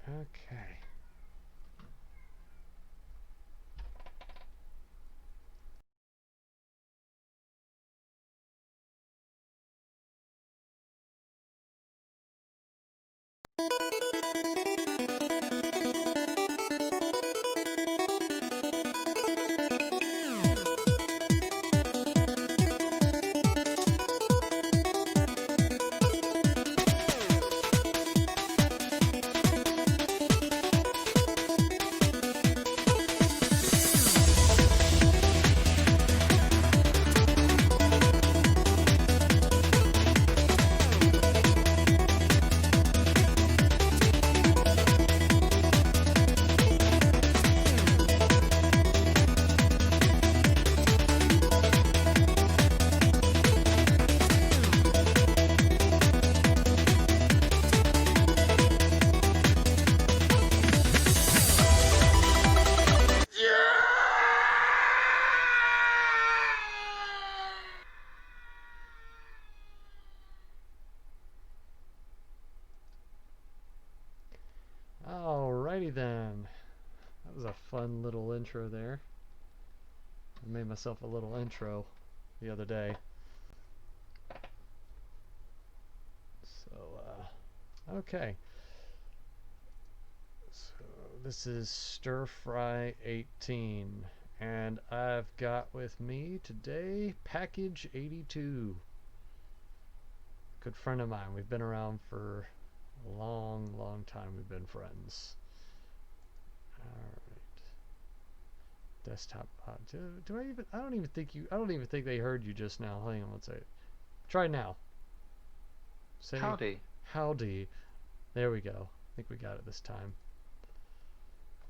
Okay. Alrighty then. That was a fun little intro there. I made myself a little intro the other day. So, okay. So, this is Stir Fry 18. And I've got with me today Package 82. Good friend of mine. We've been around for a long, long time. We've been friends. Alright. Desktop. Do I even? I don't even think you. I don't even think they heard you just now. Hang on, let's say it. Try now. Say Howdy. howdy. There we go. I think we got it this time.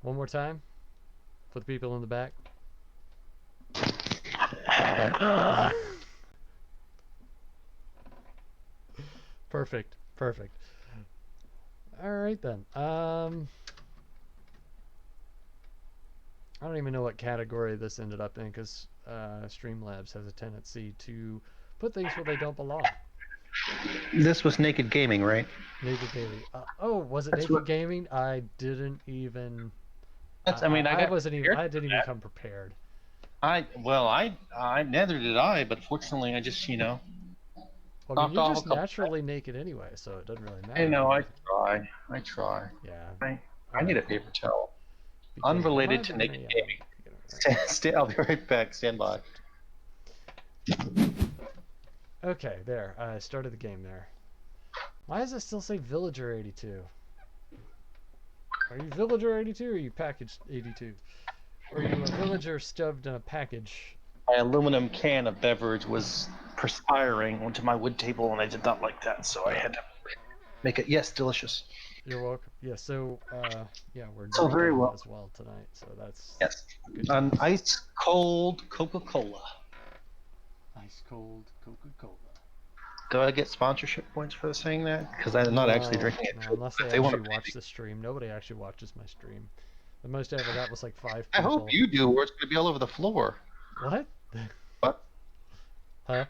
One more time for the people in the back. Perfect. Perfect. All right then. I don't even know what category this ended up in because Streamlabs has a tendency to put things where they don't belong. This was Naked Gaming, right? Naked Gaming. Oh, was it That's Naked what. Gaming? I didn't even. That's. I mean, I I got wasn't even. prepared I for didn't even that. come prepared. Neither did I. But fortunately, I just, Well, I mean, knocked you're off a just couple. naturally naked anyway, so it doesn't really I matter. know. I Anything. try. I try. Yeah. I All need right. a paper towel. Beginner. Am I Unrelated a to beginner? Naked Yeah, I'm Gaming. a beginner. Okay. I'll be right back. Stand by. Okay, there. I started the game there. Why does it still say Villager 82? Are you Villager 82 or are you Package 82? Or are you a Villager stuffed in a package? My aluminum can of beverage was perspiring onto my wood table, and I did not like that, so I had to make it. Yes, delicious. You're welcome. Yeah, so, yeah, we're So very drinking well. as well tonight, so that's Yes. good An news. ice cold Coca-Cola. Ice cold Coca-Cola. Do I get sponsorship points for saying that? Because I'm not actually No, drinking it. no, unless If they they want actually to pay watch me, the stream. Nobody actually watches my stream. The most I ever got was like 5 I hope people. you do, or it's going to be all over the floor. What? But Huh?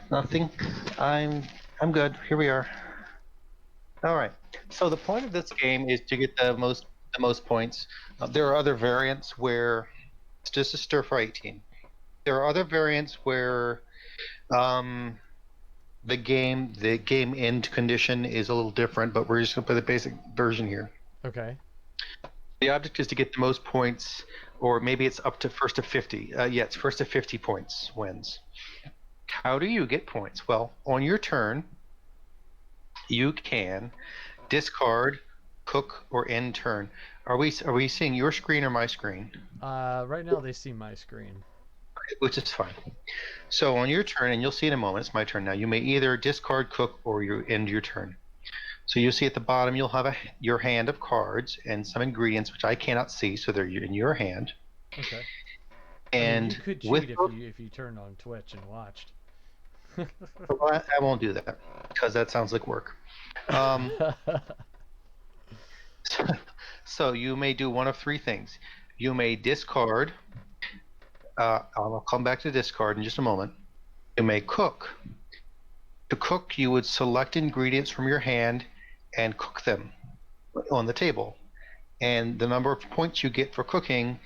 nothing. I'm I'm good. Here we are. All right. So the point of this game is to get the most points. There are other variants where it's just a stir fry 18. There are other variants where um, the game end condition is a little different, but we're just going to play the basic version here. Okay. The object is to get the most points, or maybe it's up to first to 50. Yeah, it's first to 50 points wins. How do you get points? Well, on your turn, you can discard, cook, or end turn. Are we seeing your screen or my screen? Right now they see my screen. Which is fine. So on your turn, and you'll see in a moment, it's my turn now. You may either discard, cook, or you end your turn. So you see at the bottom, you'll have your hand of cards and some ingredients which I cannot see, so they're in your hand. Okay. I mean, you And could with cheat those, if you turned on Twitch and watched. I won't do that because that sounds like work. Um, so you may do one of three things. You may discard. I'll come back to discard in just a moment. You may cook. To cook, you would select ingredients from your hand and cook them. on the table. And the number of points you get for cooking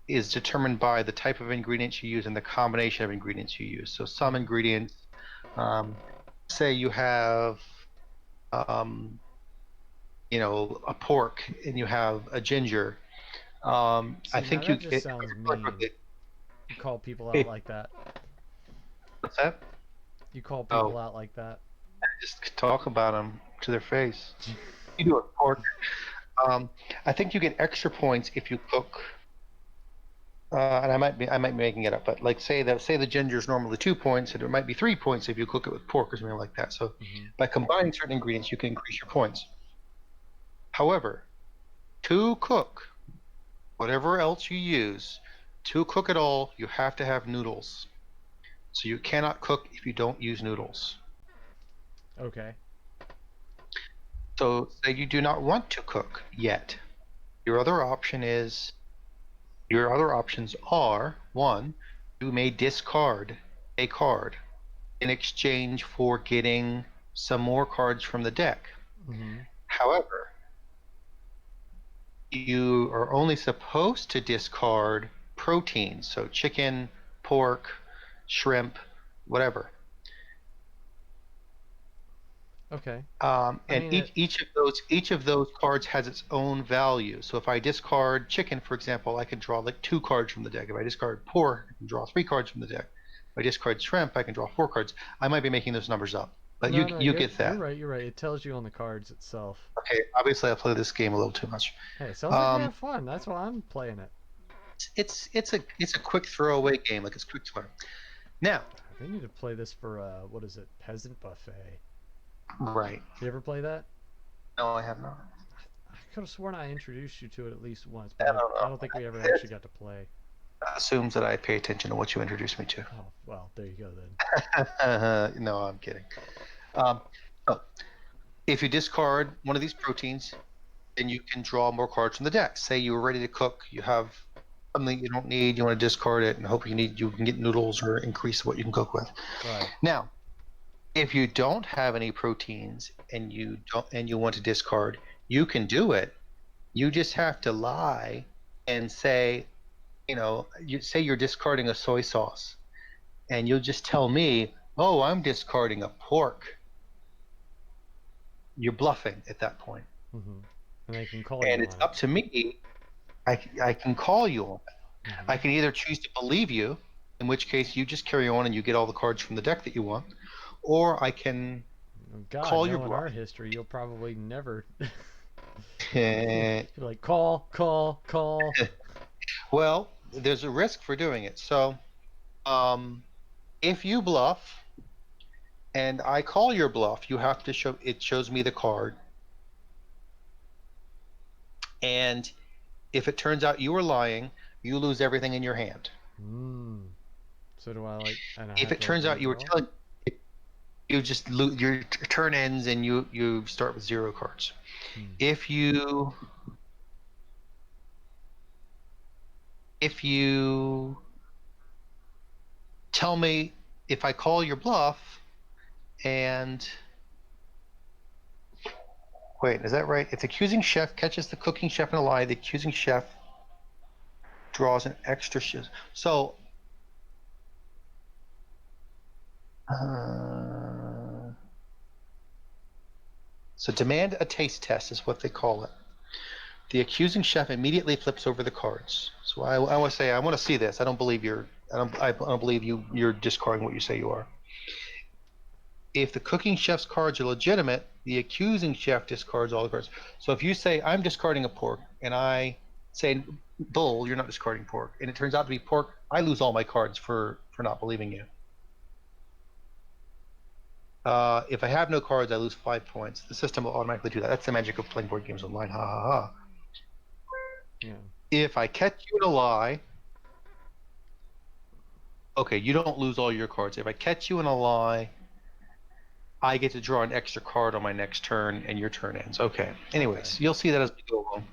is determined by the type of ingredients you use and the combination of ingredients you use. So some ingredients, say you have, a pork and you have a ginger. I think that just sounds mean. it, You call people out like that. what's that? You call people out like that. Just talk about them to their face. You do it pork. I think you get extra points if you cook. And I might be making it up, but like say the ginger is normally 2 points, and it might be 3 points if you cook it with pork or something like that. So by combining certain ingredients, you can increase your points. However, to cook whatever else you use, to cook it all, you have to have noodles. So you cannot cook if you don't use noodles. Okay. So say you do not want to cook yet. Your other options are, one, you may discard a card in exchange for getting some more cards from the deck. However, you are only supposed to discard proteins, so chicken, pork, shrimp, whatever. Okay. And each of those cards has its own value. So if I discard chicken, for example, I can draw like 2 cards from the deck. If I discard pork, I can draw 3 cards from the deck. If I discard shrimp, I can draw 4 cards. I might be making those numbers up, but you get that. You're right. It tells you on the cards itself. Okay, obviously I play this game a little too much. Hey, sounds like you have fun. That's why I'm playing it. It's a quick throwaway game, like it's quick to learn. Now, they need to play this for what is it? Peasant Buffet. Right. You ever play that? No, I have not. I could have sworn I introduced you to it at least once, I but don't know. I don't think we ever actually got to play. Assumes that I pay attention to what you introduced me to. Oh, well, there you go then. No, I'm kidding. So if you discard one of these proteins, then you can draw more cards from the deck. Say you were ready to cook, you have something you don't need, you want to discard it, and hope you can get noodles or increase what you can cook with. Right. Now, if you don't have any proteins and you want to discard, you can do it. You just have to lie and say, you say you're discarding a soy sauce, and you'll just tell me, "Oh, I'm discarding a pork." You're bluffing at that point. And they can call you. And it's up to me. I can call you on it. I can either choose to believe you, in which case you just carry on and you get all the cards from the deck that you want, or I can call your bluff. In our history, you'll probably never. You're like call. Well, there's a risk for doing it. So, if you bluff, and I call your bluff, you have to show. It shows me the card, and if it turns out you were lying, you lose everything in your hand. So do I like? If it turns out you were telling, you just lose. Your turn ends, and you start with 0 cards. If you tell me, if I call your bluff, and wait, is that right? If the accusing chef catches the cooking chef in a lie, the accusing chef draws an extra chef. So, demand a taste test is what they call it. The accusing chef immediately flips over the cards. So I want to say, I want to see this. I don't believe you're discarding what you say you are. If the cooking chef's cards are legitimate, the accusing chef discards all the cards. So if you say, I'm discarding a pork, and I say, bull, you're not discarding pork, and it turns out to be pork, I lose all my cards for not believing you. If I have no cards, I lose 5 points. The system will automatically do that. That's the magic of playing board games online. Ha ha ha. Yeah. If I catch you in a lie, okay, you don't lose all your cards. If I catch you in a lie, I get to draw an extra card on my next turn, and your turn ends. Okay. Anyways, you'll see that as we go along.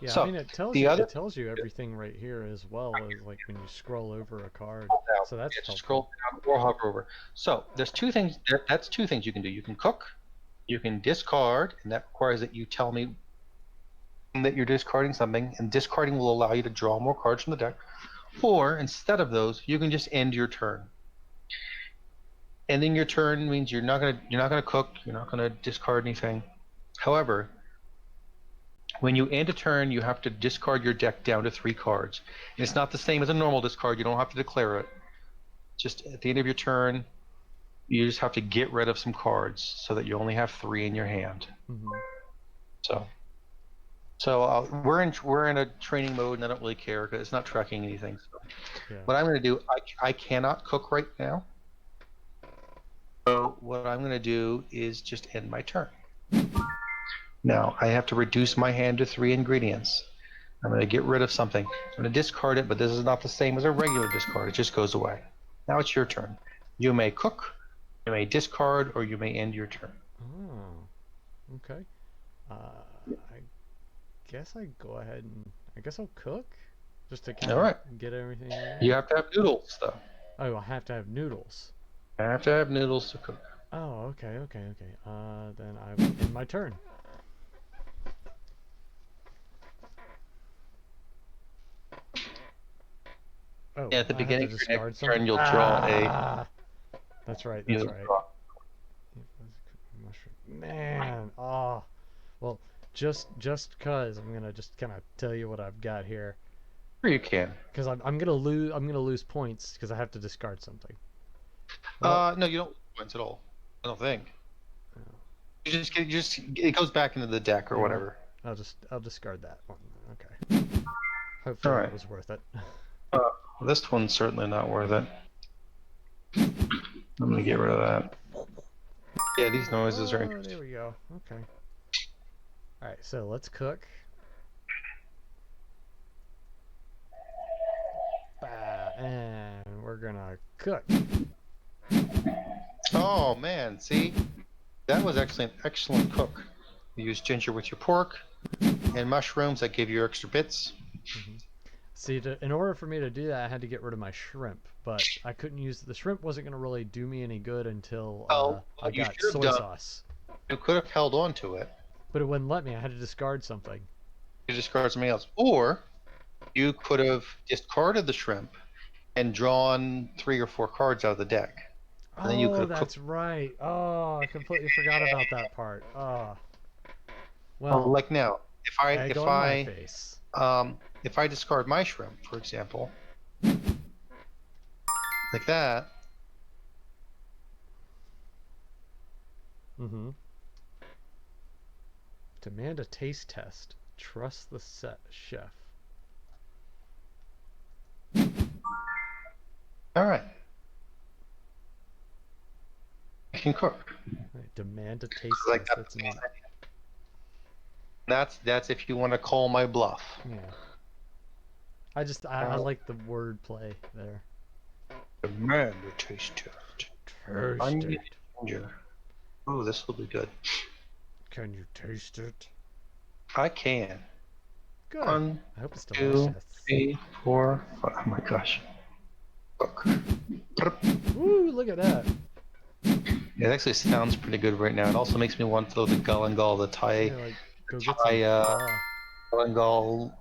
Yeah, so, it tells you everything right here as well as like when you scroll over a card. So that's helpful. Scroll down or hover over. So there's 2 things. That's 2 things you can do. You can cook, you can discard, and that requires that you tell me that you're discarding something, and discarding will allow you to draw more cards from the deck. Or instead of those, you can just end your turn. Ending your turn means you're not gonna cook, you're not gonna discard anything. However, when you end a turn, you have to discard your deck down to 3 cards. And it's not the same as a normal discard. You don't have to declare it. Just at the end of your turn, you just have to get rid of some cards so that you only have 3 in your hand. Mm-hmm. So we're in a training mode, and I don't really care because it's not tracking anything. So. Yeah. What I'm going to do, I cannot cook right now. So what I'm going to do is just end my turn. Now I have to reduce my hand to 3 ingredients. I'm going to get rid of something. I'm going to discard it, but this is not the same as a regular discard. It just goes away. Now it's your turn. You may cook, you may discard, or you may end your turn. Oh, okay. I guess I go ahead and I guess I'll cook just to kind of get everything ready. You have to have noodles, though. Oh, I have to have noodles. I have to have noodles to cook. Oh, okay. Then I will end my turn. Oh, yeah, at the beginning of your next turn, you'll draw a. That's right. Man, well, just cause I'm gonna just kind of tell you what I've got here. Sure, you can. Because I'm gonna lose points because I have to discard something. Well, no, you don't lose points at all. I don't think. You just it goes back into the deck or whatever. I'll discard that one. Okay. Hopefully it was worth it. This one's certainly not worth it. I'm gonna get rid of that. Yeah, these noises are interesting. There we go. Okay. Alright, so let's cook. And we're gonna cook. Oh man, see? That was actually an excellent cook. You use ginger with your pork and mushrooms that give you extra bits. Mm-hmm. See, in order for me to do that, I had to get rid of my shrimp, but I couldn't use the shrimp. Wasn't going to really do me any good until I got soy sauce. You could have held on to it, but it wouldn't let me. I had to discard something. You discard something else, or you could have discarded the shrimp and drawn 3 or 4 cards out of the deck. And then you could have that's right. Oh, I completely forgot about that part. Oh. Well, like now, if I discard my shrimp, for example, like that. Mm-hmm. Demand a taste test. Trust the chef. All right. I can cook. Right, demand a taste like test. That's if you want to call my bluff. Yeah. I like the word play there. Demand a taste test. Ginger. Oh, this will be good. Can you taste it? I can. Good. 1, I hope it's 2, delicious. 3, 4, 5. Oh my gosh. Cook. Ooh, look at that. It actually sounds pretty good right now. It also makes me want to the galangal, the Thai, galangal,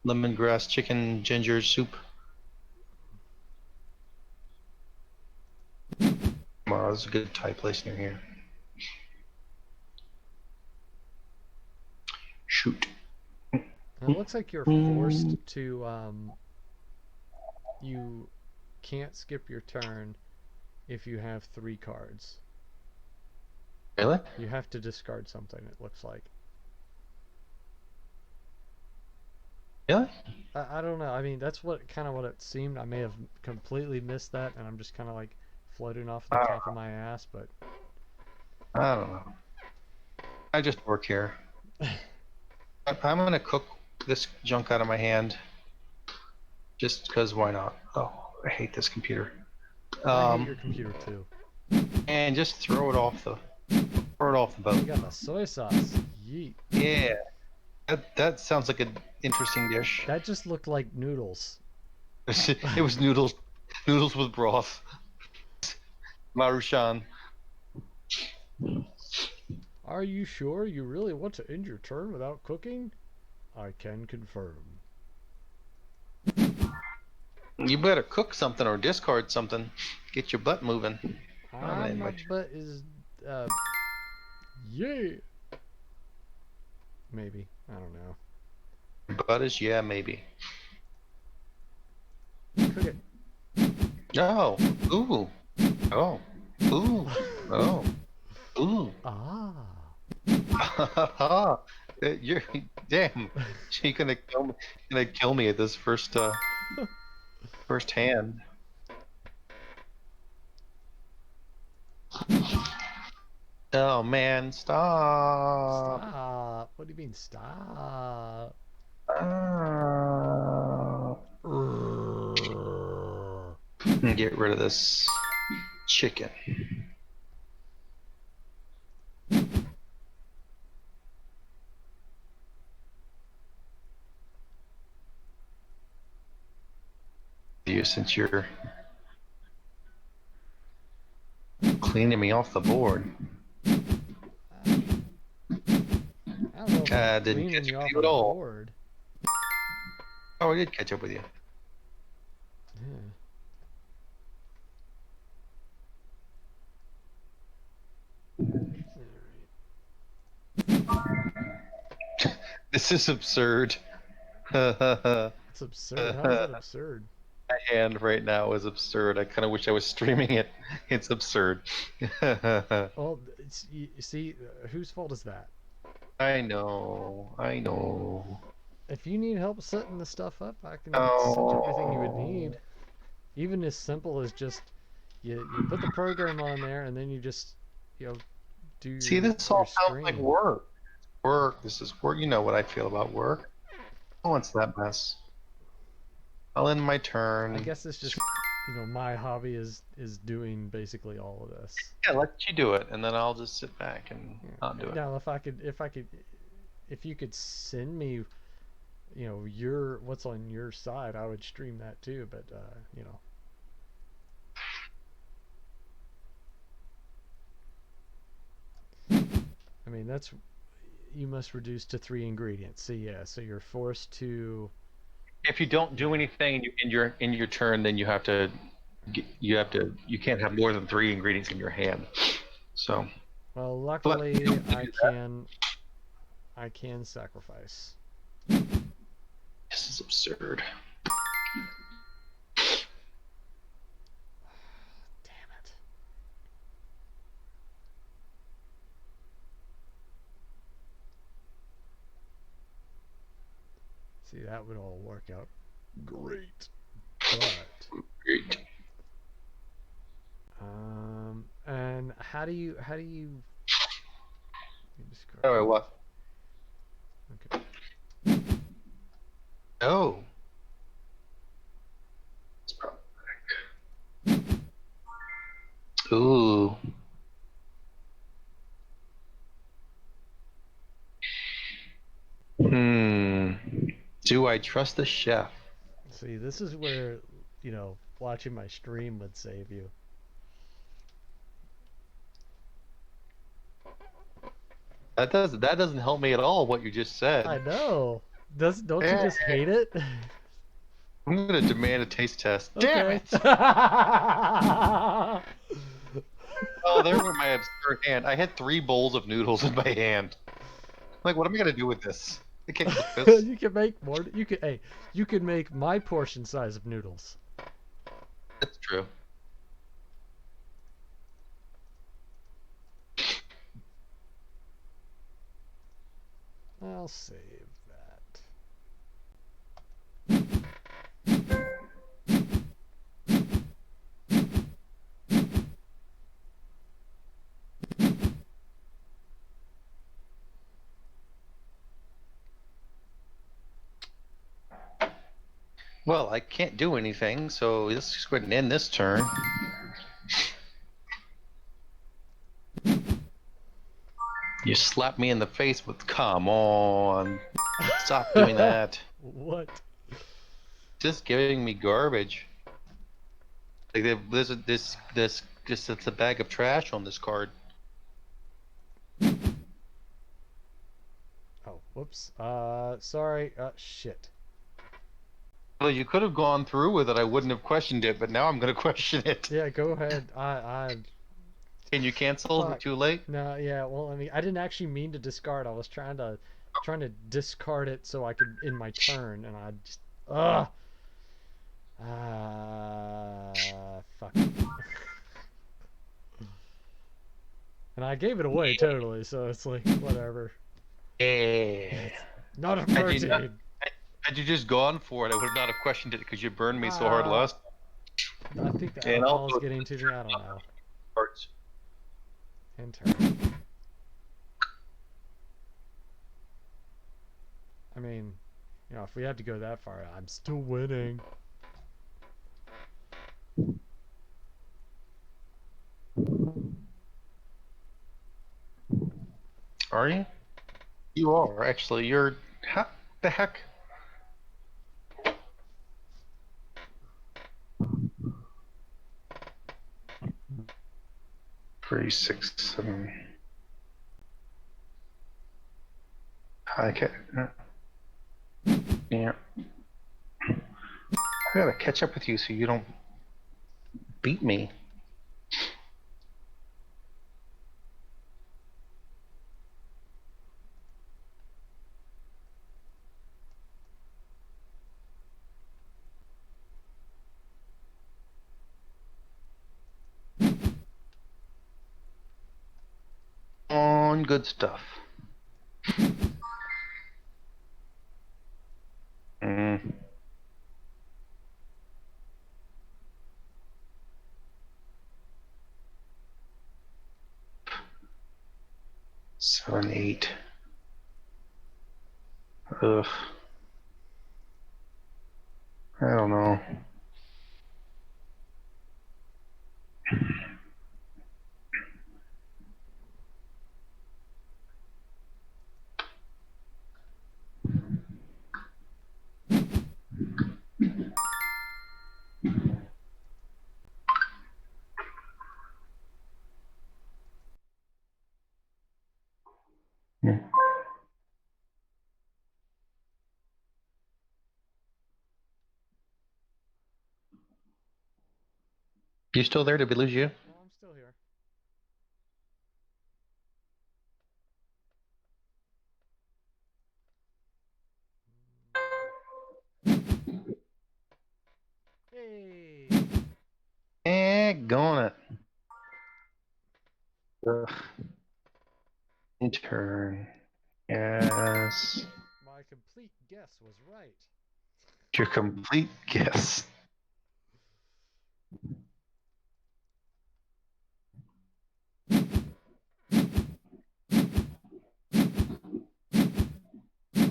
lemongrass chicken ginger soup. Wow, there's a good Thai place near here. Shoot. It looks like you're forced to, you can't skip your turn if you have 3 cards. Really? You have to discard something, it looks like. Really? I don't know. I mean, that's what it seemed. I may have completely missed that, and I'm just kind of like floating off the top of my ass, but... I don't know. I just work here. I'm going to cook this junk out of my hand. Just because why not? Oh, I hate this computer. I hate your computer too. And just throw it off the boat. You got the soy sauce. Yeet. Yeah. That sounds like an interesting dish. That just looked like noodles. It was noodles with broth. Maruchan. Are you sure you really want to end your turn without cooking? I can confirm. You better cook something or discard something. Get your butt moving. My butt is, yeah. Maybe. I don't know. Butt is, yeah, maybe. Cook it. Oh. Ooh. Oh. Ooh. Oh. Ooh. Ah. You're damn. She gonna kill me at this first hand. Oh man, stop. Stop. What do you mean stop? Get rid of this chicken. Since you're cleaning me off the board. I don't know if I'm Didn't cleaning catch you up off with the you at all. board. Oh, I did catch up with you. Yeah. This is absurd. It's absurd. How is that absurd? My hand right now is absurd. I kind of wish I was streaming it. It's absurd. Well, you see, whose fault is that? I know. If you need help setting the stuff up, I can Oh. set you everything you would need. Even as simple as just you put the program on there and then you just do your, See, this all sounds like stream. work. Work. This is work. You know what I feel about work. No one's that mess. I'll end my turn. I guess it's just my hobby is doing basically all of this. Yeah, let you do it, and then I'll just sit back and not do it. Now, if you could send me, your what's on your side, I would stream that too. But I mean you must reduce to 3 ingredients. So yeah, so you're forced to. If you don't do anything in your turn, then you can't have more than 3 ingredients in your hand. So. Well, luckily I can sacrifice. This is absurd. Damn it. See, that would all work out great. But and how do you Oh, wait, what? Okay. Oh. Ooh. Do I trust the chef? See, this is where, watching my stream would save you. That doesn't help me at all, what you just said. I know. Don't you just hate it? I'm gonna demand a taste test. Okay. Damn it! Oh, there went my absurd hand. I had 3 bowls of noodles in my hand. Like, what am I gonna do with this? I can't cook this. You can make more. You can make my portion size of noodles. That's true. I'll save that. Well, I can't do anything, so let's just go ahead and end this turn. You slap me in the face with, come on. Stop doing that. What? Just giving me garbage. Like it's a bag of trash on this card. Oh, whoops. Sorry. Shit. Well, you could have gone through with it. I wouldn't have questioned it, but now I'm going to question it. Yeah, go ahead. I Can you cancel? Is it fuck. too late? No, yeah. Well, I mean, I didn't actually mean to discard. I was trying to discard it so I could in my turn, and I just ugh. Fuck. And I gave it away totally, so it's like whatever. Yeah. It's not a Had you not, protein. had you just gone for it, I would not have questioned it because you burned me so hard Ah, last. I think the And alcohol is also, getting to me. I don't know. parts. In turn. I mean, if we had to go that far, I'm still winning. Are you? You are actually. You're. How the heck? 3, 6, 7. I can't. Yeah. I gotta catch up with you so you don't beat me. On good stuff. Mm. 7, 8. Ugh. I don't know. Hmm. You still there? Did we lose you? No, I'm still here. Hey. Going it. Ugh. Intern. Yes. My complete guess was right. Your complete guess.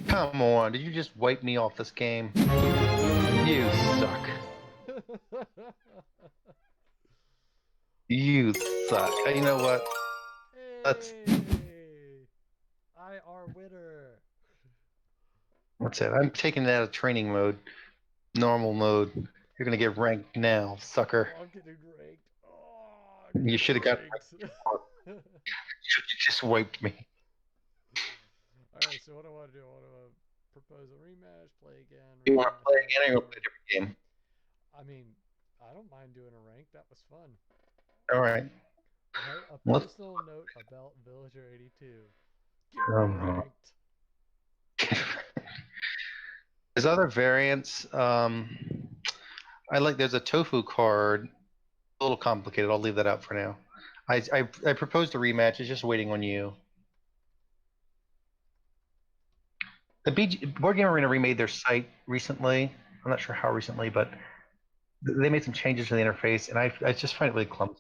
Come on, did you just wipe me off this game? You suck. You suck. You know what? Let's Hey. I are winner. that's it. I'm taking it out of training mode. Normal mode. You're gonna get ranked now, sucker. Oh, I'm getting ranked. Oh, I'm You getting should have got ranked. you just wiped me. Alright, so what do I want to do? I want to propose a rematch, play again, You want to rematch, play play again or you want to again. play a different game? I mean, I don't mind doing a rank. That was fun. Alright. Alright, a Let's personal note about Villager 82. Get um, ranked. there's other variants. I like there's a tofu card. A little complicated. I'll leave that out for now. I proposed a rematch. It's just waiting on you. The Board Game Arena remade their site recently. I'm not sure how recently, but they made some changes to the interface, and I just find it really clumsy.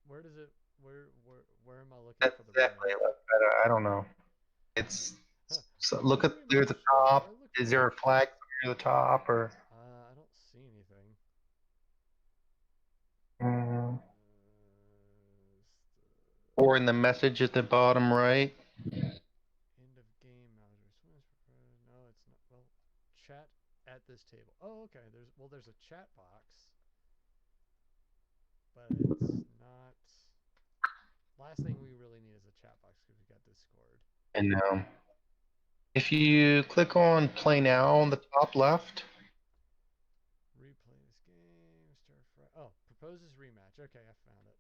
Where does it? Where am I looking That's for the exactly. rematch? I don't know. It's Huh. so Is look there a at near the rematch? Did I top. look Is for there it? a flag near the top, or I don't see anything. mm, Is or in the message at the bottom right? the end of game manager? No, it's not. Well, chat at this table. Oh, okay. There's a chat box, but it's not. Last thing we really need is a chat box because we got Discord. And If you click on play now on the top left, Replay this game. Stir fry. Oh, proposes rematch. Okay, I found it.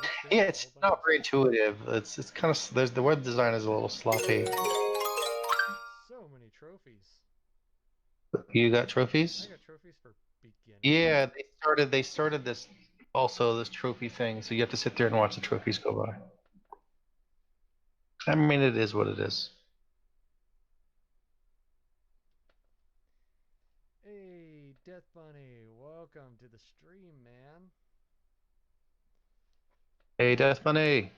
Mixed in yeah, with a it's whole bunch not of very intuitive. It's kind of there's the web design is a little sloppy. so many trophies. You got I trophies? got trophies for beginning. Yeah, they started this also this trophy thing, so you have to sit there and watch the trophies go by. I mean, it is what it is. Hey, Death Bunny, welcome to the stream, man. Hey, Death Bunny.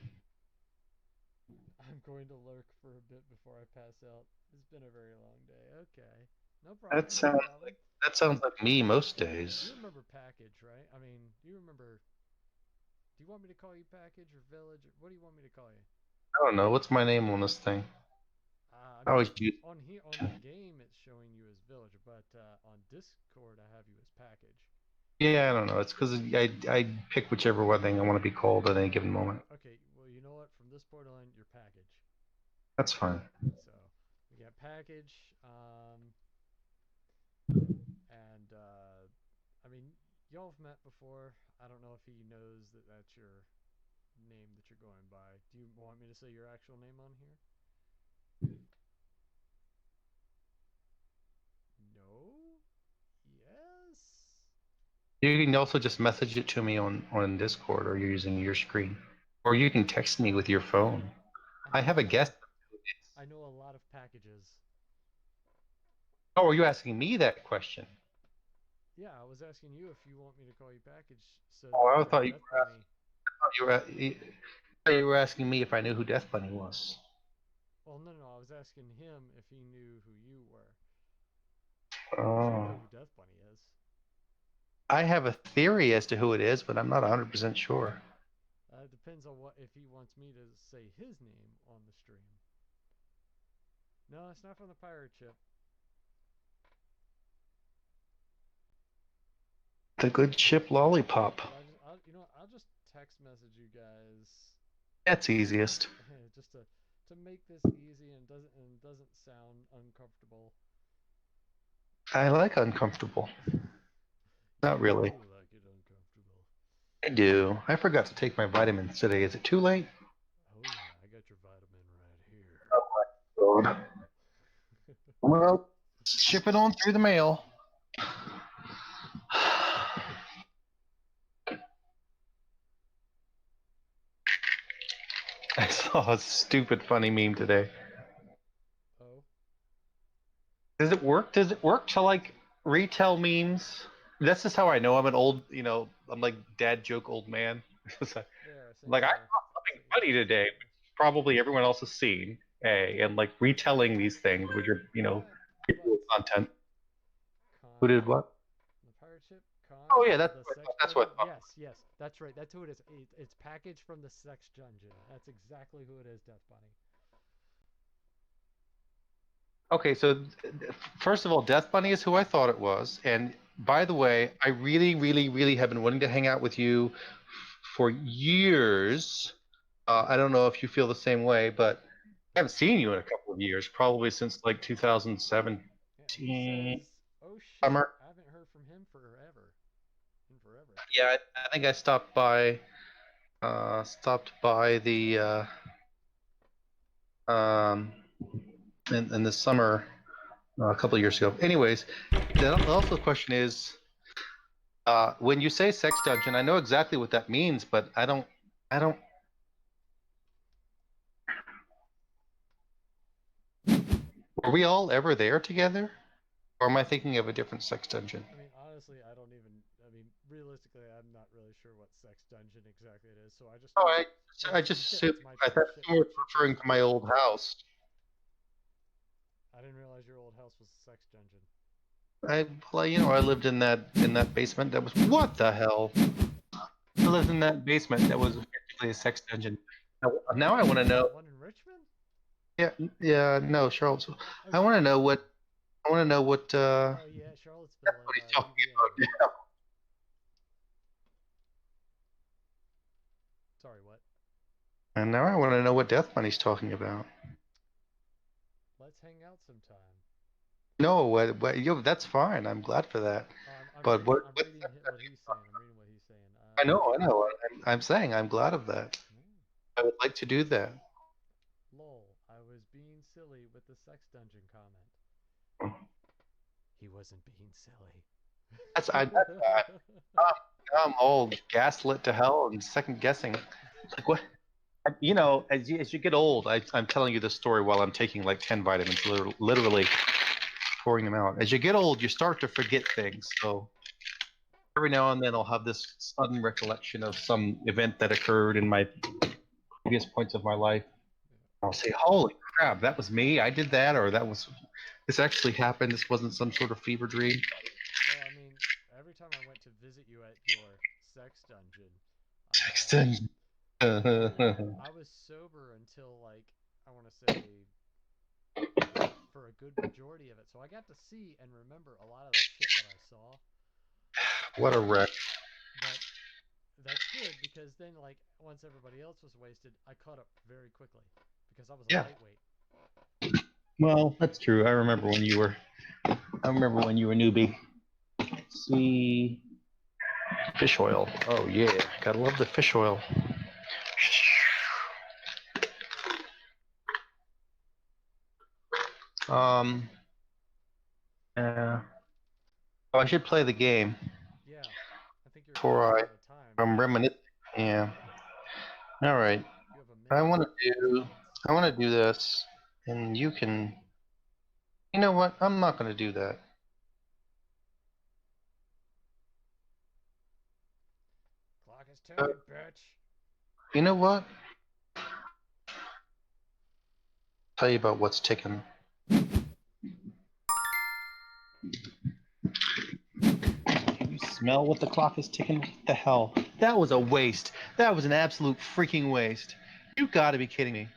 I'm going to lurk for a bit before I pass out. It's been a very long day. Okay. No That problem, no sounds problem. that sounds like me most You days. remember Package, right? I mean, you remember. Do you want me to call you Package or Village? Or what do you want me to call you? I don't know what's my name on this thing. I I mean, always use. on here on the game, it's showing you as Village, but on Discord, I have you as Package. Yeah, I don't know. It's because I pick whichever one thing I want to be called at any given moment. Okay, well, you know what? From this point on, you're Package. That's fine. So we got Package, and I mean, y'all have met before. I don't know if he knows that that's your name that you're going by. Do you want me to say your actual name on here? No? Yes? You can also just message it to me on Discord, or you're using your screen, or you can text me with your phone. I I know have a guest. I know a lot of packages. Oh, are you asking me that question? Yeah, I was asking you if you want me to call you package so Oh, I that thought you Death were Bunny. thought you were asking me if I knew who Death Bunny was. Well, no, I was asking him if he knew who you were. You should know Oh, who Death Bunny is. I have a theory as to who it is, but I'm not 100% sure. It depends on what if he wants me to say his name on the stream. No, it's not from the pirate ship. The good ship Lollipop. But I'll just text message you guys That's easiest. just to make this easy and doesn't sound uncomfortable. I like uncomfortable. You Not really. do like it uncomfortable. I do. I forgot to take my vitamins today. Is it too late? Oh yeah, I got your vitamin right here. Oh, well, ship it on through the mail. I saw a stupid funny meme today. Oh, Does it work? Does it work to like retell memes? That's just how I know I'm an old, I'm like dad joke old man. there, I sent Like I you saw something sent you funny a text today, which request. probably everyone else has seen. And like retelling these things, which are, But visual content. Who Khan, did what? the pirate ship, Oh Khan, yeah, that's the what I sex thought. That's what dungeon. I thought. Yes, that's right. That's who it is. It's packaged from the sex dungeon. That's exactly who it is, Death Bunny. Okay, so first of all, Death Bunny is who I thought it was. And by the way, I really, really, really have been wanting to hang out with you for years. I don't know if you feel the same way, but I haven't seen you in a couple of years, probably since like Yeah, he 2017 says, "Oh shit, summer. I haven't heard from him forever, in forever." Yeah, I think I stopped by the um, in the summer a couple of years ago. Anyways, the question is, when you say sex dungeon, I know exactly what that means, but I don't. Were we all ever there together, or am I thinking of a different sex dungeon? I mean, honestly, I don't even. I mean, realistically, I'm not really sure what sex dungeon exactly it is. So Oh, I I just just yeah, assumed. it's my I thought ship. you were Ship referring to dungeon. my old house. I didn't realize your old house was a sex dungeon. I lived in that basement. That was what the hell? I lived in that basement. That was effectively a sex dungeon. Now I want to The know. one in Richmond? Yeah, yeah, no, Charlottesville. Oh, I want to know Charlottesville. what. I want to know what. Oh yeah, Charlottesville What at he's talking UVA. about now. Sorry, what? And now I want to know what Death Bunny's talking about. Let's hang out sometime. No, that's fine. I'm glad for that. I'm But reading. what? I'm What reading what he's saying. I'm reading what he's saying. I know, I know. I'm saying I'm glad of that. Hmm. I would like to do that. Lol. I was being silly with the sex dungeon comment. He wasn't being silly. I'm all gaslit to hell and second guessing. Like what? You know, as you get old, I'm telling you this story while I'm taking like 10 vitamins, literally pouring them out. As you get old, you start to forget things. So every now and then I'll have this sudden recollection of some event that occurred in my previous points of my life. I'll say, "Holy crap, that was me! I did that, or this actually happened. This wasn't some sort of fever dream." Well, I mean, every time I went to visit you at your sex dungeon, Sexton. I was sober until like I want to say for a good majority of it. So I got to see and remember a lot of the shit that I saw. What a wreck. But that's good because then like once everybody else was wasted, I caught up very quickly because I was a Yeah. lightweight. Well, that's true. I remember when you were. I remember when you were a newbie. Let's see. Fish oil. Oh yeah, gotta love the fish oil. Um. Uh, oh, I should play the game Yeah, I think you're before out of time. I'm reminiscing. Yeah. All right. You have a I minute want and to 10 do. seconds. I want to do this, and you can. You know what? I'm not going to do that. Clock is Uh, ticking, bitch. you know what? Tell you about what's ticking. Can you smell what the clock is ticking? What the hell? That was a waste. That was an absolute freaking waste. You got to be kidding me.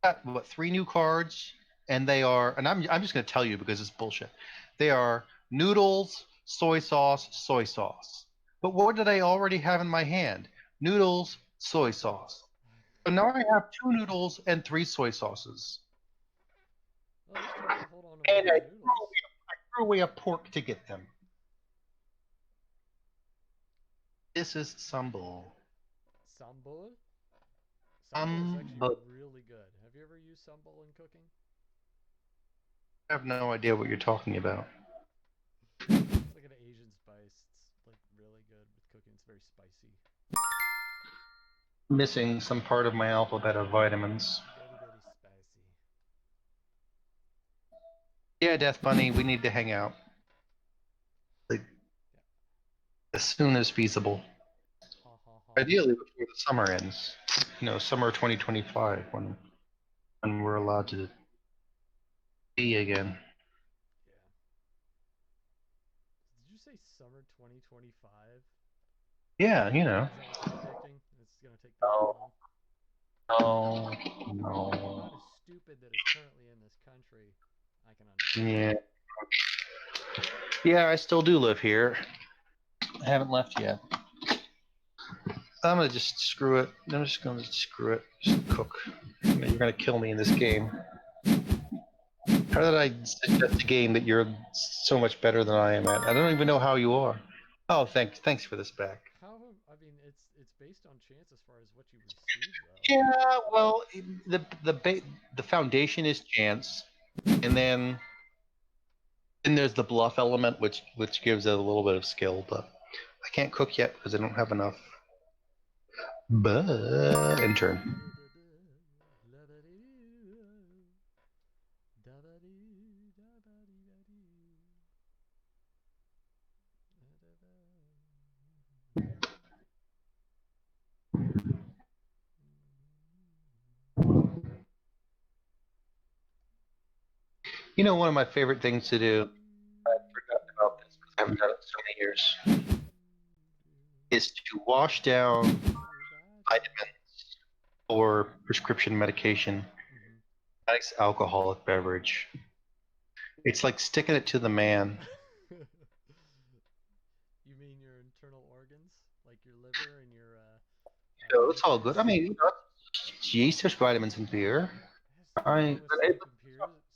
Got, what, 3 new cards? And they are, and I'm just going to tell you because it's bullshit. They are noodles, soy sauce, soy sauce. But what did I already have in my hand? Noodles, soy sauce. So now I have 2 noodles and 3 soy sauces. Well, at least you got to hold on to And one of I the threw noodles. away a pork to get them. This is sambal. Sambal? Sambal is actually But really good. Have you ever used sambal in cooking? I have no idea what you're talking about. It's like an Asian spice. It's like really good with cooking. It's very spicy. Missing some part of my alphabet of vitamins. Very, very spicy. Yeah, Death Bunny, we need to hang out. Like, Yeah. as soon as feasible. Ha ha ha ha. Ideally before the summer ends. Summer 2025 when we're allowed to be again. Yeah. Did you say summer 2025? Yeah, Is that what you're predicting? It's going to take that No, long? no, I'm no. not as stupid that is currently in this country. I can understand. Yeah. Yeah, I still do live here. I haven't left yet. I'm gonna just screw it. I'm just gonna screw it. Just cook. You're gonna kill me in this game. How did I suggest a game that you're so much better than I am at? I don't even know how you are. Oh, thanks for this back. I mean, it's based on chance as far as what you receive, though. Yeah, well, the foundation is chance, and then there's the bluff element, which gives it a little bit of skill. But I can't cook yet because I don't have enough. But intern. One of my favorite things to do. I've forgotten about this because I haven't done it in so many years. Is to wash down vitamins or prescription medication. Mhm. Nice alcoholic beverage. It's like sticking it to the man. You mean your internal organs, like your liver and your It's all good. I pancreas? mean, Yeast, there's vitamins in beer. Has to do with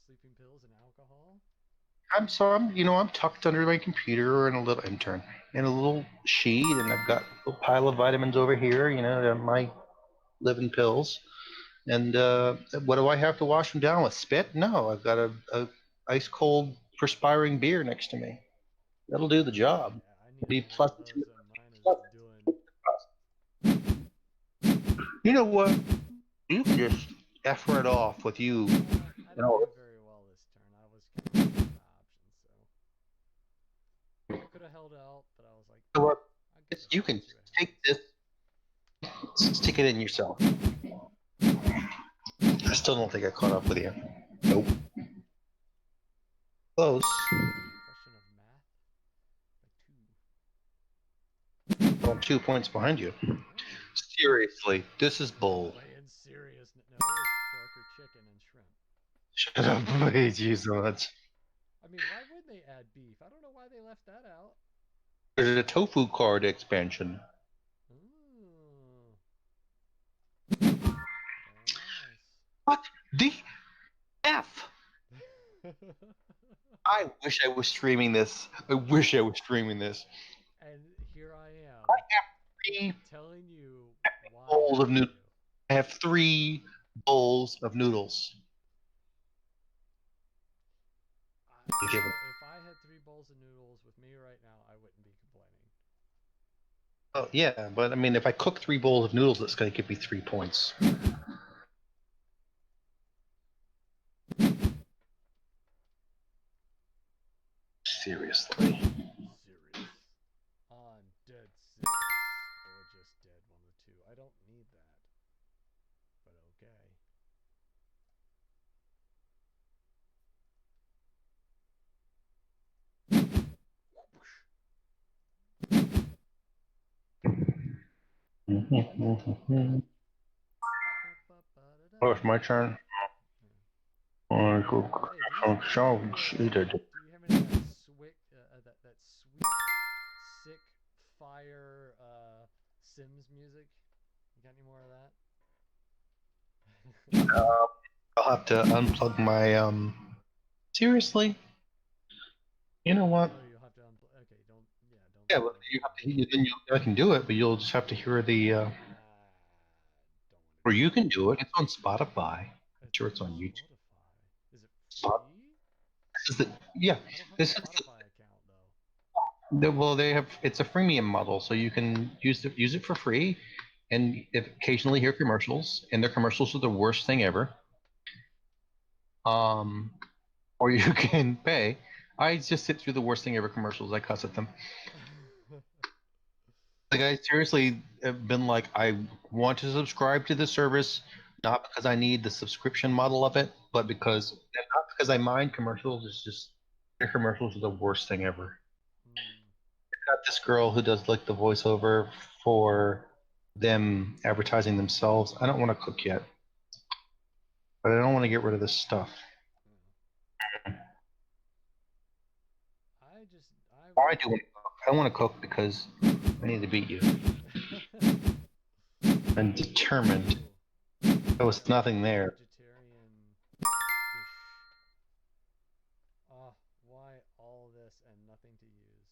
sleeping pills and alcohol. I'm tucked under my computer and a little intern in a little sheet, and I've got a little pile of vitamins over here. My living pills. And what do I have to wash them down with? Spit? No, I've got a ice cold perspiring beer next to me. That'll do the job. Yeah, I need Be one of pleasant those, to and mine is pleasant. doing. You know what? You can just F right off with you. I didn't do very well this turn. I was kind of out of options, so I could have held out, but I was like, You know what? I'll give it You a can see what take happens. this, stick it in yourself. I still don't think I caught up with you. Nope. Close. Question of math by 2. I'm 2 points behind you. Seriously, this is bull. Playing serious. No, it was pork or chicken and shrimp. Shut up, please, you so much. I mean, why would they add beef? I don't know why they left that out. There's a tofu card expansion. Ooh. Very What the F? nice. I wish I was streaming this. I wish I was streaming this. And here I am Three telling you why. bowls of noodles. I have 3 bowls of noodles. If I had 3 bowls of noodles with me right now, I wouldn't be complaining. Oh yeah, but I mean, if I cook 3 bowls of noodles, it's going to give me 3 points. Seriously. Serious. I'm dead serious. Or just dead, one of the two. I don't need that. But okay. Oh, it's my turn. Do you have any of that sweet, sick, fire Sims music? You got any more of that? I'll have to unplug my. Seriously? You know what? Oh, you'll have to unplug. Okay, don't. Yeah, don't. Yeah, well, you have to. Then I can do it, but you'll just have to hear the. Don't want Or to. you can do it. It's on Spotify. I'm sure it's on YouTube. Spotify. Is it Spot. free? This is the. Yeah. I don't have This a is. Spotify account though. Well, they have. It's a freemium model, so you can use it for free, and occasionally hear commercials. And their commercials are the worst thing ever. Or you can pay. I just sit through the worst thing ever commercials. I cuss at them. Like I seriously have been like, I want to subscribe to the service, not because I need the subscription model of it, but because and not because I mind commercials. It's just their commercials are the worst thing ever. I got this girl who does like the voiceover for them advertising themselves. I don't want to cook yet, but I don't want to get rid of this stuff. Why do I want to cook? I want to cook because I need to beat you. I'm determined. There was nothing there. Vegetarian dish. Why all this and nothing to use?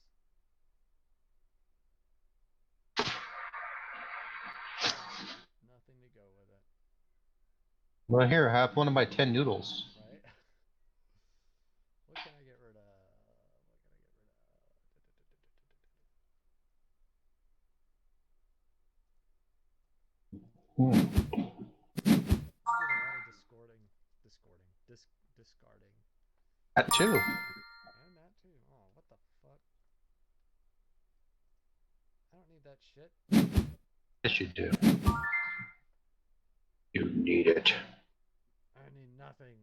Nothing to go with it. Well, here, have one of my 10 noodles. Right? What can I get rid of? Hmm. I did a lot of discarding. That too. And that too. Oh, what the fuck? I don't need that shit. Yes, you do. You need it. I need nothing.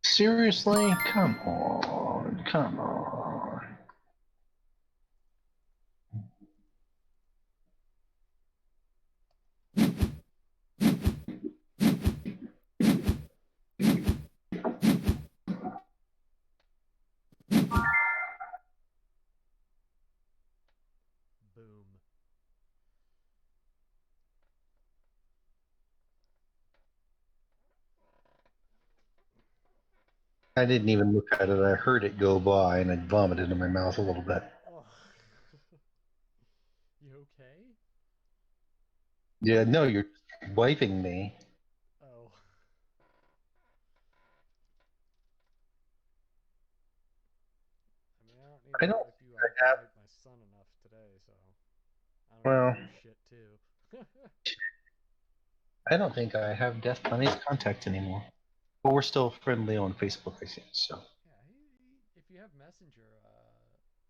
Seriously? Come on. Come on. I didn't even look at it. I heard it go by, and I vomited in my mouth a little bit. Oh. You okay? Yeah, no, you're wiping me. Oh. I mean, I don't need I to don't wipe you. I have. wiped my son enough today, so I don't need Well, your shit too. I don't think I have Death Bunny's contact anymore. But we're still friendly on Facebook, I think. So Yeah, if you have Messenger,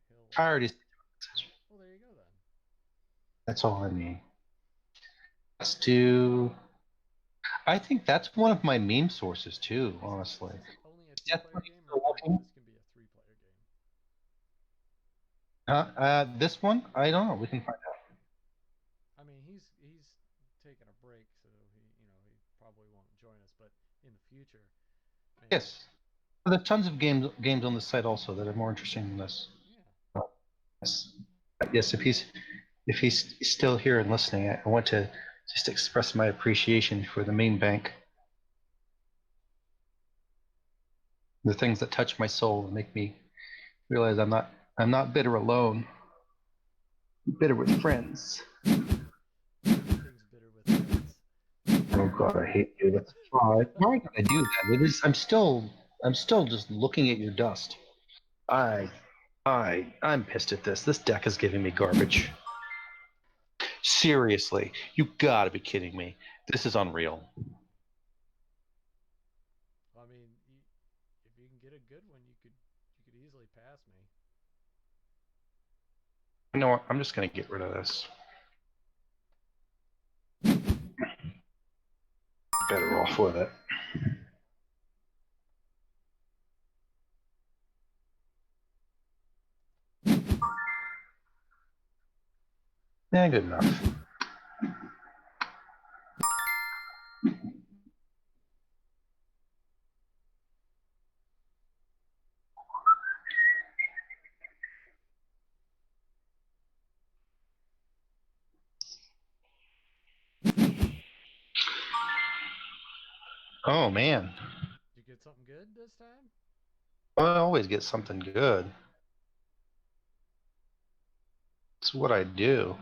he'll. I already. Well, there you go then. That's all I need. Let's do. I think that's one of my meme sources too. Honestly, Is this only a Death two-player Bunny's game, or still do you think working? this can be a three-player game? This one, I don't know. We can find out. I mean, he's taking a break, so he probably won't join us. But in the future, maybe. Yes, there's tons of games on the site also that are more interesting than this. Yeah. Oh, yes, yes. If he's still here and listening, I want to just express my appreciation for the meme bank. The things that touch my soul and make me realize I'm not bitter alone. I'm bitter with friends. Everything's bitter with friends. Oh God, I hate you. That's why. Why did I do that? It is. I'm still just looking at your dust. I, I'm pissed at this. This deck is giving me garbage. Seriously, you gotta be kidding me. This is unreal. I mean, if you can get a good one, you could easily pass me. You know what? I'm just gonna get rid of this. Better off with it. Yeah, good enough. Oh man, Did you get something good this time? I always get something good. It's what I do.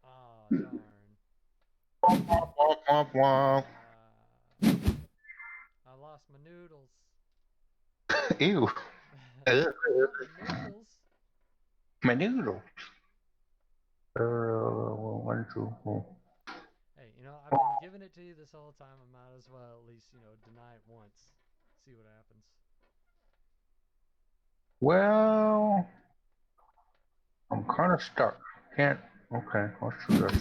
Ah, darn. Womp, womp, womp. I lost my noodles. Ew. Not my noodles. My noodle. 1, 2. Hey, I've been giving it to you this whole time. I might as well at least, deny it once. See what happens. Well, I'm kind of stuck. Can't. Okay, let's do this.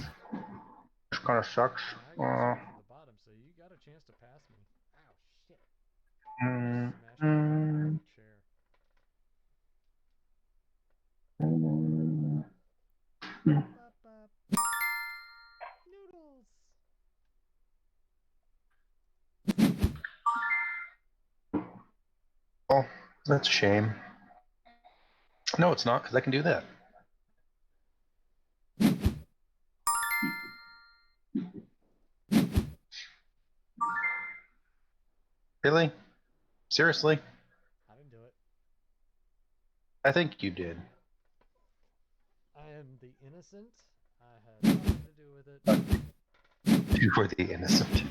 This kind of sucks. Yeah, I got you down to the bottom, so you got a chance to pass me. Ow, shit. Mm, Smashed my head on mm, the chair. mm, Bop, mm. bop, bop. Noodles. Oh, that's a shame. No, it's not, because I can do that. Really? Seriously? I didn't do it. I think you did. I am the innocent. I had nothing to do with it. You were the innocent.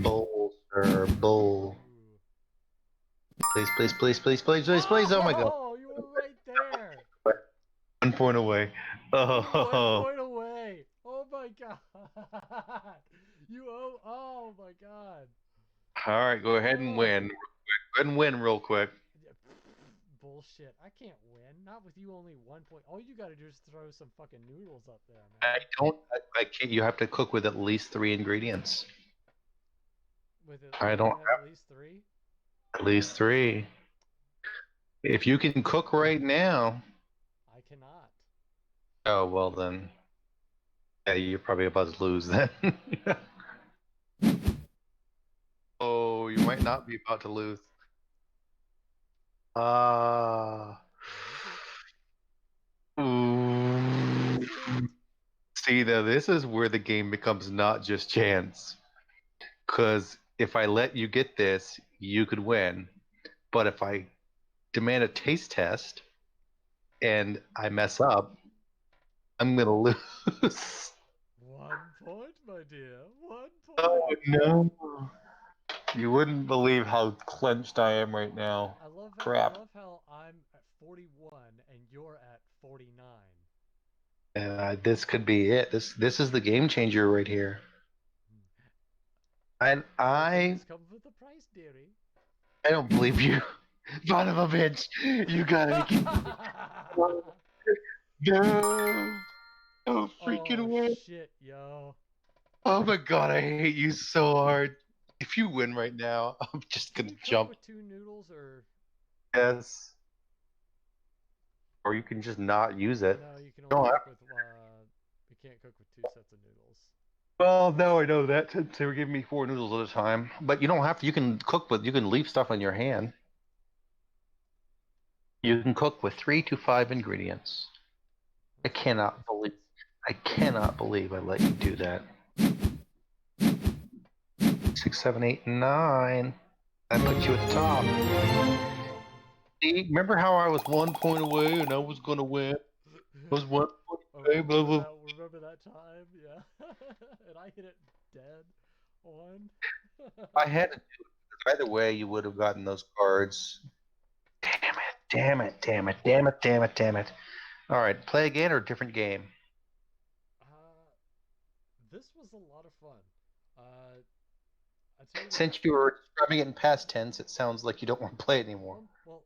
Bull, sir, bull. Ooh. Please, please, please, please, please, please, please. Oh my God. Oh, you were right there. 1 point away. One Oh, point away. Oh my god. Oh my god. all right. Go ahead and Oh. win. Go ahead and win real quick. Yeah, bullshit. I can't win. Not with you only 1 point. All you gotta do is throw some fucking noodles up there, I man. don't. I can't. You have to cook with at least 3 ingredients. With it, I you don't gotta have at least three. have at least three. If you can cook right now, I cannot. oh well then. Yeah, you're probably about to lose then. Oh, you might not be about to lose. Uh, What is it? What ooh. is it? See, now this is where the game becomes not just chance. Because if I let you get this, you could win. But if I demand a taste test and I mess up, I'm gonna lose. 1 point, my dear. 1 Oh point. no! You wouldn't believe how clenched I am right now. I love Crap. how I'm at 41 and you're at 49. This could be it. This is the game changer right here. I Good I things come with a price, dearie. I don't believe you. Son of a bitch! You gotta be kidding me. No! Don't freaking Oh win! shit, yo. Oh my god, I hate you so hard. If you win right now, I'm just Can gonna you cook jump. with 2 noodles or Yes. Or you can just not use it. no? You can You only don't have cook with. You can't cook with 2 sets of noodles. Well, no, I know that since they were giving me 4 noodles at a time. But you don't have to. You can cook with. You can leave stuff in your hand. You can cook with 3 to 5 ingredients. I Let's see what cannot this believe. does. I cannot believe I let you do that. 6, 7, 8, 9. I put you at the top. See, remember how I was 1 point away and I was gonna win? I was 1 point Oh, away. Blah, blah. remember that time? Yeah. And I hit it dead on. I had to do it. Either way, you would have gotten those cards. Damn it! Damn it! Damn it! Damn it! Damn it! Damn it! All right, play again or different game. uh, this was a lot of fun. Uh, I tell you what. Since you were describing it in past tense, it sounds like you don't want to play it anymore. Well,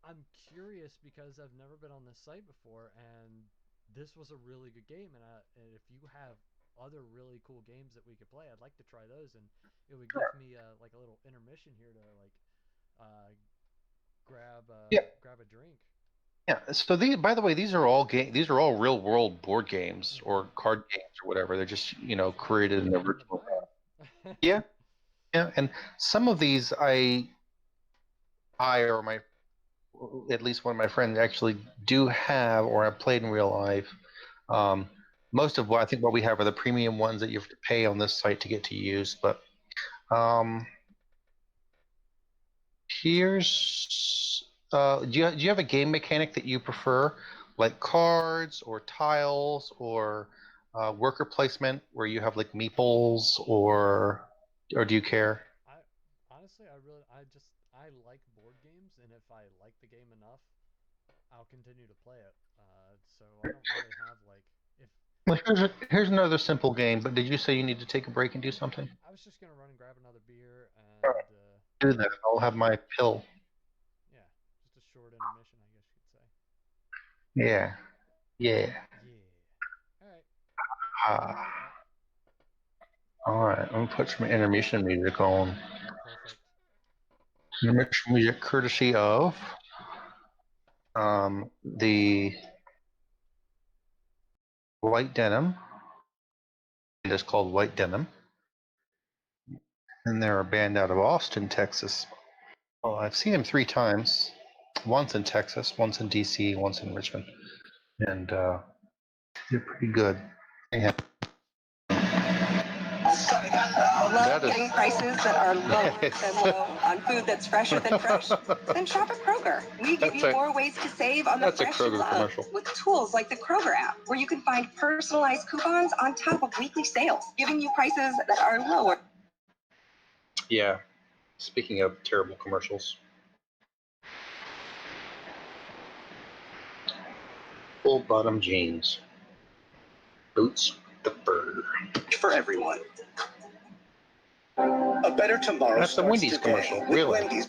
I'm curious because I've never been on this site before, and this was a really good game. And if you have other really cool games that we could play, I'd like to try those. And it would give me like a little intermission here to like uh, Yeah, grab a drink. yeah. So by the way, these are all These are all real world board games or Mm-hmm. card games or whatever. They're just So that's created what in we the got in the virtual. bag. Yeah, yeah. And some of these I or my at least one of my friends actually do have or have played in real life. Um, most of what I think what we have are the premium ones that you have to pay on this site to get to use. But um, here's do you have a game mechanic that you prefer, like cards or tiles or worker placement, where you have like meeples or do you care? I honestly, I like board games, and if I like the game enough, I'll continue to play it. So I don't really have like if Well, here's another simple game. But did you say you need to take a break and do something? I was just gonna run and grab another beer, All and right, do that. I'll have my pill. yeah, just a short intermission, I guess you could say. Yeah, yeah. Yeah. All right. I'll be Ah, right back. all right. Let me put some intermission music on. Perfect. Intermission music courtesy of the White Denim. It is called White Denim, and they're a band out of Austin, Texas. Well, I've seen them 3 times. Once in Texas, once in DC, once in Richmond, and they're pretty good. Yeah. Love getting prices that are lower than low on food that's fresher than fresh? Then shop at Kroger. We give you more ways to save on the fresh you love with tools like the Kroger app, where you can find personalized coupons on top of weekly sales, giving you prices that are lower. Yeah. Speaking of terrible commercials, full bottom jeans, boots with the fur. For everyone. A better tomorrow That's the starts Wendy's today commercial, with really. Wendy's.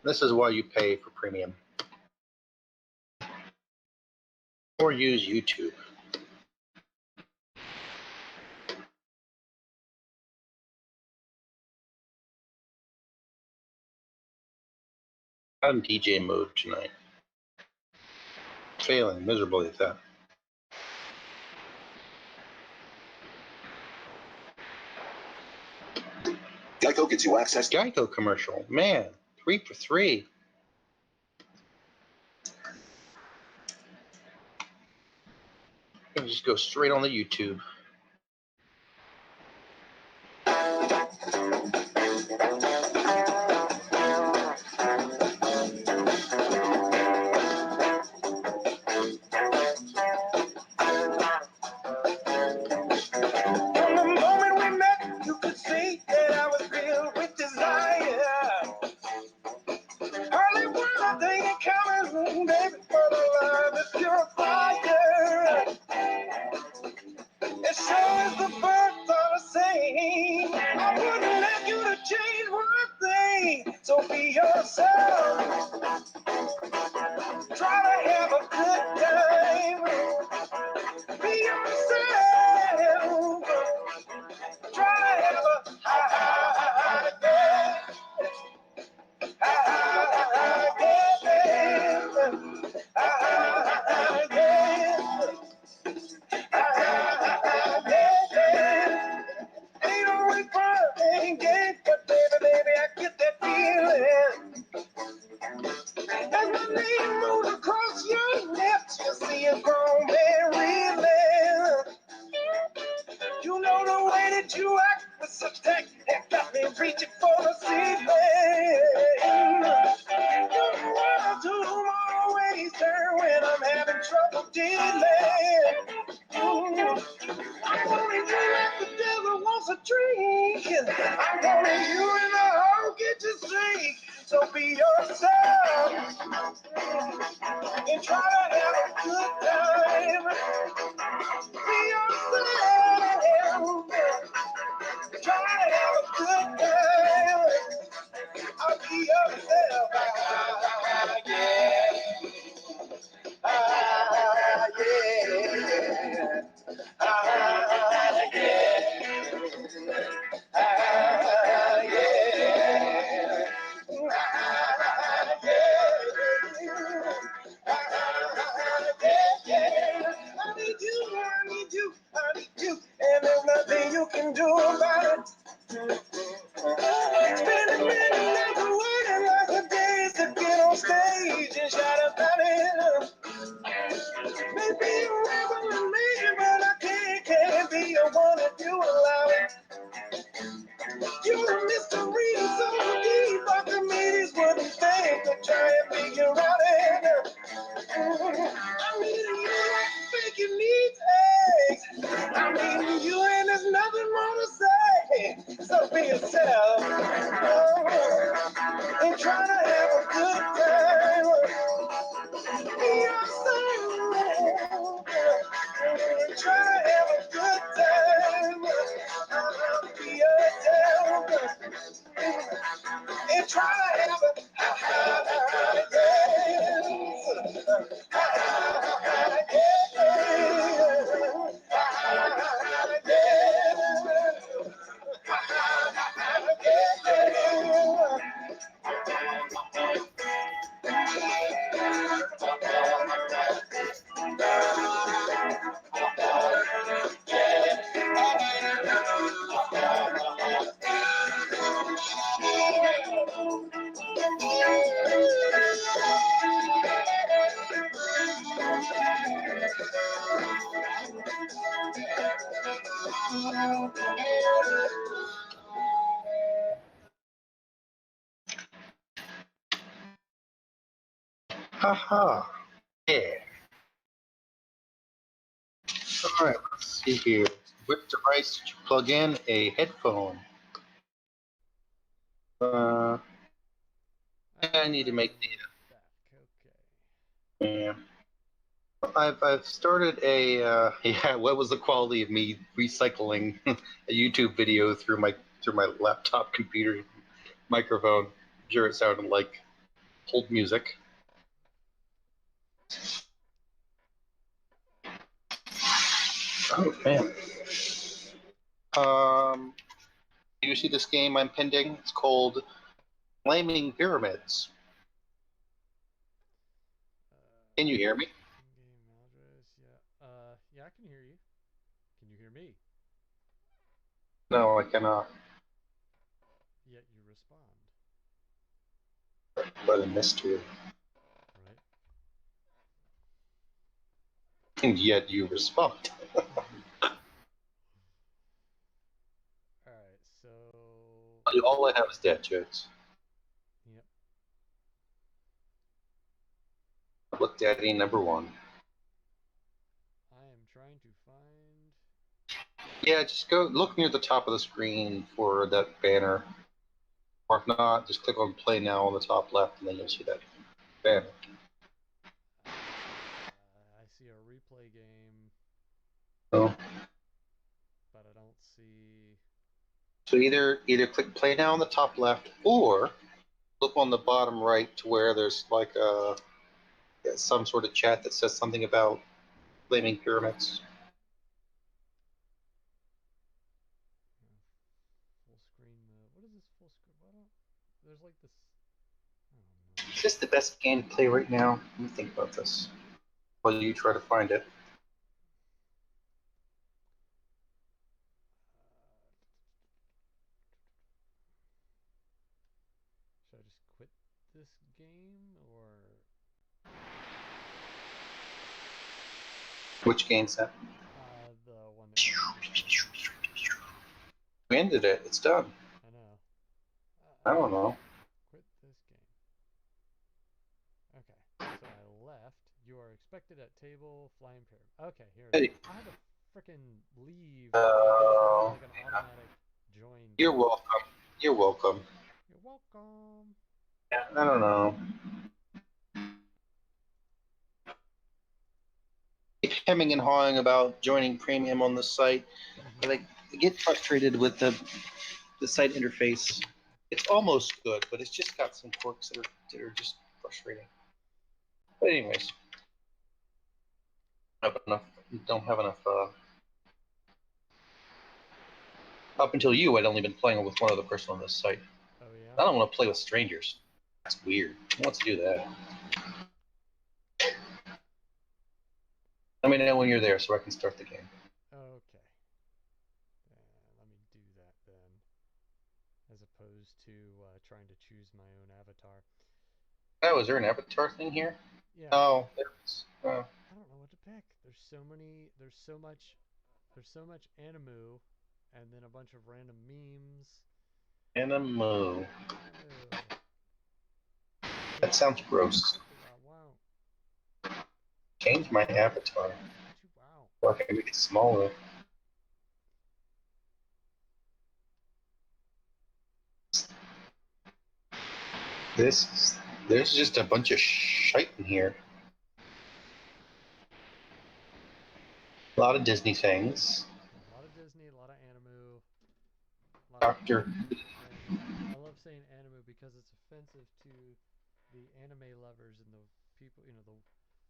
This is why you pay for premium. Or use YouTube. I'm DJ mode tonight. Failing miserably at that. Geico gets you access. Geico commercial. Man, 3 for 3. And just go straight on the YouTube. Haha. Yeah. Alright, let's see here. Which device did you plug in? A headphone. I need to make the. Okay. Yeah. I've started a yeah. What was the quality of me recycling a YouTube video through my laptop computer microphone? I'm sure it sounded like old music. Oh man. Do you see this game I'm pending? It's called Flaming Pyramids. Can you hear me? Game address, yeah. Yeah, I can hear you. Can you hear me? No, I cannot. Yet you respond. But I missed you. Right. And yet you respond. Alright, so... All I have is dad jokes. Yep. Look, Daddy, number one. I am trying to find... Yeah, just go look near the top of the screen for that banner. Or if not, just click on play now on the top left and then you'll see that banner. I see a replay game. Oh. But I don't see... So either click play now on the top left, or look on the bottom right to where there's like some sort of chat that says something about flaming pyramids. Full screen mode. What is this full screen? Why don't... There's like this... I don't know. Is this the best game to play right now? Let me think about this while you try to find it. Should I just quit this game, or... Which game's that? The one that... We ended it. It's done. I know. I don't know. Quit this game. Okay, so I left. You are expected at table flying pyramid. Okay, here it is. I had to frickin' leave. Like an automatic join. You're welcome. You're welcome. You're welcome. I don't know. Keep hemming and hawing about joining premium on the site, but I get frustrated with the site interface. It's almost good, but it's just got some quirks that are just frustrating. But anyways, don't have enough. Up until you, I'd only been playing with one other person on this site. Oh yeah. I don't want to play with strangers. That's weird. Who wants to do that? Let me know when you're there so I can start the game. Okay. Let me do that then, as opposed to trying to choose my own avatar. Oh, is there an avatar thing here? Yeah. Oh, there's. I don't know what to pick. There's so much Animu, and then a bunch of random memes. Animu. That sounds gross. Wow. Change my avatar. Wow. Or I can make it smaller. There's just a bunch of shite in here. A lot of Disney things. A lot of Disney, a lot of Animu. Doctor. I love saying Animu because it's offensive to the anime lovers and the people,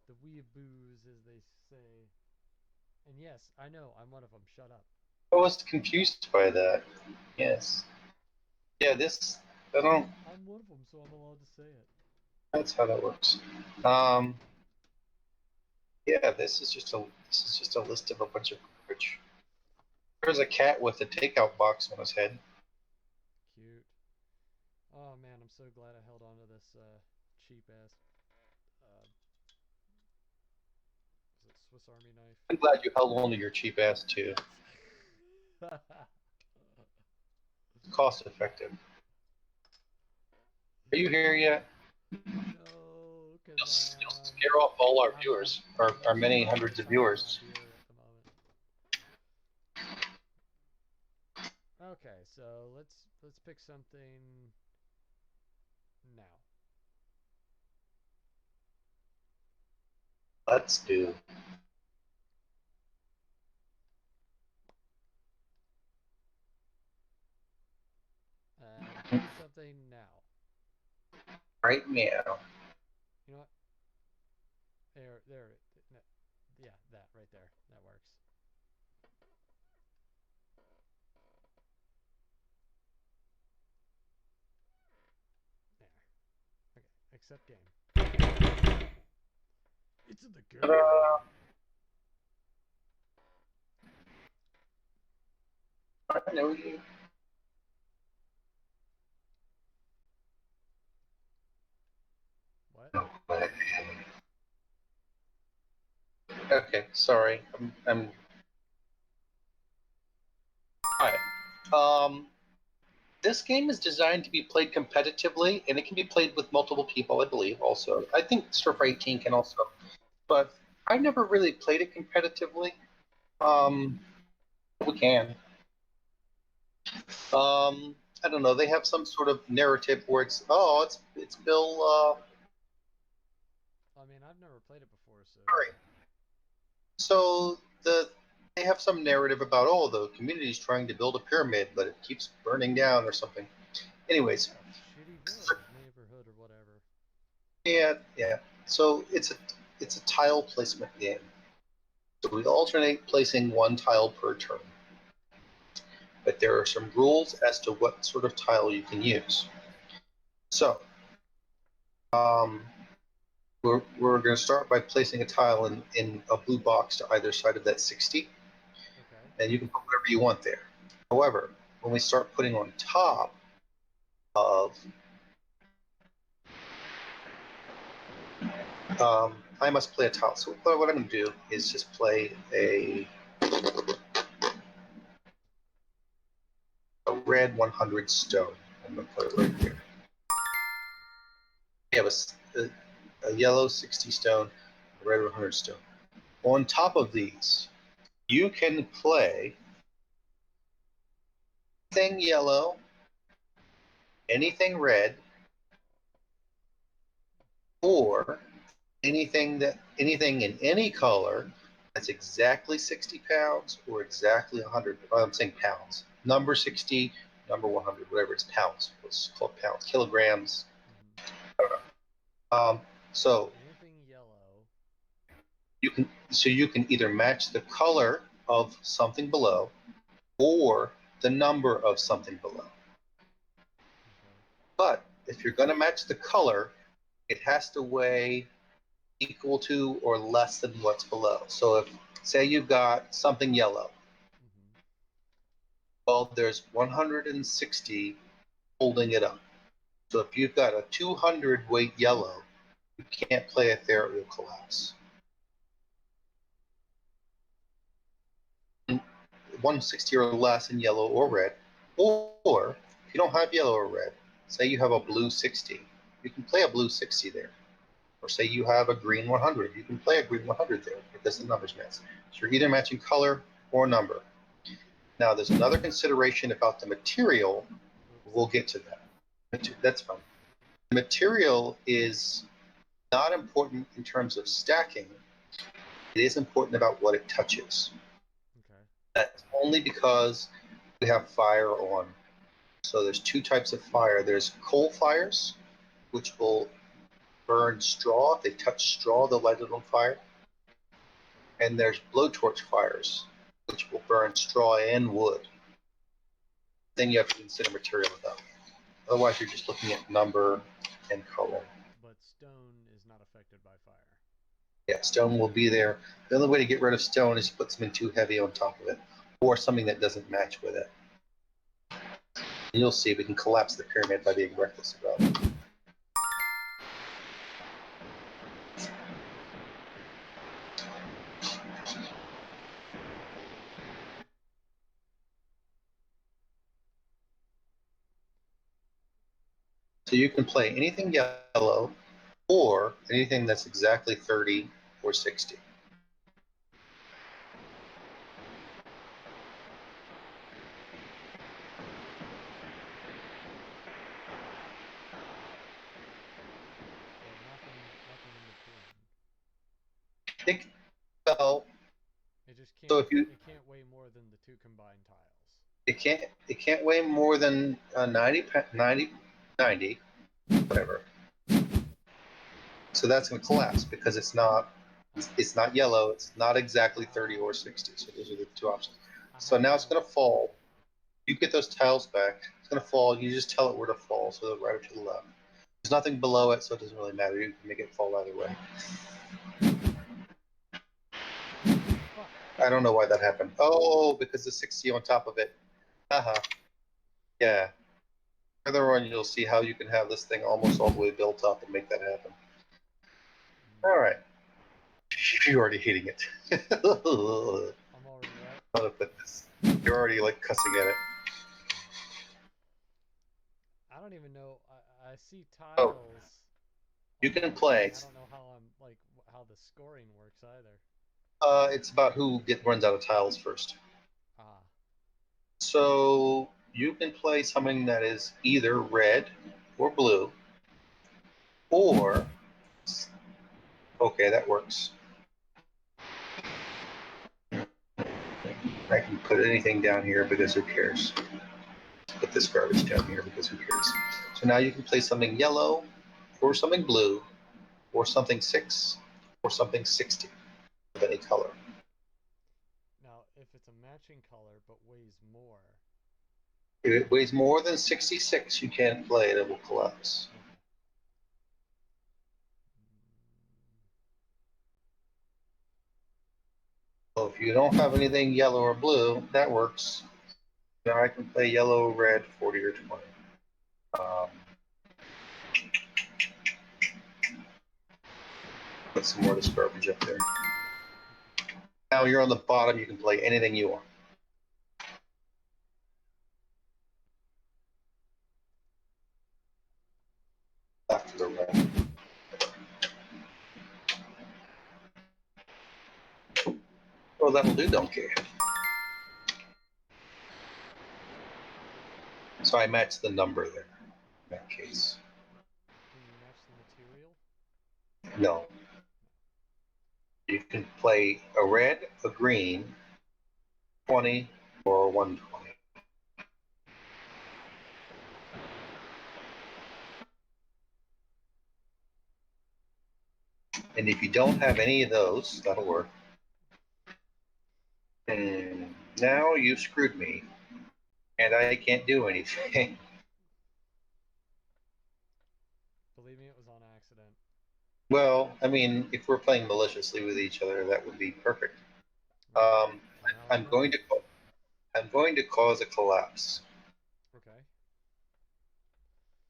the weeaboos, as they say. And yes, I know, I'm one of them. Shut up. I was confused by that. Yes. Yeah, I don't... I'm one of them, so I'm allowed to say it. That's how that works. Yeah, this is just a list of a bunch of garbage. There's a cat with a takeout box on his head. Cute. Oh man, I'm so glad I held on to this cheap ass. Is it Swiss Army knife? I'm glad you held on to your cheap ass too. Cost effective. Are you here yet? No, because you'll scare off all our viewers, our many hundreds of viewers. Okay, so let's pick something now. Let's do. Pick something now. Right now. You know what? There. Yeah, that right there. That works. There. Okay, accept game. It's in the game. I know you. What? Okay, sorry. I'm... Alright. This game is designed to be played competitively, and it can be played with multiple people, I believe, also. I think Stir Fry 18 can also. But I never really played it competitively. We can. I don't know. They have some sort of narrative where it's Bill. I mean, I've never played it before, so. Right. So they have some narrative about the community's trying to build a pyramid, but it keeps burning down or something. Anyways. Shitty neighborhood or whatever. Yeah. So it's a tile placement game. So we alternate placing one tile per turn. But there are some rules as to what sort of tile you can use. So, we're going to start by placing a tile in a blue box to either side of that 60. Okay. And you can put whatever you want there. However, when we start putting on top of... I must play a tile. So what I'm going to do is just play a red 100 stone. I'm going to put it right here. We have a yellow 60 stone, a red 100 stone. On top of these, you can play anything yellow, anything red, or anything in any color that's exactly 60 pounds or exactly 100. I'm saying pounds. Number 60, number 100, whatever it's pounds. Let's call it pounds, kilograms. I don't know. So anything yellow. You can either match the color of something below, or the number of something below. Okay. But if you're going to match the color, it has to weigh equal to or less than what's below. So if, say you've got something yellow, well, there's 160 holding it up. So if you've got a 200 weight yellow, you can't play it there, it will collapse. 160 or less in yellow or red, or if you don't have yellow or red, say you have a blue 60, you can play a blue 60 there. Or say you have a green 100, you can play a green 100 there because the numbers match. So you're either matching color or number. Now there's another consideration about the material. We'll get to that. That's fine. The material is not important in terms of stacking. It is important about what it touches. Okay. That's only because we have fire on. So there's two types of fire. There's coal fires, which will burn straw. If they touch straw, they'll light it on fire. And there's blowtorch fires, which will burn straw and wood. Then you have to consider material though. Otherwise, you're just looking at number and color. But stone is not affected by fire. Yeah, stone will be there. The only way to get rid of stone is to put something too heavy on top of it, or something that doesn't match with it. And you'll see we can collapse the pyramid by being reckless about it. So you can play anything yellow or anything that's exactly 30 or 60. Well, it just can't. So if you, it can't weigh more than the two combined tiles. It can't weigh more than 90, whatever. So that's going to collapse because it's not yellow. It's not exactly 30 or 60. So those are the two options. So now it's going to fall. You get those tiles back. It's going to fall. You just tell it where to fall, so right or to the left. There's nothing below it, so it doesn't really matter. You can make it fall either way. I don't know why that happened. Oh, because the 60 on top of it. Yeah. Further on, you'll see how you can have this thing almost all the way built up and make that happen. All right. You're already hating it. I'm already what? How to put this? You're already like cussing at it. I don't even know. I see tiles. Oh, you can play. I don't know how how the scoring works either. It's about who runs out of tiles first. Ah. So you can play something that is either red or blue, or okay, that works. I can put anything down here because who cares? Put this garbage down here because who cares? So now you can play something yellow, or something blue, or something 6, or something 60 of any color. Now, if it's a matching color but weighs more. If it weighs more than 66, you can't play it. It will collapse. Okay. So if you don't have anything yellow or blue, that works. Now I can play yellow, red, 40 or 20. Put some more of this garbage up there. Now you're on the bottom, you can play anything you want. After the red. Well, that'll do, don't care. So I match the number there, in that case. Can you match the material? No. You can play a red, a green, 20, or 120. And if you don't have any of those, that'll work. And now you screwed me, and I can't do anything. Believe me, it was on accident. Well, I mean, if we're playing maliciously with each other, that would be perfect. I'm going to cause a collapse. Okay.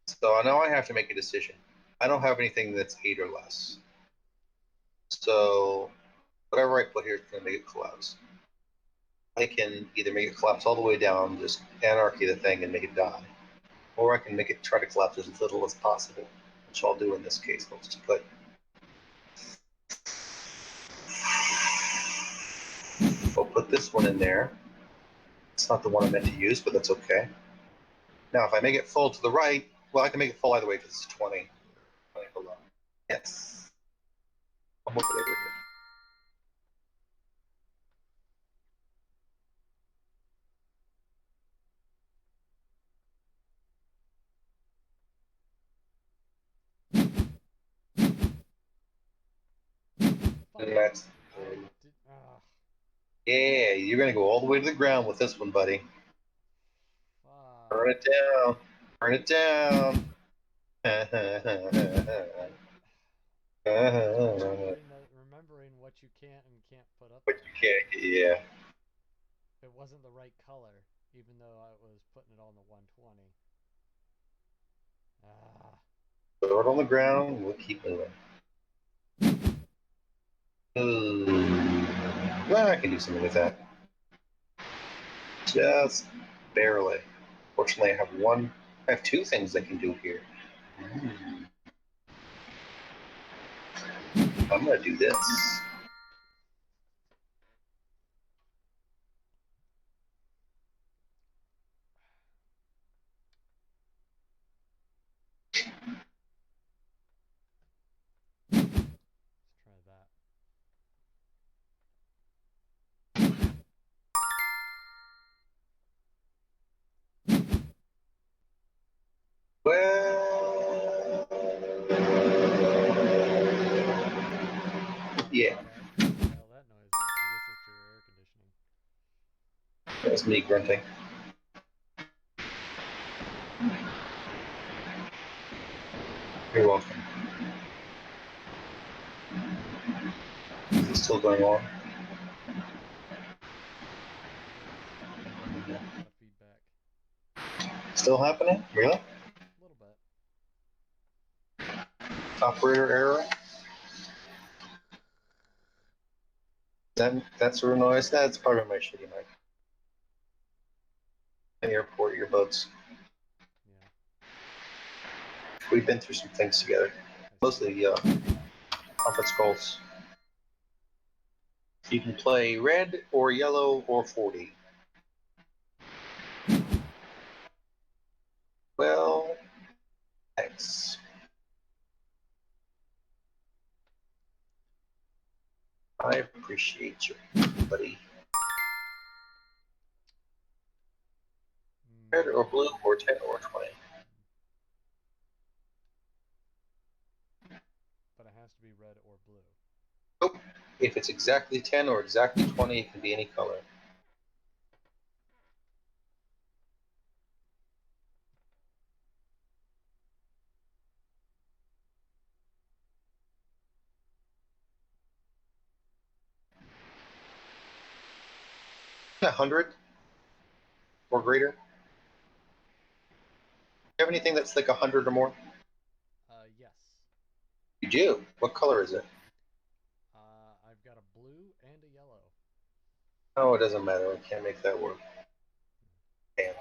So now I have to make a decision. I don't have anything that's 8 or less. So whatever I put here is going to make it collapse. I can either make it collapse all the way down, just anarchy the thing and make it die, or I can make it try to collapse as little as possible, which I'll do in this case. I'll just put this one in there. It's not the one I meant to use, but that's okay. Now, if I make it full to the right, well, I can make it full either way because it's 20. Hold on. Yes. I'll move it over here. And that's, yeah, you're going to go all the way to the ground with this one, buddy. Burn it down. Burn it down. Remembering what you can and can't put up. But you can't, yeah. It wasn't the right color, even though I was putting it on the 120. Throw it on the ground, we'll keep moving. Well, I can do something with that. Just barely. Fortunately, I have 2 things I can do here. I'm going to do this. Let's try that. Well, yeah. What the hell that noise is? I guess it's your air conditioning. That's me grunting. You're welcome. Is it still going on? Feedback. Still happening? Really? A little bit. Operator error? That sort of noise? That's probably my shitty mic. An airport earbuds. Yeah. We've been through some things together. Mostly conference calls. You can play red or yellow or 40. Well, thanks. I appreciate you, buddy. Red or blue or 10 or 20. But it has to be red or blue. Nope. If it's exactly 10 or exactly 20, it can be any color. A 100 or greater? Do you have anything that's like 100 or more? Yes. You do? What color is it? I've got a blue and a yellow. Oh, it doesn't matter. I can't make that work. Damn.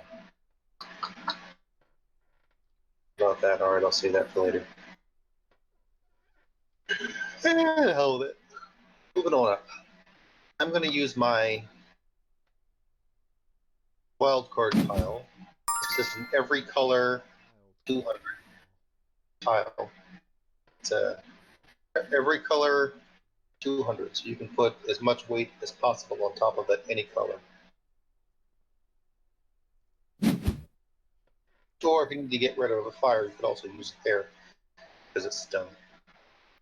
About that. Alright, I'll save that for later. The hell with it. Moving on up. I'm going to use my wildcard tile. It's just an every color 200 tile. It's a every color 200, so you can put as much weight as possible on top of that, any color. Or if you need to get rid of a fire, you could also use it there because it's stone.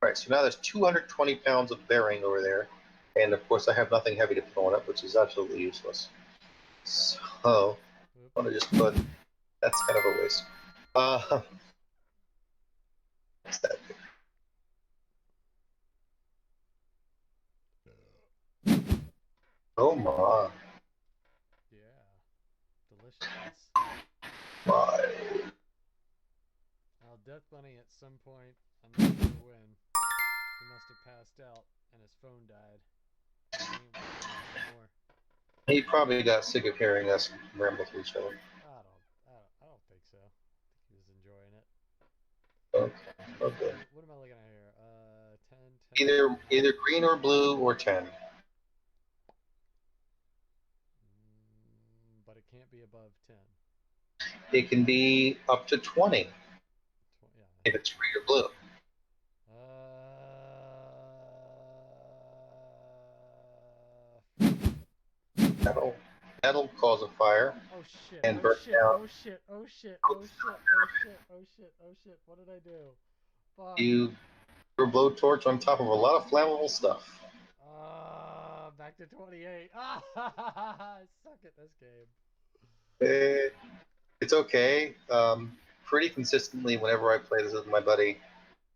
Alright, so now there's 220 pounds of bearing over there, and of course I have nothing heavy to put on it, which is absolutely useless. So, I'm going to just put, that's kind of a waste. What's that? Oh my. Yeah. Delicious. My. Well, Death Bunny at some point, I'm not sure when, he must have passed out and his phone died. He ain't working anymore. He probably got sick of hearing us ramble to each other. I don't think so. I think he was enjoying it. Okay. What am I looking at here? 10. Either green or blue or 10. But it can't be above 10. It can be up to 20 Yeah. if it's green or blue. That'll cause a fire. Oh shit! And Oh burn shit! down. Oh shit! Oh shit! Oh shit! Oh shit! Oh shit! Oh shit! What did I do? Fuck. You throw a blowtorch on top of a lot of flammable stuff. Back to 28. I suck at this game. It's okay. Pretty consistently, whenever I play this with my buddy,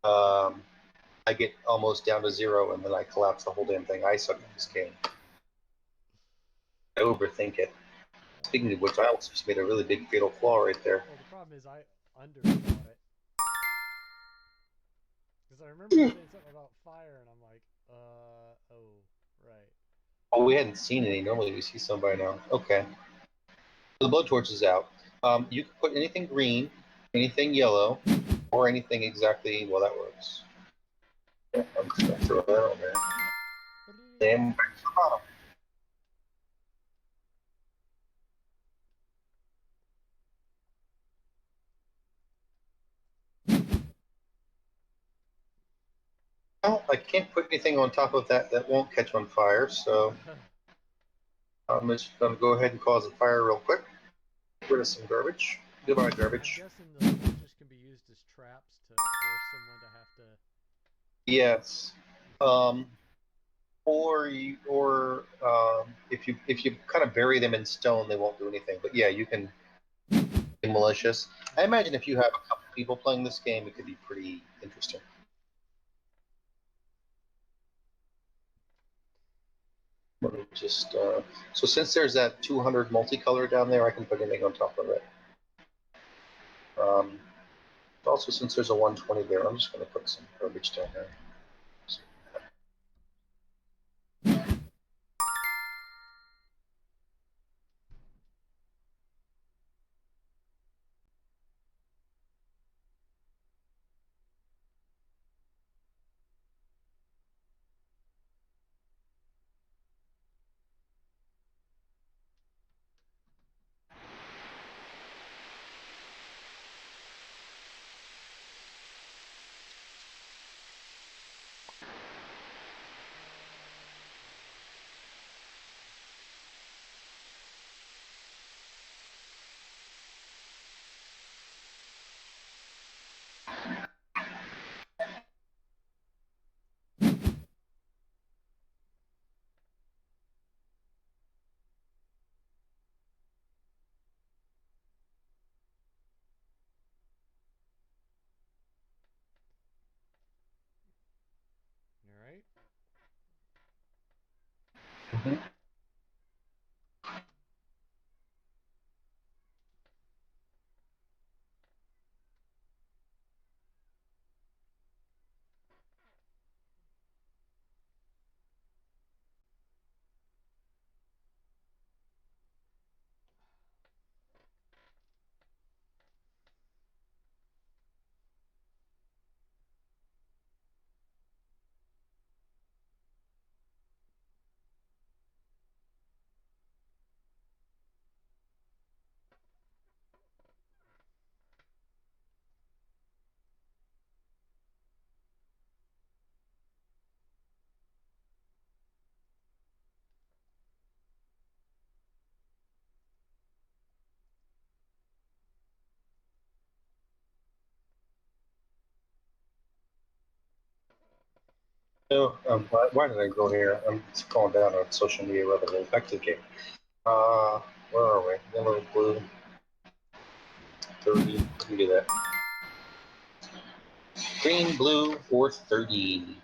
I get almost down to 0, and then I collapse the whole damn thing. I suck at this game. I overthink it. Speaking of which, I also just made a really big fatal flaw right there. Well, the problem is I underthought it. Because I remember saying something about fire, and I'm like, oh, right. Oh, we hadn't seen any. Normally we see some by now. Okay. So the blowtorch is out. You can put anything green, anything yellow, or anything exactly, well, that works. Yeah, I'm just going to throw that on there. Then back to the bottom. Well, I can't put anything on top of that that won't catch on fire, so I'm just going to go ahead and cause a fire real quick. Get rid of some garbage. Goodbye, garbage. I'm guessing the torches can be used as traps to force someone to have to... Yes. If you kind of bury them in stone, they won't do anything. But yeah, you can be malicious. I imagine if you have a couple people playing this game, it could be pretty interesting. Let me just so since there's that 200 multicolor down there, I can put anything on top of it. Also, since there's a 120 there, I'm just going to put some garbage down there. You all right? Mm-hmm. So, why did I go here? I'm scrolling down on social media rather than back to the game. Where are we? Yellow, blue, 30. We can do that. Green, blue, or 30.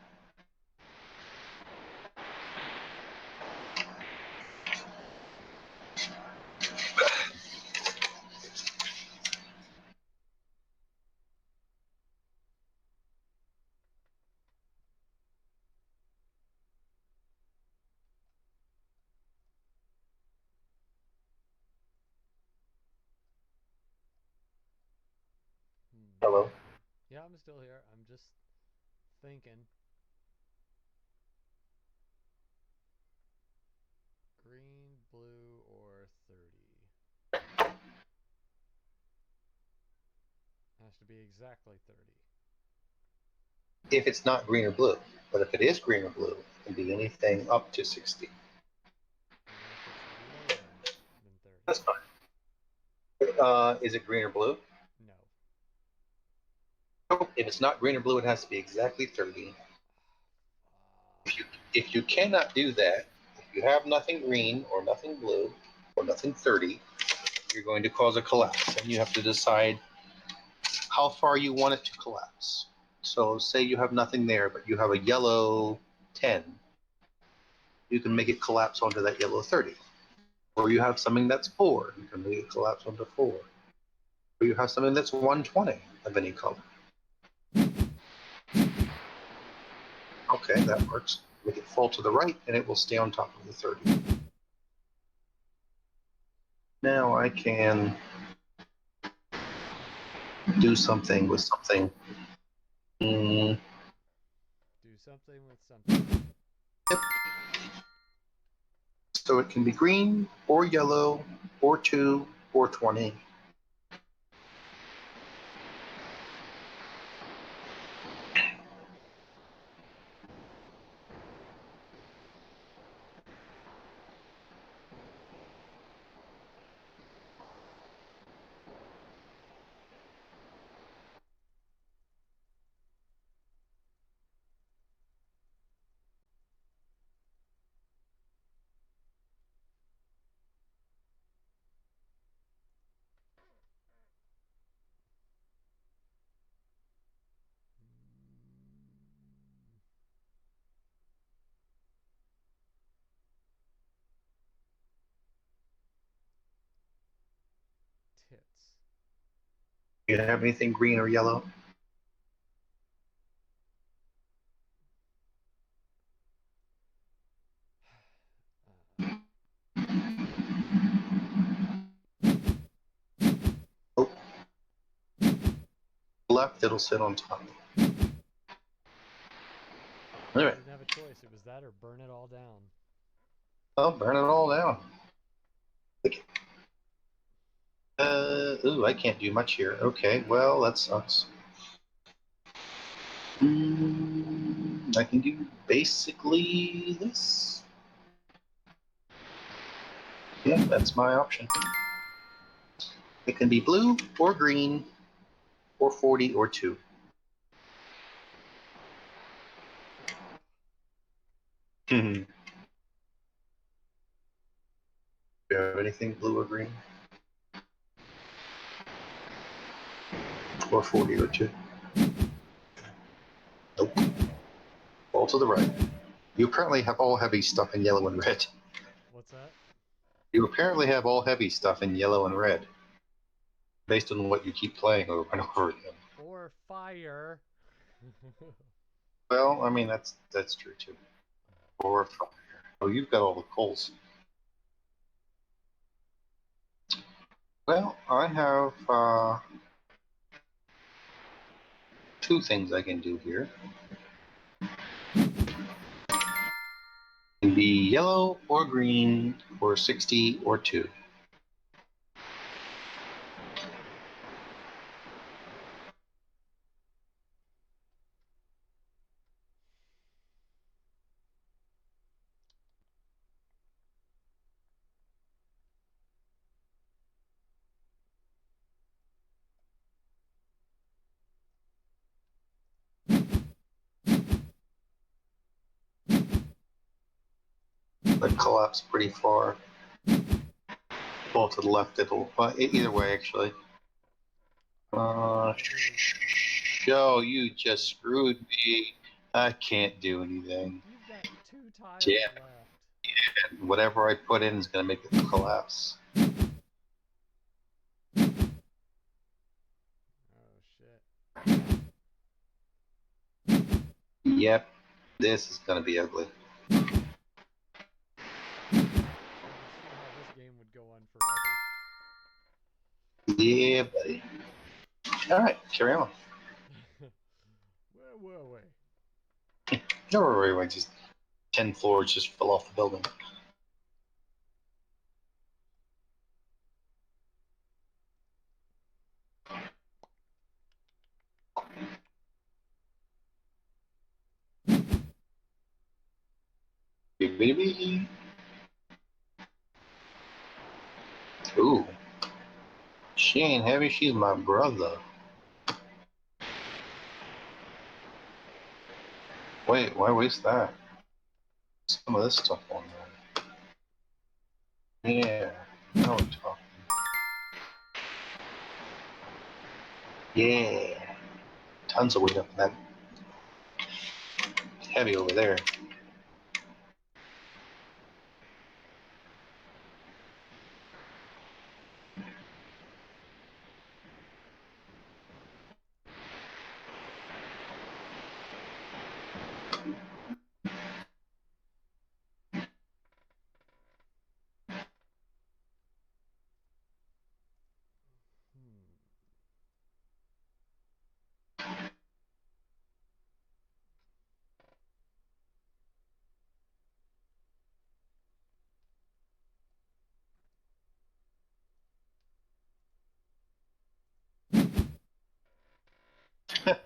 Hello. Yeah, I'm still here. I'm just thinking. Green, blue, or 30. Has to be exactly 30. If it's not green or blue, but if it is green or blue, it can be anything up to 60. And if it's lower than 30. That's fine. Is it green or blue? No. Nope. If it's not green or blue, it has to be exactly 30. If you cannot do that, if you have nothing green or nothing blue or nothing 30, you're going to cause a collapse. And you have to decide how far you want it to collapse. So say you have nothing there, but you have a yellow 10. You can make it collapse onto that yellow 30. Or you have something that's 4. You can make it collapse onto 4. Or you have something that's 120 of any color. Okay, that works. Make it fall to the right, and it will stay on top of the 30. Now I can do something with something. Do something with something. Yep. So it can be green, or yellow, or 2, or 20. Tits. Do you have anything green or yellow? Oh. Left, it'll sit on top. All I right. didn't have a choice. It was that or burn it all down. Oh, burn it all down. Ooh, I can't do much here. Okay, well, that sucks. I can do basically this. Yeah, that's my option. It can be blue or green or 40 or 2. Do you have anything blue or green? Or 40 or 2? Nope. All to the right. You apparently have all heavy stuff in yellow and red. What's that? You apparently have all heavy stuff in yellow and red. Based on what you keep playing over and over again. Or fire. Well, I mean, that's true too. Or fire. Oh, you've got all the coals. Well, I have 2 things I can do here. It can be yellow or green or 60 or 2. But collapse pretty far. Pull to the left, it'll. Either way, actually. Show, you just screwed me. I can't do anything. You've got 2 tiles Yeah. left. And whatever I put in is going to make it collapse. Oh shit. Yep. This is going to be ugly. I can see how this game would go on forever. Yeah, buddy. Alright, carry on. Wait. No, just 10 floors just fell off the building. Baby. Ooh. She ain't heavy, she's my brother. Wait, why waste that? Some of this stuff on there. Yeah, now we're talking. Yeah. Tons of weight up in that. Heavy over there.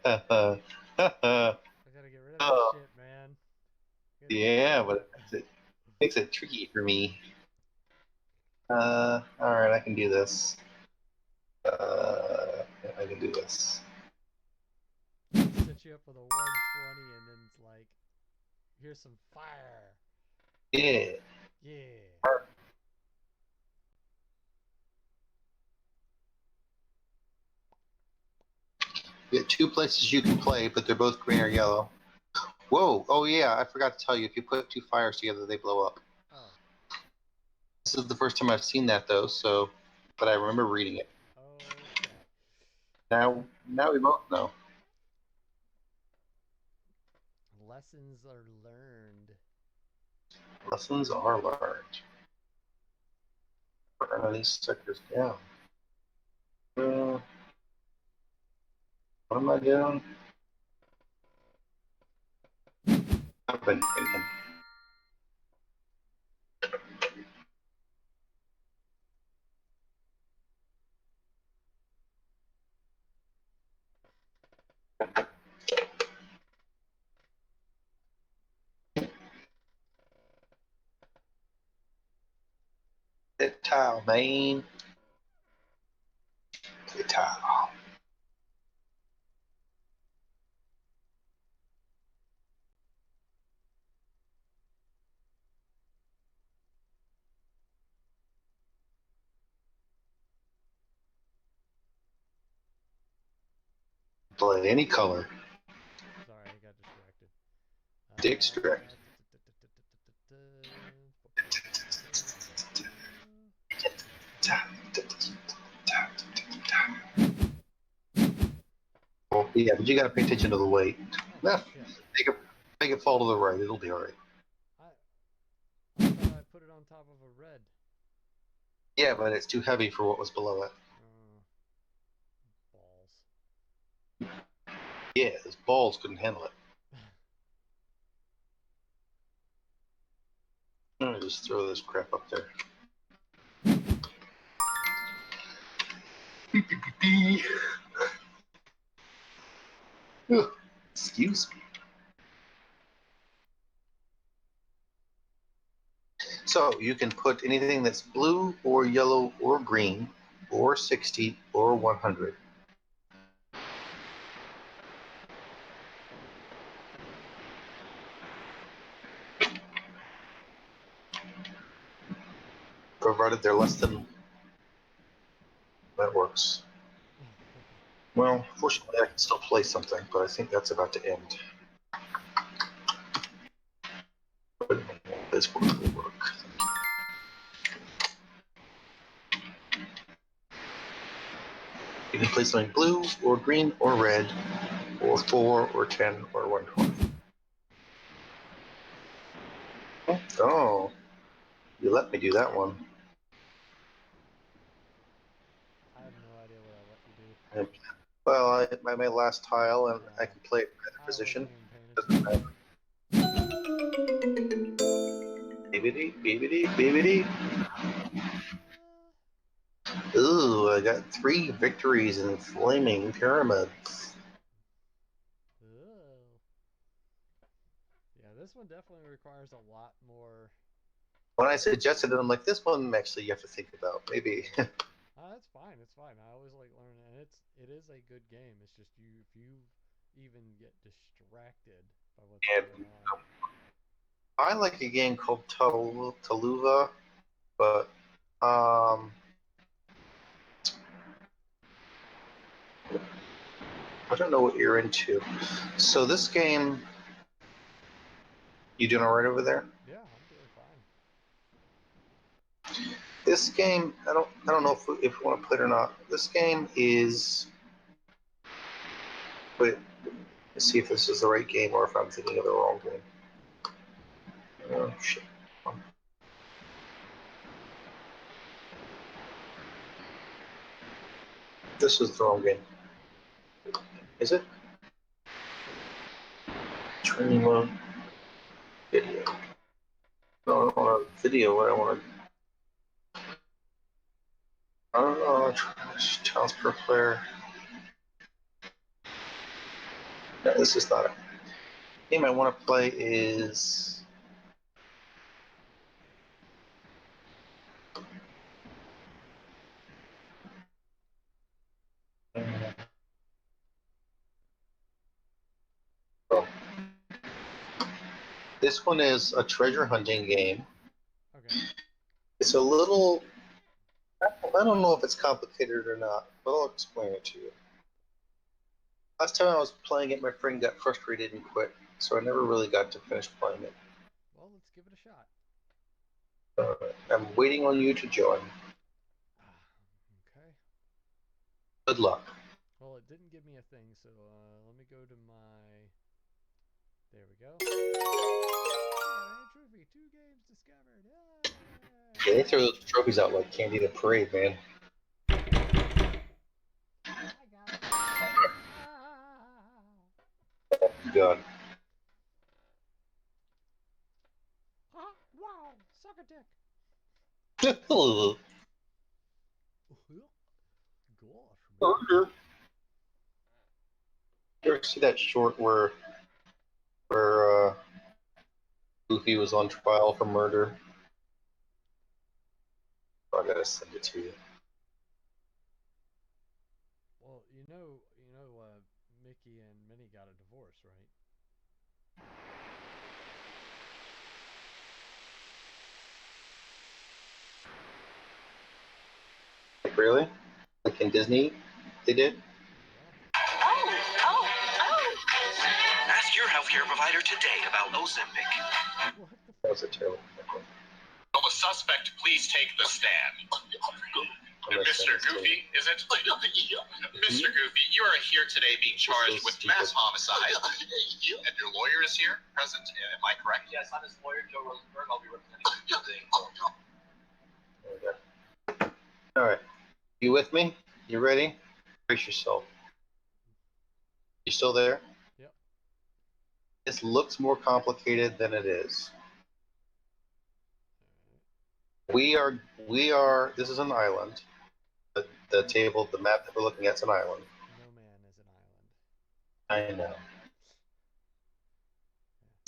I gotta get rid of that shit, man. Yeah, but it makes it tricky for me. Alright, I can do this. I can do this. Set you up with a 120 and then it's like, here's some fire. Yeah. Yeah. You get 2 places you can play, but they're both green or yellow. Whoa! Oh yeah, I forgot to tell you, if you put 2 fires together, they blow up. Oh. This is the first time I've seen that though, so but I remember reading it. Okay. Now we both know. Lessons are learned. Lessons are learned. Burn these suckers down. What am I doing? I've been thinking. tile, man. Play tile. Play any color. Sorry, I got distracted. Distract. Oh, yeah, but you got to pay attention to the weight. Oh, Make it fall to the right. It'll be all right. I thought I put it on top of a red. Yeah, but it's too heavy for what was below it. Balls. Yeah, his balls couldn't handle it. I'm gonna just throw this crap up there. Excuse me. So you can put anything that's blue or yellow or green or 60 or 100. Provided they're less than, that works. Well, fortunately I can still play something, but I think that's about to end. But this will work. You can play something blue or green or red or 4 or 10 or 120. Oh, you let me do that one. I have no idea what I let you do. Well, I made last tile and I can play it in either position. Doesn't matter. Beebity. Ooh, I got 3 victories in Flaming Pyramids. Ooh. Yeah, this one definitely requires a lot more. When I suggested it, I'm like, this one actually you have to think about. Maybe. That's fine. It's fine. I always like learning, and it is a good game. It's just if you even get distracted by what's going on. I like a game called Taluva, but I don't know what you're into. So this game, you doing all right over there? Yeah, I'm doing fine. This game, I don't know if we want to play it or not. This game is. Wait, let's see if this is the right game or if I'm thinking of the wrong game. Oh shit. This is the wrong game. Is it? Training mode. Video. No, I don't want a video. What I want to. I don't know. Challenge per player. No, this is not it. The game I want to play is. Oh. This one is a treasure hunting game. Okay. It's a little. I don't know if it's complicated or not, but I'll explain it to you. Last time I was playing it, my friend got frustrated and quit, so I never really got to finish playing it. Well, let's give it a shot. I'm waiting on you to join. Okay. Good luck. Well, it didn't give me a thing, so let me go to my. There we go. Trophy, 2 games discovered. Yeah, they throw those trophies out like candy at a parade, man. I got it. Oh, God. Wow, suck a dick. Gosh, man. You ever see that short where Goofy was on trial for murder? I gotta send it to you. Well, Mickey and Minnie got a divorce, right? Like, really? Like in Disney, they did? Ask your healthcare provider today about Ozempic. What the That was a terrible. Will the suspect please take the stand? Mr. Goofy, is it? Mr. Goofy, you are here today being charged with mass homicide. And your lawyer is here, present. Am I correct? Yes, I'm his lawyer, Joe Rosenberg. I'll be representing you today. All right. You with me? You ready? Brace yourself. You still there? Yep. This looks more complicated than it is. We are, this is an island. The table, the map that we're looking at is an island. No man is an island. I know.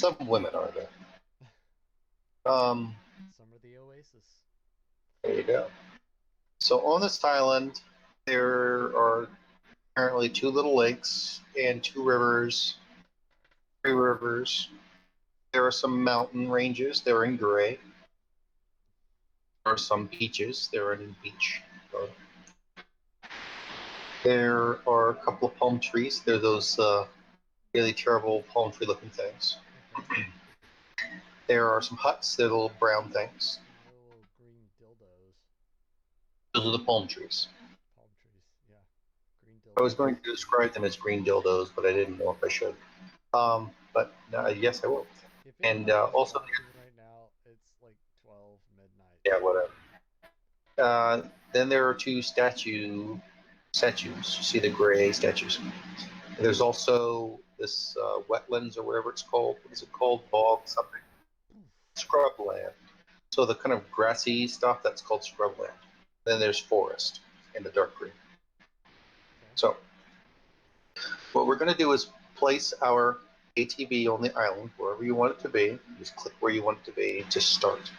Some women are there. Some are the oasis. There you go. So on this island, there are apparently 2 little lakes and 2 rivers, 3 rivers. There are some mountain ranges. They're in gray. There are some beaches. They're in beach. There are a couple of palm trees. They're those really terrible palm tree looking things. Okay. There are some huts. They're little brown things. Little green dildos. Those are the palm trees. Palm trees, yeah. Green dildos. I was going to describe them as green dildos, but I didn't know if I should. But yes, I will. And also, right now it's like 12 midnight. Yeah, whatever. Then there are 2 statues. You see the gray statues. There's also this wetlands or whatever it's called. What is it called? Bog something. Scrubland. So the kind of grassy stuff, that's called scrubland. Then there's forest in the dark green. Okay. So what we're going to do is place our ATV on the island, wherever you want it to be. Just click where you want it to be to start.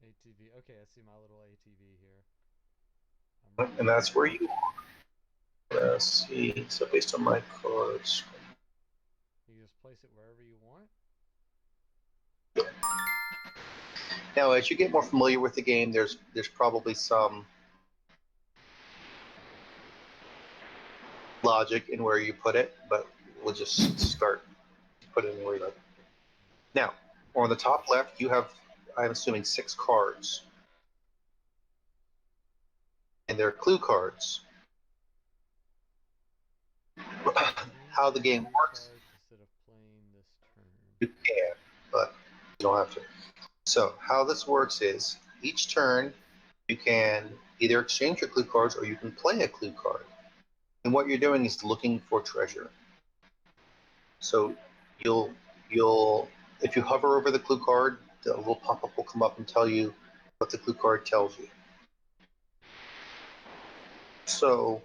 ATV. Okay, I see my little ATV here. And that's where you are. Let's see. So based on my cards. You just place it wherever you want? Now, as you get more familiar with the game, there's probably some logic in where you put it, but we'll just start putting it where you like. Now, on the top left, you have, I'm assuming, 6 cards. And they're clue cards. How the game works, instead of playing this turn. you can, but you don't have to. So how this works is, each turn, you can either exchange your clue cards or you can play a clue card. And what you're doing is looking for treasure. So you'll if you hover over the clue card, the little pop-up will come up and tell you what the clue card tells you. So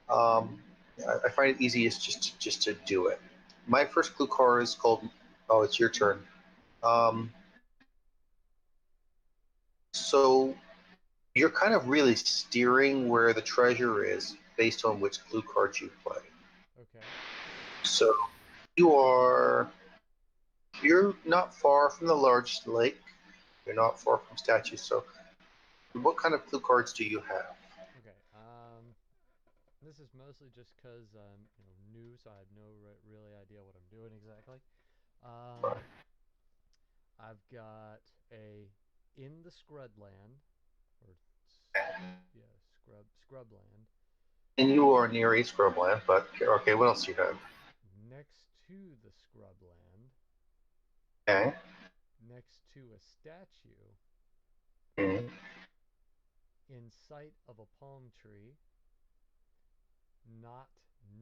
I find it easiest just to do it. My first clue card is called. Oh, it's your turn. So you're kind of really steering where the treasure is based on which clue cards you play. Okay. So you're not far from the largest lake. You're not far from statues. So what kind of clue cards do you have? Okay. This is mostly just because I'm new, so I have no really idea what I'm doing exactly. I've got a in the Scrubland, or Scrubland. And you are near a scrubland, but okay, what else do you have? Next to the Scrubland. Okay. Next to a statue. Mm-hmm. In sight of a palm tree. Not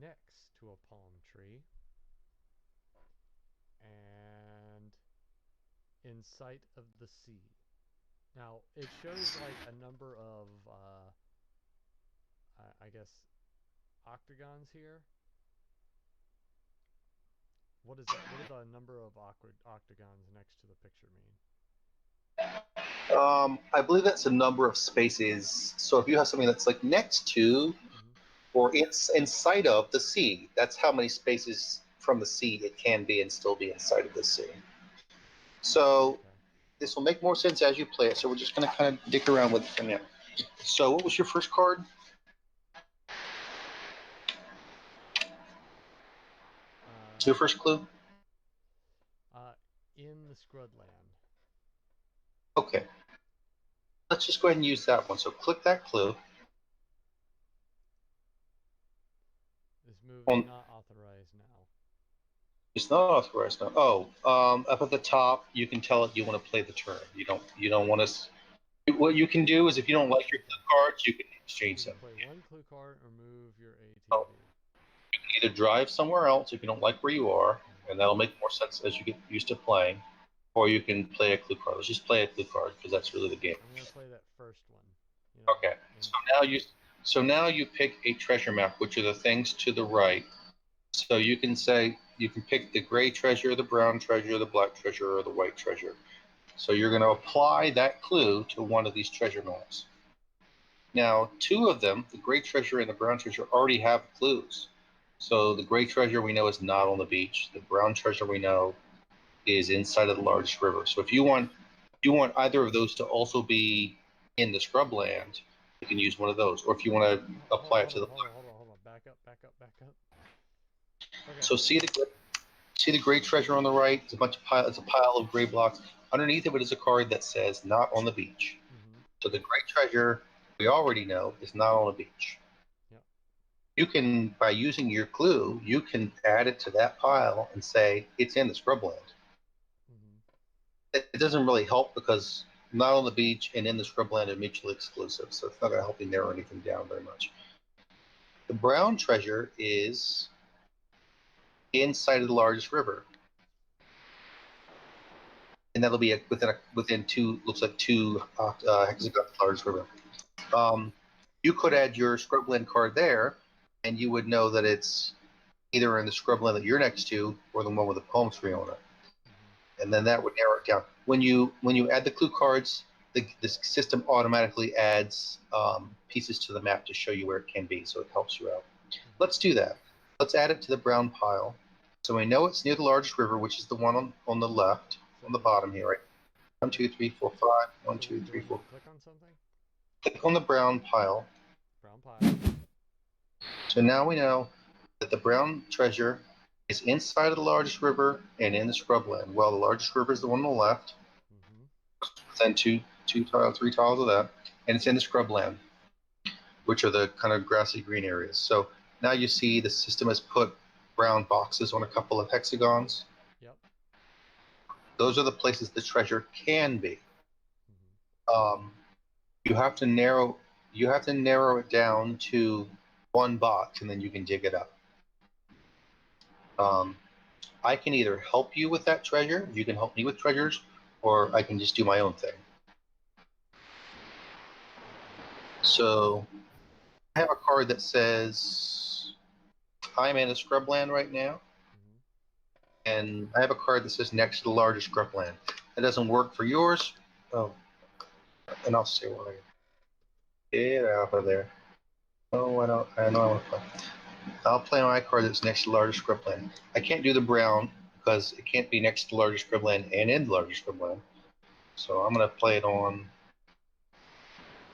next to a palm tree. And in sight of the sea. Now, it shows like a number of, I guess, octagons here. What do the number of octagons next to the picture mean? I believe that's a number of spaces. So if you have something that's like next to or it's inside of the sea, that's how many spaces from the sea it can be and still be inside of the sea. So this will make more sense as you play it. So we're just going to kind of dick around with it for now. So what was your first card? What's your first clue? In the Scrubland. Okay. Let's just go ahead and use that one. So click that clue. This move is not authorized now. It's not authorized now. Oh, up at the top, you can tell it you want to play the turn. You don't want to. What you can do is, if you don't like your clue cards, you can exchange them. Play one clue card or move your ATV. Oh. You can either drive somewhere else if you don't like where you are, and that'll make more sense as you get used to playing, or you can play a clue card. Let's just play a clue card because that's really the game. I'm gonna play that first one. You know, okay. So now you pick a treasure map, which are the things to the right. So you can pick the gray treasure, the brown treasure, the black treasure, or the white treasure. So you're going to apply that clue to one of these treasure maps. Now, two of them, the gray treasure and the brown treasure, already have clues. So the gray treasure we know is not on the beach. The brown treasure we know is inside of the largest river. So if you want either of those to also be in the scrubland, you can use one of those. Or if you want to apply it to the hold on. Back up. Okay. So see the gray treasure on the right? It's a pile of gray blocks. Underneath of it is a card that says "Not on the beach." So the gray treasure we already know is not on the beach. Yep. You can, by using your clue, you can add it to that pile and say it's in the scrubland. It doesn't really help because not on the beach and in the scrubland are mutually exclusive, so it's not going to help you narrow anything down very much. The brown treasure is inside of the largest river, and that'll be within two hexagons of the largest river. You could add your scrubland card there, and you would know that it's either in the scrubland that you're next to or the one with the palm tree on it. And then that would narrow it down. When you add the clue cards, the system automatically adds pieces to the map to show you where it can be, so it helps you out. Let's do that. Let's add it to the brown pile. So we know it's near the largest river, which is the one on the left, on the bottom here, right? 1, 2, 3, 4, 5. 1, 2, 3, 4. Click on something. Click on the brown pile. So now we know that the brown treasure is inside of the largest river and in the scrubland. Well, the largest river is the one on the left. Then three tiles of that, and it's in the scrubland, which are the kind of grassy green areas. So now you see the system has put brown boxes on a couple of hexagons. Yep. Those are the places the treasure can be. You have to narrow it down to one box, and then you can dig it up. I can either help you with that treasure, you can help me with treasures, or I can just do my own thing. So I have a card that says I'm in a scrubland right now, and I have a card that says next to the largest scrubland. That doesn't work for yours. Oh, and I'll say why. Get out of there. Oh, I know I want to play. I'll play my card that's next to the largest scrubland. I can't do the brown because it can't be next to the largest scrubland and in the largest scrubland. So I'm going to play it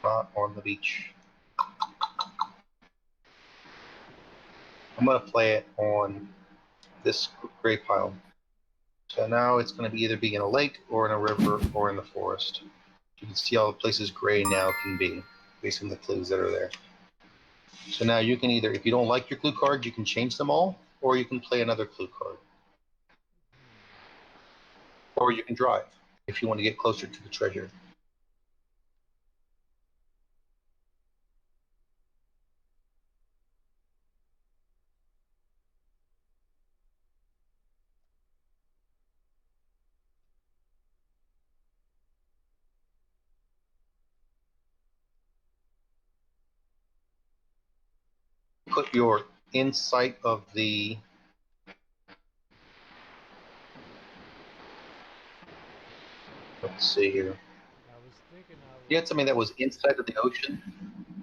not on the beach. I'm going to play it on this gray pile. So now it's going to either be in a lake or in a river or in the forest. You can see all the places gray now can be based on the clues that are there. So now you can either, if you don't like your clue cards, you can change them all, or you can play another clue card. Or you can drive if you want to get closer to the treasure. Put your in sight of the let's see here. I was You had something that was inside of the ocean,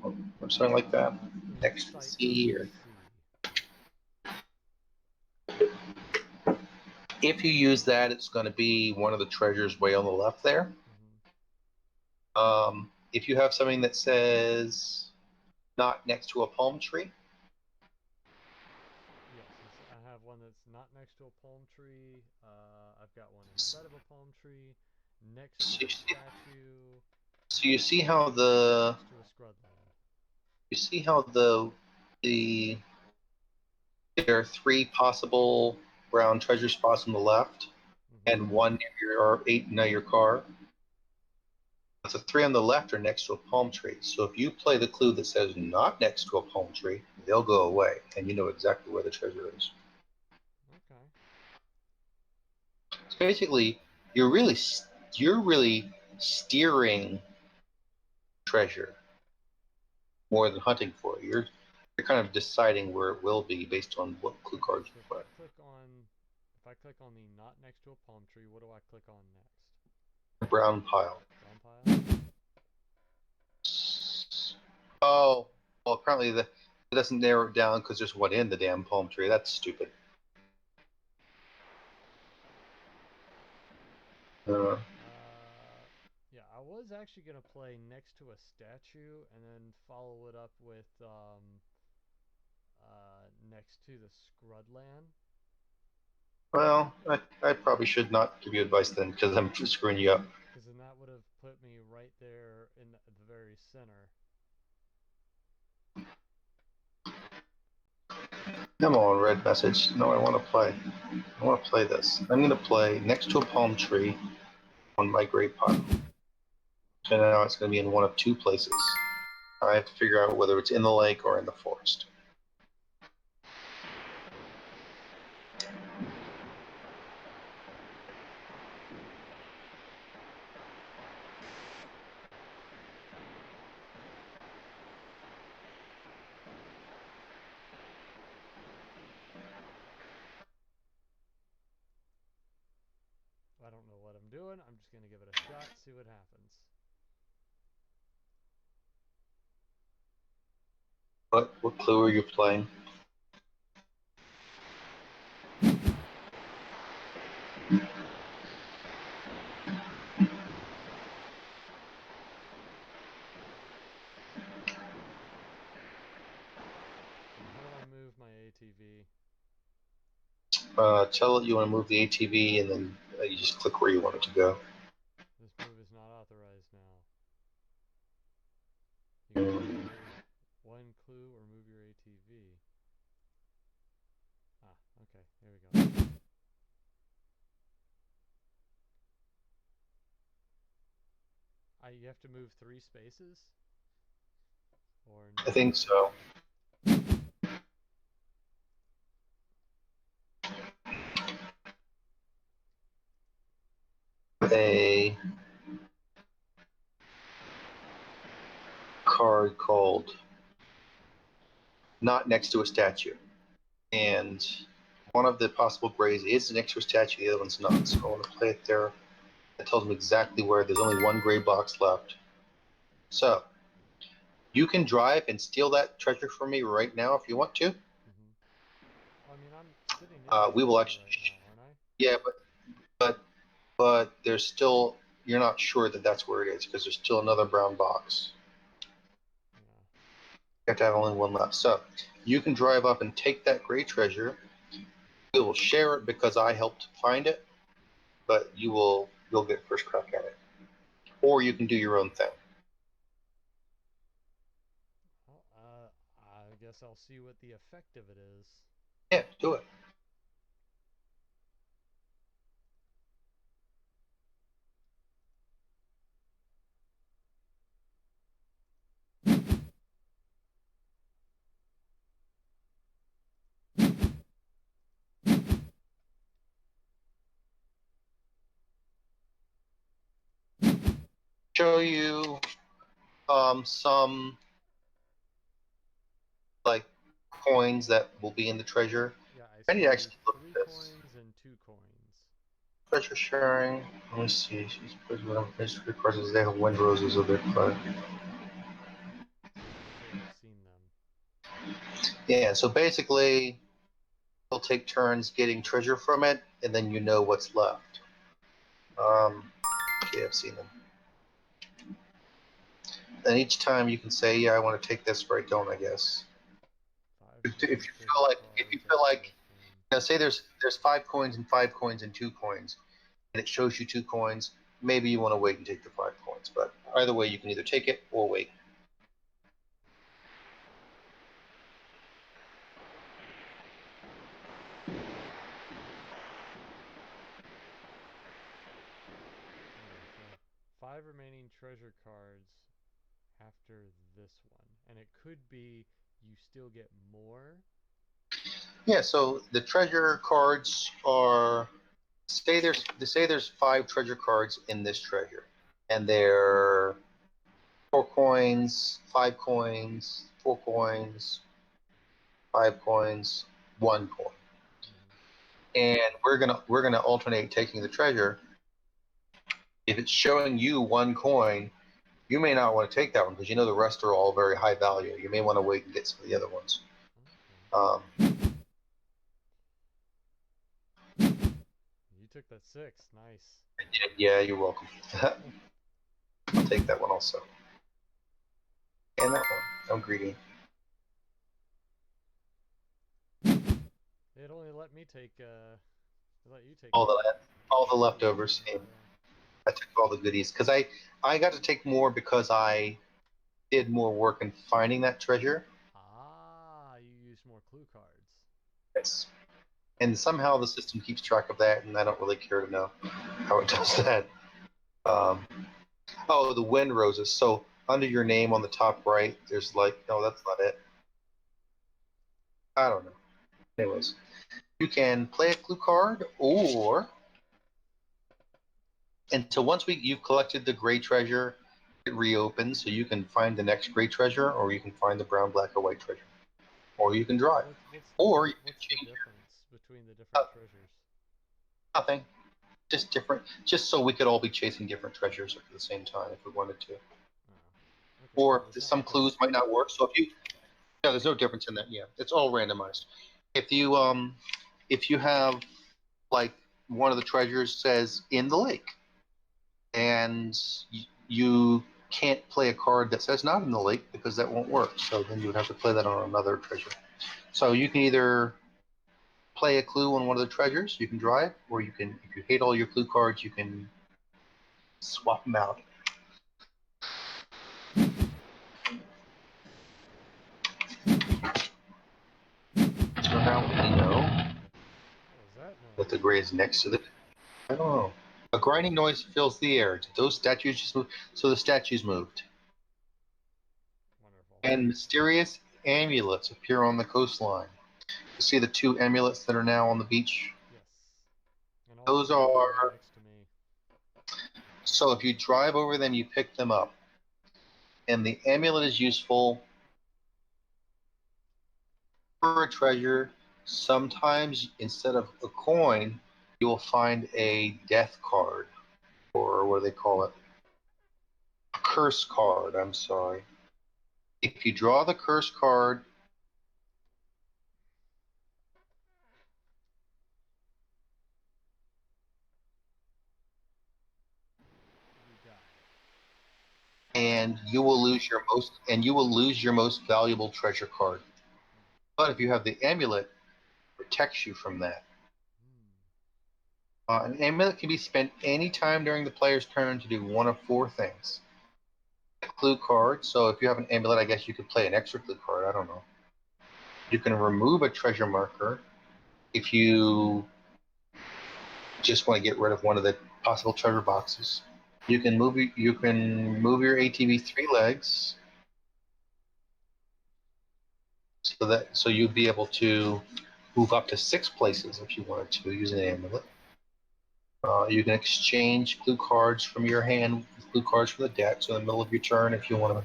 or something like that, next to the sea, or. If you use that, it's going to be one of the treasures way on the left there. If you have something that says not next to a palm tree. Yes, I have one that's not next to a palm tree. I've got one inside of a palm tree, next to a statue. So you see how the. Next to a scrubland. You see how the there are 3 possible brown treasure spots on the left, and 1 near your car. The 3 on the left are next to a palm tree. So if you play the clue that says not next to a palm tree, they'll go away, and you know exactly where the treasure is. Okay. So basically, you're really steering treasure more than hunting for it. You're kind of deciding where it will be based on what clue cards you play. If I click on the not next to a palm tree, what do I click on next? Brown pile. Brown pile? Oh, well, apparently it doesn't narrow it down because there's one in the damn palm tree. That's stupid. Yeah, I was actually gonna play next to a statue and then follow it up with next to the Scrudland. Well, I probably should not give you advice then, because I'm screwing you up. Because then that would have put me right there in the very center. Come on, red message. No, I want to play. I want to play this. I'm going to play next to a palm tree on my gray pile. So now it's going to be in one of 2 places. I have to figure out whether it's in the lake or in the forest. I don't know what I'm doing. I'm just gonna give it a shot, see what happens. What clue are you playing? How do I move my ATV? Tell it you want to move the ATV, and then you just click where you want it to go. This move is not authorized now. You can play 1 clue or move your ATV. Ah, okay, there we go. You have to move 3 spaces? Or no? I think so. A card called not next to a statue, and one of the possible grays is next to a statue, the other one's not. So I want to play it there. That tells me exactly where. There's only 1 gray box left. So you can drive and steal that treasure from me right now if you want to. I mean, I'm sitting in we will actually right now, aren't I? Yeah, but there's still, you're not sure that that's where it is because there's still another brown box. You have to have only 1 left. So you can drive up and take that gray treasure. We will share it because I helped find it, but you'll get first crack at it. Or you can do your own thing. Well, I guess I'll see what the effect of it is. Yeah, do it. Show you some like coins that will be in the treasure. Yeah, I need to actually look see 3 at this. coins and 2 coins. Treasure sharing. Let me see. She's put one of mystery cards as they have wind roses of it, but I feel like I've seen them. yeah. So basically, you'll take turns getting treasure from it, and then you know what's left. Okay, I've seen them. And each time you can say, "Yeah, I want to take this," or "I don't." I guess. If you feel like, say there's 5 coins and 5 coins and 2 coins, and it shows you 2 coins, maybe you want to wait and take the 5 coins. But either way, you can either take it or wait. Okay, so 5 remaining treasure cards after this one, and it could be you still get more. Yeah. So the treasure cards are say there's 5 treasure cards in this treasure, and they're 4 coins, 5 coins, 4 coins, 5 coins, 1 coin. And we're gonna alternate taking the treasure. If it's showing you 1 coin, you may not want to take that one because you know the rest are all very high value. You may want to wait and get some of the other ones. You took that 6. Nice. Yeah, you're welcome. I'll take that one also. And that one. I'm greedy. It only let me take. Let you take All the leftovers. Yeah. I took all the goodies because I got to take more because I did more work in finding that treasure. Ah, you use more clue cards. Yes. And somehow the system keeps track of that, and I don't really care to know how it does that. Oh, the wind roses. So under your name on the top right, there's like, no, that's not it. I don't know. Anyways, you can play a clue card, or until once you've collected the gray treasure, it reopens, so you can find the next gray treasure, or you can find the brown, black, or white treasure, or you can drive, or you can change the difference between the different treasures? Nothing, just different, just so we could all be chasing different treasures at the same time if we wanted to. Okay. Or some clues might not work. So there's no difference in that. Yeah, it's all randomized. If you have like one of the treasures says in the lake, and you can't play a card that says not in the lake because that won't work. So then you would have to play that on another treasure. So you can either play a clue on one of the treasures, you can drive, or you can, if you hate all your clue cards, you can swap them out. So now we know What was that noise? that the gray is next to the. I don't know. A grinding noise fills the air. Did those statues just move? So the statues moved. Wonderful. And mysterious amulets appear on the coastline. You see the 2 amulets that are now on the beach? Yes. And Those are. Next to me. So if you drive over them, you pick them up. And the amulet is useful for a treasure. Sometimes instead of a coin, you will find a death card, or what do they call it? A curse card, I'm sorry. If you draw the curse card, and you will lose your most valuable treasure card. But if you have the amulet, it protects you from that. An amulet can be spent any time during the player's turn to do one of 4 things. A clue card, so if you have an amulet, I guess you could play an extra clue card, I don't know. You can remove a treasure marker if you just want to get rid of one of the possible treasure boxes. You can move your ATV 3 legs, so you'd be able to move up to 6 places if you wanted to using an amulet. You can exchange clue cards from your hand with clue cards from the deck, so in the middle of your turn if you want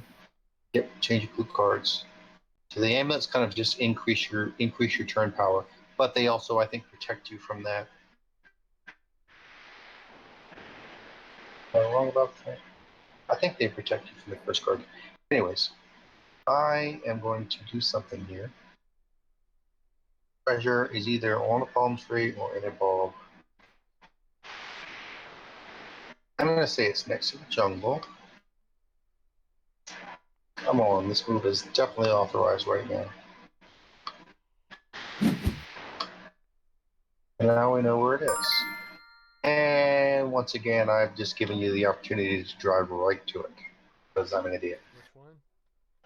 to change your clue cards. So the amulets kind of just increase your turn power, but they also, I think, protect you from that. Am I wrong about that? I think they protect you from the first card. Anyways, I am going to do something here. Treasure is either on a palm tree or in a bulb. I'm going to say it's next to the jungle. Come on, this move is definitely authorized right now. And now we know where it is. And once again, I've just given you the opportunity to drive right to it. Because I'm an idiot. Which one?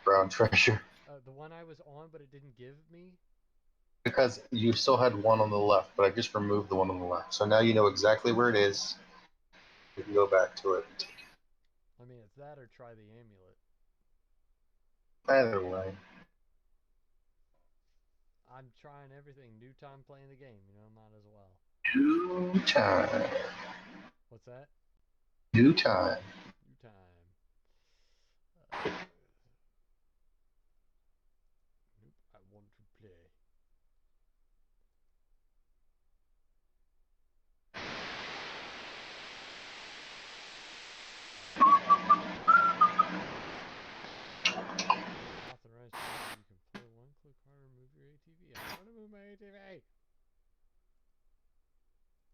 Brown treasure. The one I was on, but it didn't give me? Because you still had one on the left, but I just removed the one on the left. So now you know exactly where it is. You can go back to it and take it. I mean, it's that or try the amulet. Either way. I'm trying everything. New time playing the game, you know, might as well. New time. What's that? New time. New time. Nope, I want to play. Authorized treasure. You can play one click card or move your ATV. I want to move my ATV.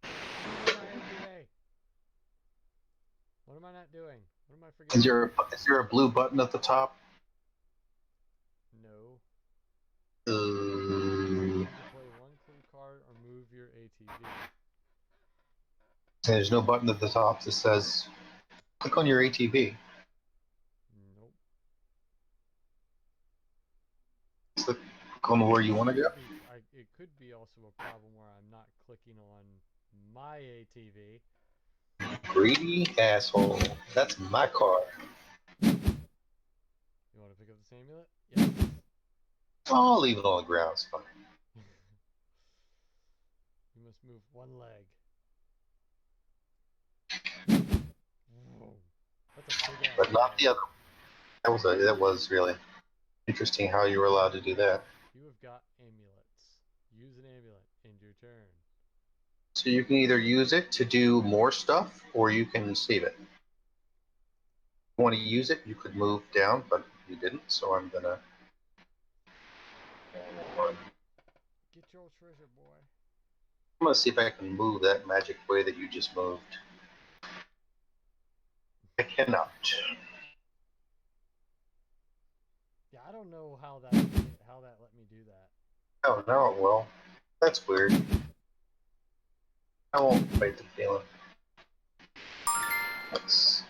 Move my ATV. What am I not doing? What am I forgetting? Is there a blue button at the top? No. You can play one clue card or move your ATV. There's no button at the top that says click on your ATV. Nope. Click on where you want to go. It could be also a problem where I'm not clicking on my ATV. Greedy asshole. That's my car. You want to pick up the amulet? Yes. Oh, I'll leave it on the ground. It's fine. You must move one leg. Whoa. That's a big ass But not leg. the other. That was really interesting how you were allowed to do that. You have got amulets. Use an amulet. End your turn. So you can either use it to do more stuff, or you can save it. If you want to use it, you could move down, but you didn't, so I'm gonna... Get your treasure, boy. I'm gonna see if I can move that magic way that you just moved. I cannot. Yeah, I don't know how that let me do that. Oh, no, well, that's weird. I won't fight the feeling. Let's...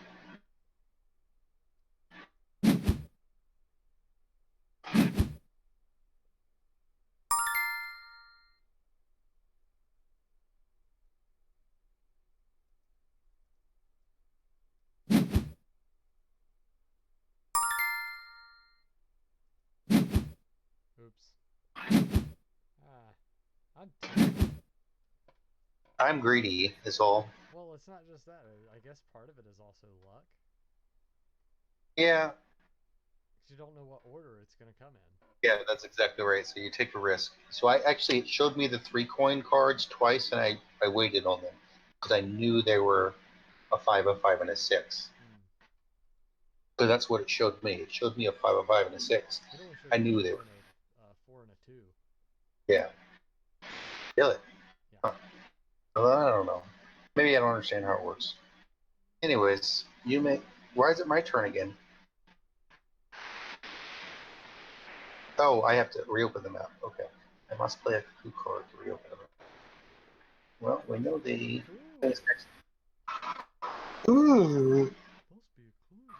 Oops. I'm greedy, is all. Well, it's not just that. I guess part of it is also luck. Yeah. You don't know what order it's going to come in. Yeah, that's exactly right. So you take a risk. So it showed me the 3 coin cards twice, and I waited on them because I knew they were a 5, a 5, and a 6. So that's what it showed me. It showed me a 5, a 5, and a 6. I knew they were. 4 and a 2. Yeah. Really? Yeah. Huh. Well, I don't know. Maybe I don't understand how it works. Anyways, why is it my turn again? Oh, I have to reopen the map. Okay. I must play a clue card to reopen the map. Well, we know the... Ooh. Must be a clue.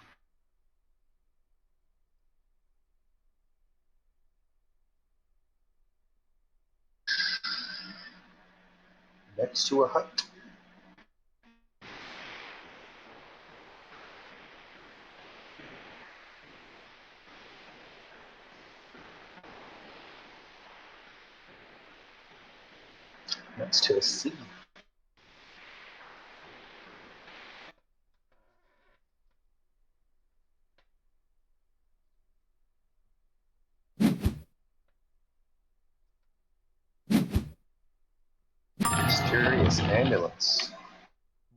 Next to a hut. Next to a sea. Mysterious ambulance.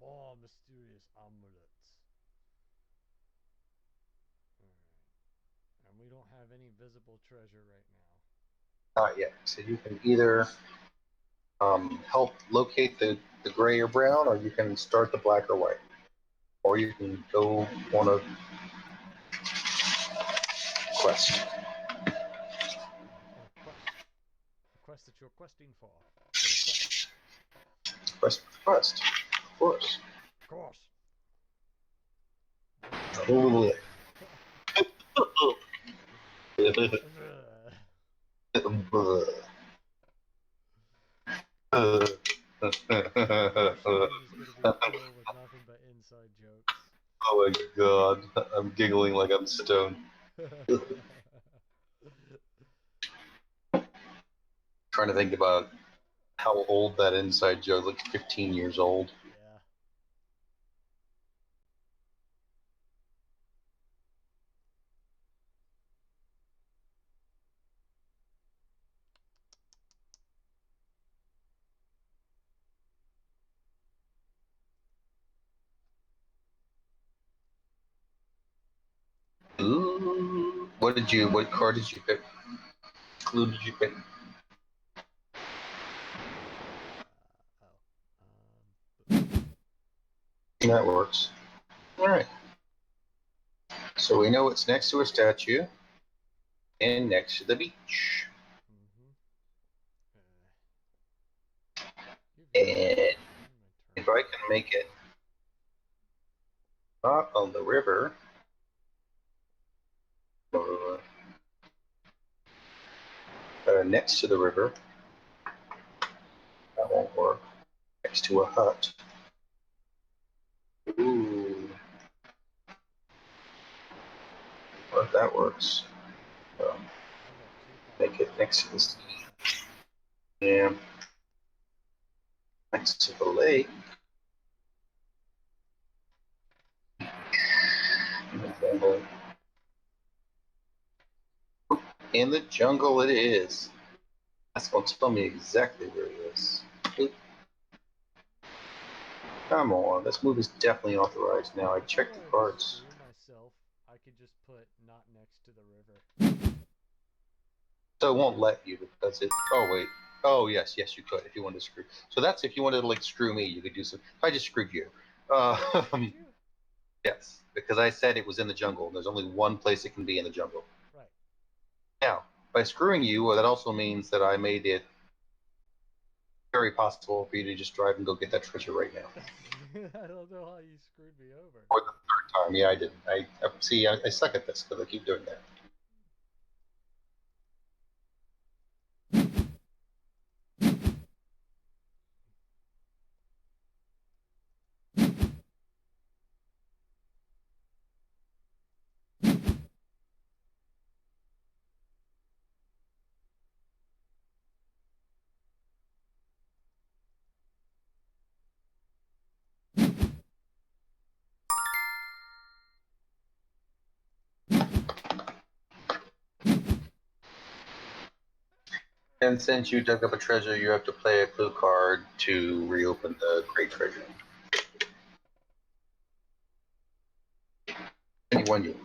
Oh, mysterious amulets. Alright. And we don't have any visible treasure right now. Not yet. So you can either help locate the gray or brown, or you can start the black or white. Or you can go on a quest. Or quest. A quest that you're questing for. For Quest, quest. Of course. Of course. Ooh. Filled with nothing but inside jokes. Oh my god, I'm giggling like I'm stoned. Trying to think about how old that inside joke, like 15 years old. Yeah. Ooh. What card did you pick? What clue did you pick? That works. Alright. So we know it's next to a statue and next to the beach. And if I can make it not on the river, next to the river, that won't work. Next to a hut. Ooh. Well, if that works. Make it next to the sea. Yeah. Next to the lake. In the jungle it is. That's going to tell me exactly where it is. Come on, this move is definitely authorized now. I checked the cards. Myself, I could just put not next to the river. So it won't let you because it. Oh wait. Oh yes, you could if you wanted to screw. So that's if you wanted to like screw me, you could do some. I just screwed you. Yes, because I said it was in the jungle. And there's only one place it can be in the jungle. Right. Now, by screwing you, well, that also means that I made it very possible for you to just drive and go get that treasure right now. I don't know how you screwed me over. For the third time, yeah, I did. I see. I suck at this because I keep doing that. And since you dug up a treasure, you have to play a clue card to reopen the great treasure. Anyone you.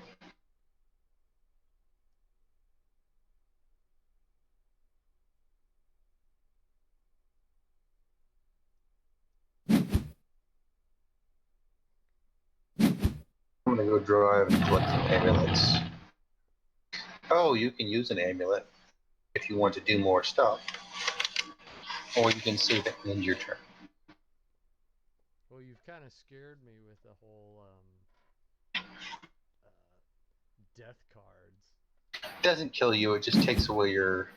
I'm gonna go drive and collect some amulets. Oh, you can use an amulet if you want to do more stuff. Or you can save it and end your turn. Well, you've kind of scared me with the whole death cards. It doesn't kill you, it just takes away your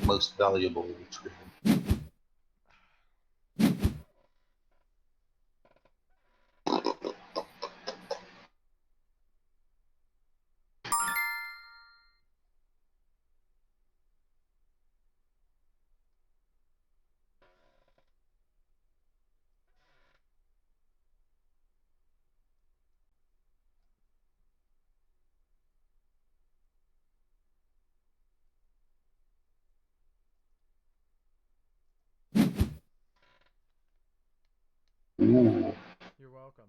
most valuable retrieval. Ooh. You're welcome.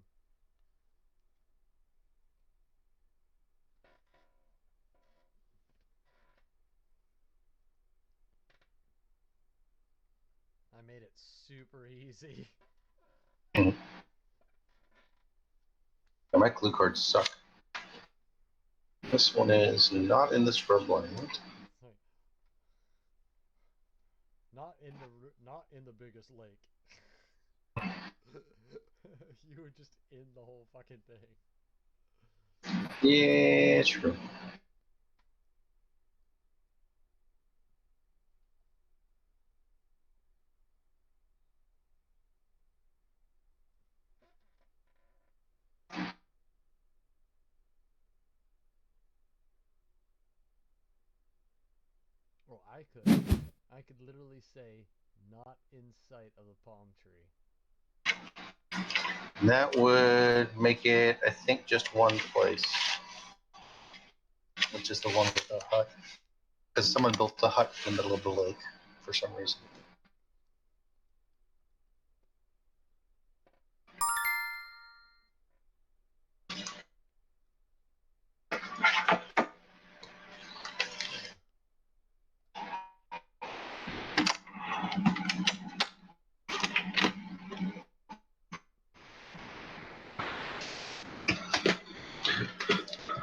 I made it super easy. My clue cards suck. This one is not in the scrubland. Not in the biggest lake. You were just in the whole fucking thing. Yeah, true. Well, I could literally say not in sight of the palm tree. And that would make it, I think, just one place, which is the one with the hut. Because someone built the hut in the middle of the lake for some reason.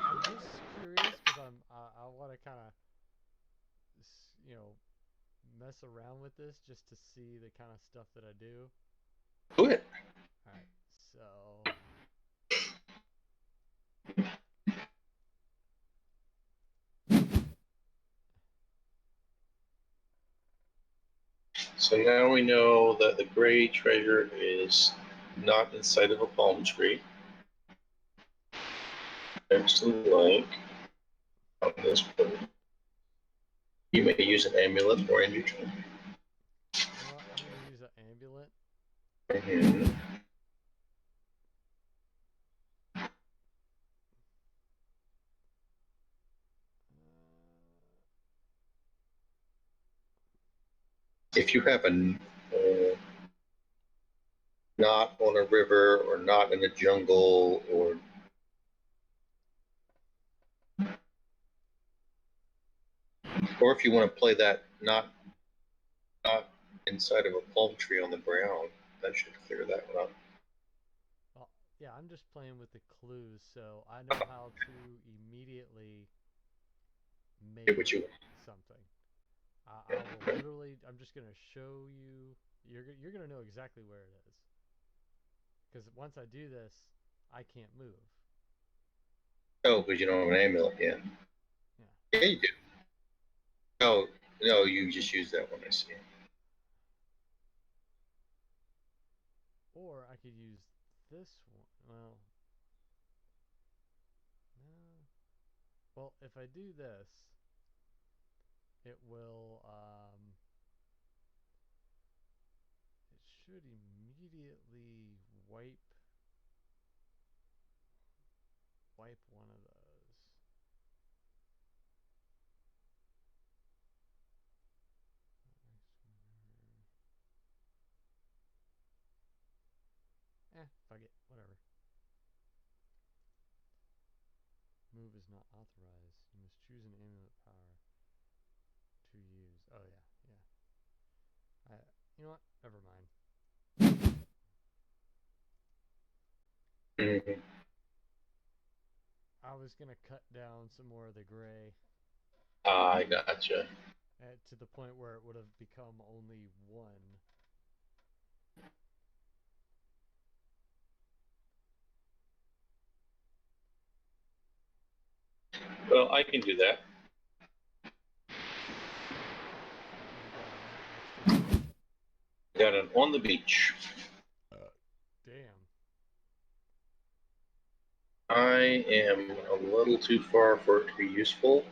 I'm just curious because I want to kind of mess around with this just to see the kind of stuff that I do. Do it. All right, so So now we know that the gray treasure is not inside of a palm tree. Next to the lake. On this point. You may use an amulet or a neutral. you know what? I'm gonna use an amulet. Mm-hmm. If you have a not on a river or not in a jungle or if you want to play that not inside of a palm tree on the ground, that should clear that one up. Well, yeah, I'm just playing with the clues, so I know how to immediately make something. I will literally. I'm just gonna show you. You're gonna know exactly where it is. Because once I do this, I can't move. Oh, because you don't have an amulet yet. Yeah. Yeah, you do. Oh, no, you just use that one, I see. Or I could use this one. Well, no. Well, if I do this, it will. It should immediately wipe one of those. Fuck it, whatever. Move is not authorized. You must choose an amulet power to use. Oh yeah, yeah. You know what? Never mind. Mm-hmm. I was gonna cut down some more of the gray. I gotcha. To the point where it would have become only one. Well, I can do that. Got it on the beach. Damn. I am a little too far for it to be useful.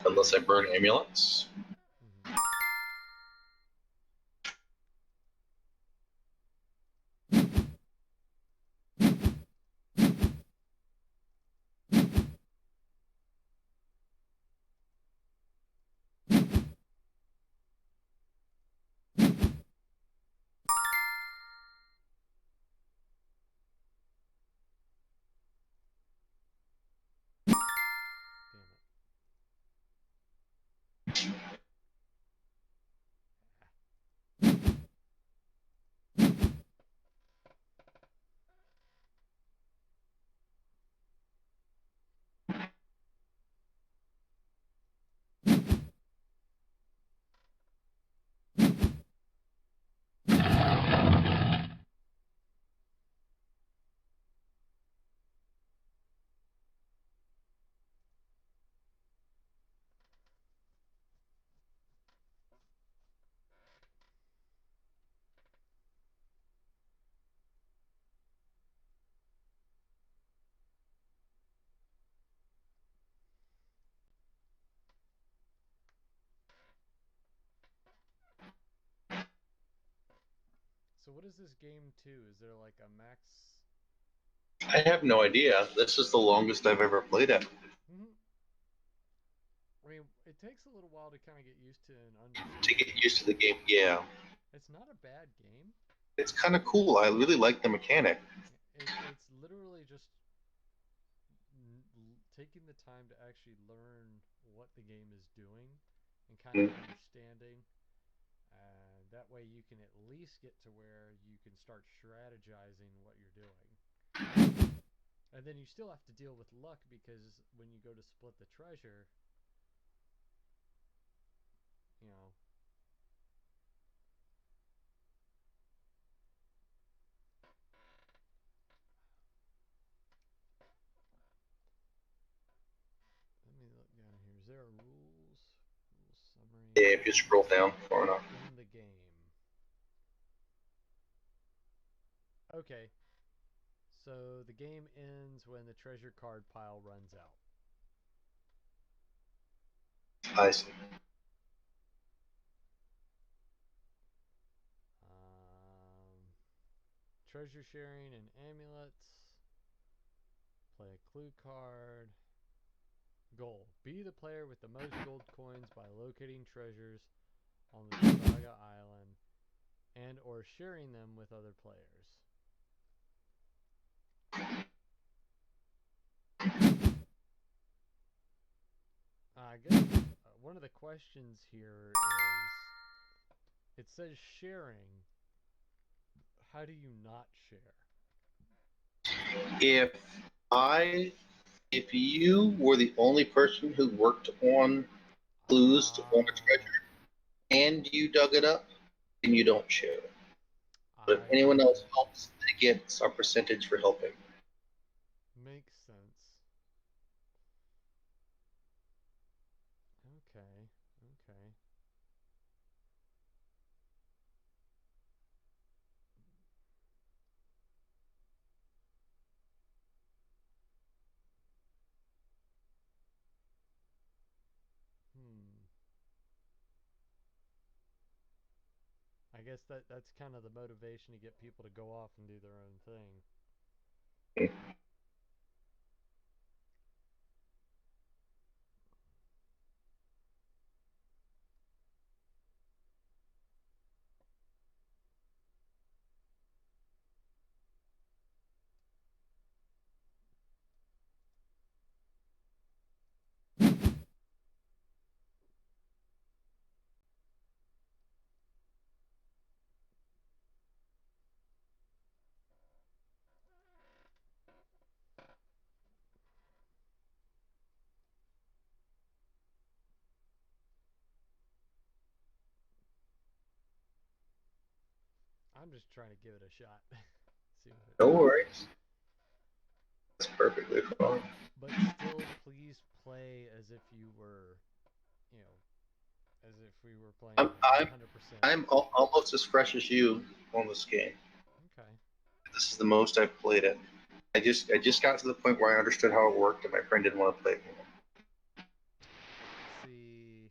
Unless I burn amulets. Mm-hmm. So what is this game to? Is there like a max? I have no idea. This is the longest I've ever played it. Mm-hmm. I mean, it takes a little while to kind of get used to and understand. To get used to the game, yeah. It's not a bad game. It's kind of cool. I really like the mechanic. It's literally just taking the time to actually learn what the game is doing and kind of understanding. And that way you can at least get to where you can start strategizing what you're doing. And then you still have to deal with luck because when you go to split the treasure, you know, let me look down here. Is there a rules summary? Yeah, if you scroll down far enough. In the game. Okay. So the game ends when the treasure card pile runs out. I see. Treasure sharing and amulets. Play a clue card. Goal. Be the player with the most gold coins by locating treasures on the Saga Island and or sharing them with other players. I guess one of the questions here is, it says sharing. How do you not share? If you were the only person who worked on clues to find a treasure and you dug it up, then you don't share it. But if anyone else helps, they get a percentage for helping. Makes sense. Okay. I guess that's kind of the motivation to get people to go off and do their own thing. I'm just trying to give it a shot. No worries. That's perfectly fine. But still, please play as if you were, as if we were playing 100%. I'm almost as fresh as you on this game. Okay. This is the most I've played it. I just got to the point where I understood how it worked, and my friend didn't want to play it anymore. See,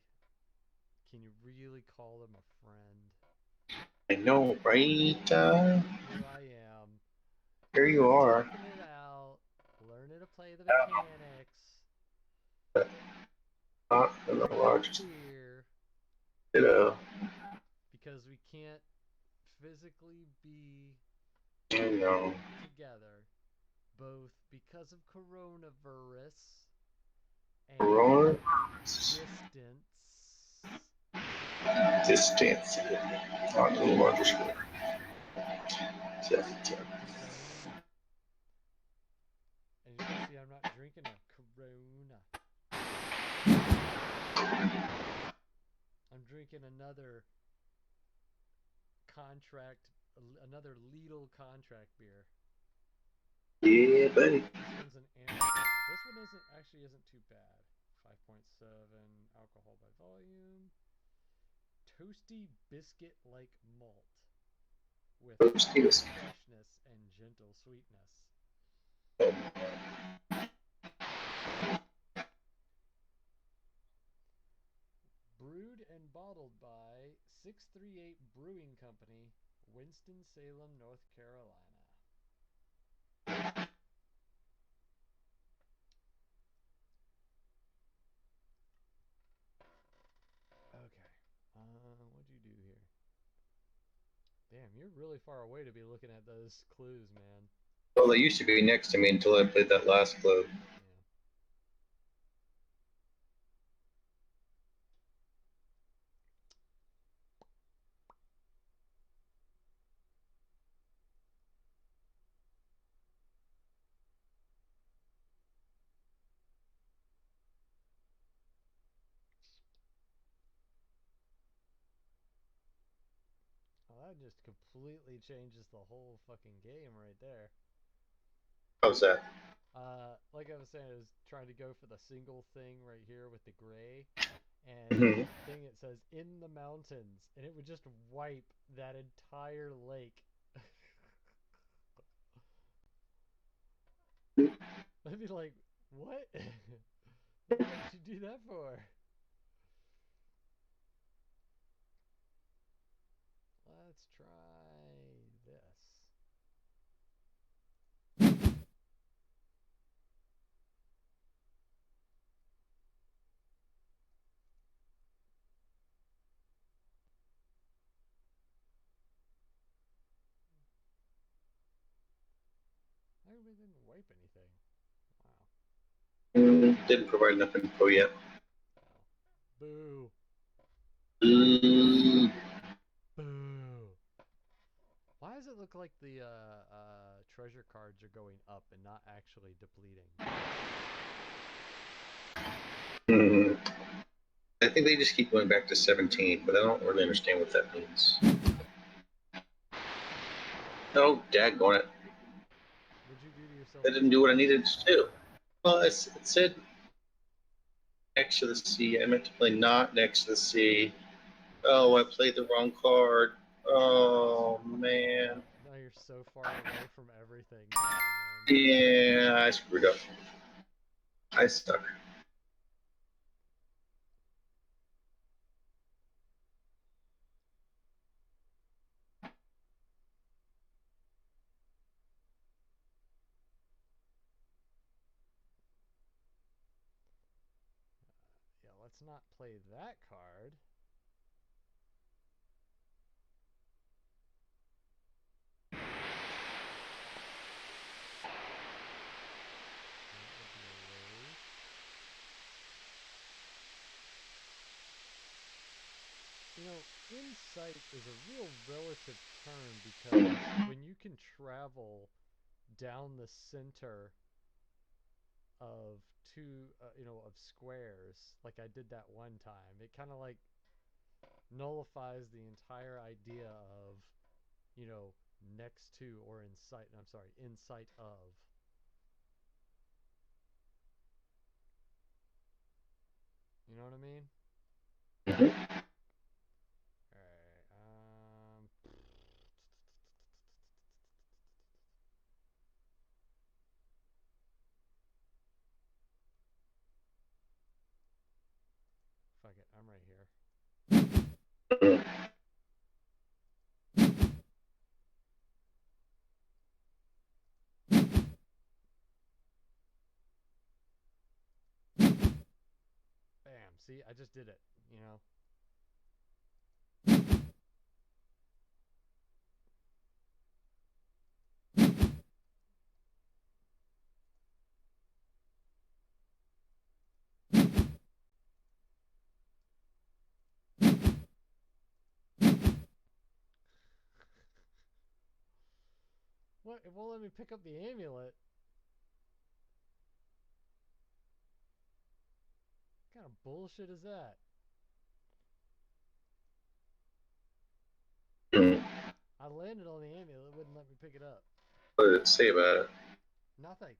can you really call them a friend? I know, right? Here I am. Here you are. Checking it out, learning to play the mechanics. Not in the largest. Here. Ditto. Because we can't physically be together, both because of coronavirus and distance. Not in the largest. And you can see I'm not drinking a Corona. I'm drinking another another Lidl contract beer. Yeah, buddy. This one's an Amstel. This one isn't too bad. 5.7 alcohol by volume. Toasty biscuit-like malt with freshness and gentle sweetness. Brewed and bottled by 638 Brewing Company Winston-Salem, North Carolina. Okay. What'd you do here? Damn, you're really far away to be looking at those clues, man. Well, they used to be next to me until I played that last clue. Yeah. Well, that just completely changes the whole fucking game right there. How's that? Like I was saying, I was trying to go for the single thing right here with the gray, and Mhm. the thing it says in the mountains, and it would just wipe that entire lake. I'd be like, what? What did you do that for? Let's try this. How come it didn't wipe anything? Wow. Didn't provide enough info yet. Oh. Boo. Mm, Boo. Why does it look like the treasure cards are going up and not actually depleting? mm. I think they just keep going back to 17, but I don't really understand what that means. Oh, daggone it. What'd you do to yourself? That didn't do what I needed to do. Well, it said next to the sea. I meant to play not next to the sea. Oh, I played the wrong card. Oh, man. Now you're so far away from everything now, man. Yeah, I screwed up. I suck. Yeah, let's not play that card. You know, insight is a real relative term because when you can travel down the center of of squares, like I did that one time, it kind of like nullifies the entire idea of, next to or in sight. I'm sorry, in sight of. You know what I mean? Mhm. Alright, fuck it, I'm right here. Bam, see, I just did it, you know? What? It won't let me pick up the amulet. What kind of bullshit is that? I landed on the amulet, it wouldn't let me pick it up. What did it say about it? Nothing.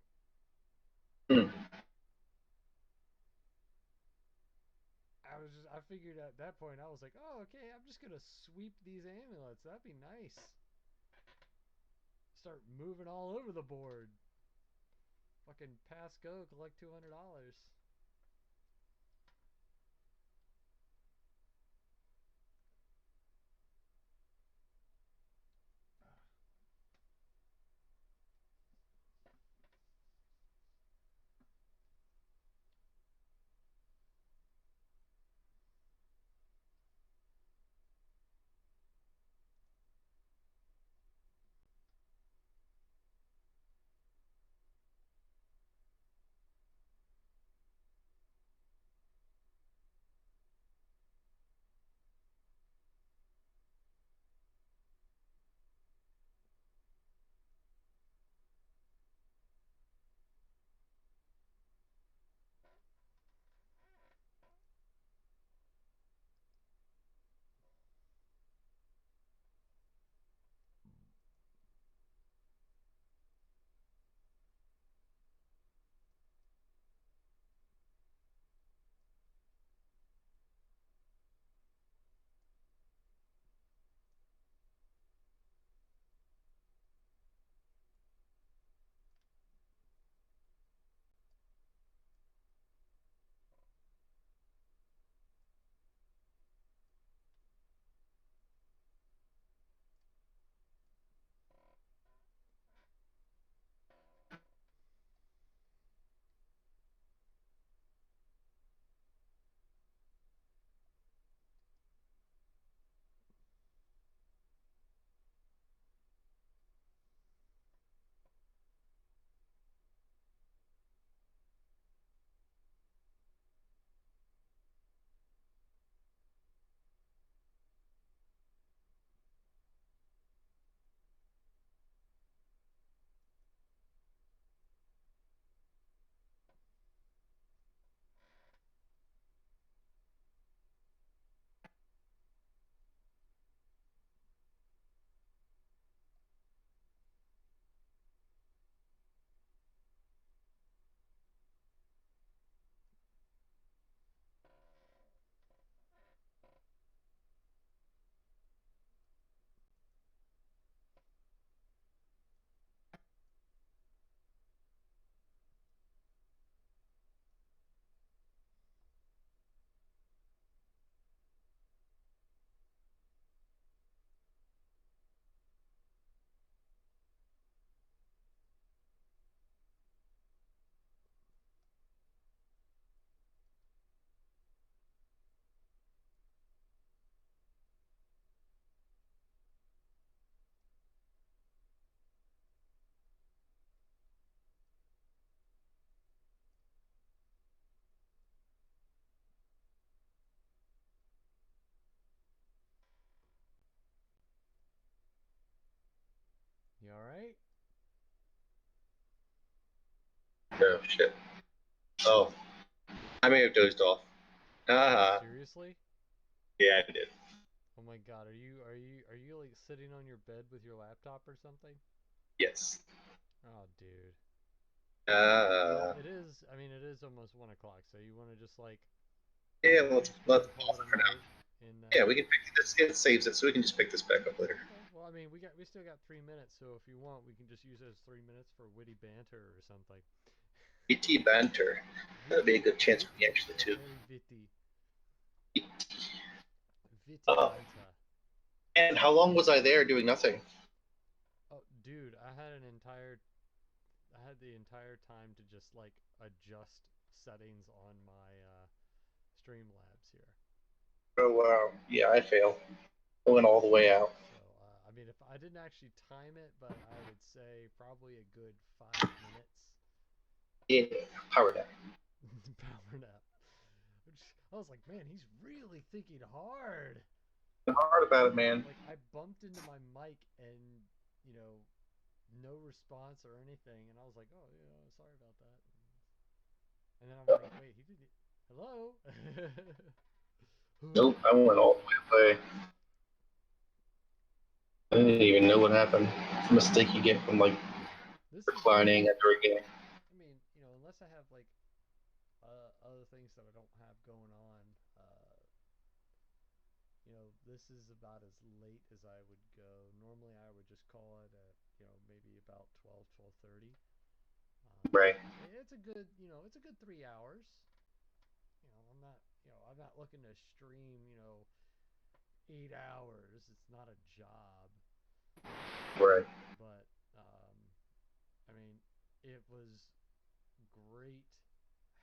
Hmm. I figured at that point, I was like, oh, okay, I'm just gonna sweep these amulets. That'd be nice. Start moving all over the board. Fucking pass go, collect $200. Oh shit. Oh, I may have dozed off. Seriously? Yeah, I did. Oh my god, are you like sitting on your bed with your laptop or something? Yes. Oh, dude. Well, Uh, it is. I mean, it is almost 1 o'clock. So you want to just like yeah, let's call it a for now. night? And Yeah, we can pick this. It saves it, so we can just pick this back up later. okay. Well, I mean, we still got 3 minutes. So if you want, we can just use those 3 minutes for witty banter or something. BT banter. That'd be a good chance for me actually too. Very witty. Witty Uh, banter. And how long was I there doing nothing? Oh, dude, I had the entire time to just like adjust settings on my Streamlabs here. Oh wow. Yeah, I fail. I went all the way out. So, I mean, if I didn't actually time it, but I would say probably a good 5 minutes. Yeah, power nap. Power nap. I was like, man, he's really thinking hard. Hard about it, man. Like, I bumped into my mic and, you know, no response or anything, and I was like, oh, yeah, sorry about that. And then I'm like, wait, he didn't. Hello? Nope, I went all the way away. I didn't even know what happened. It's a mistake you get from like reclining after a game. I mean, you know, unless I have like other things that I don't have going on, you know, this is about as late as I would go. Normally, I would just call it at, you know, maybe about 12:30. Right. It's a good, you know, it's a good 3 hours. You know, I'm not looking to stream, you know, 8 hours. It's not a job. Right. But, I mean, it was great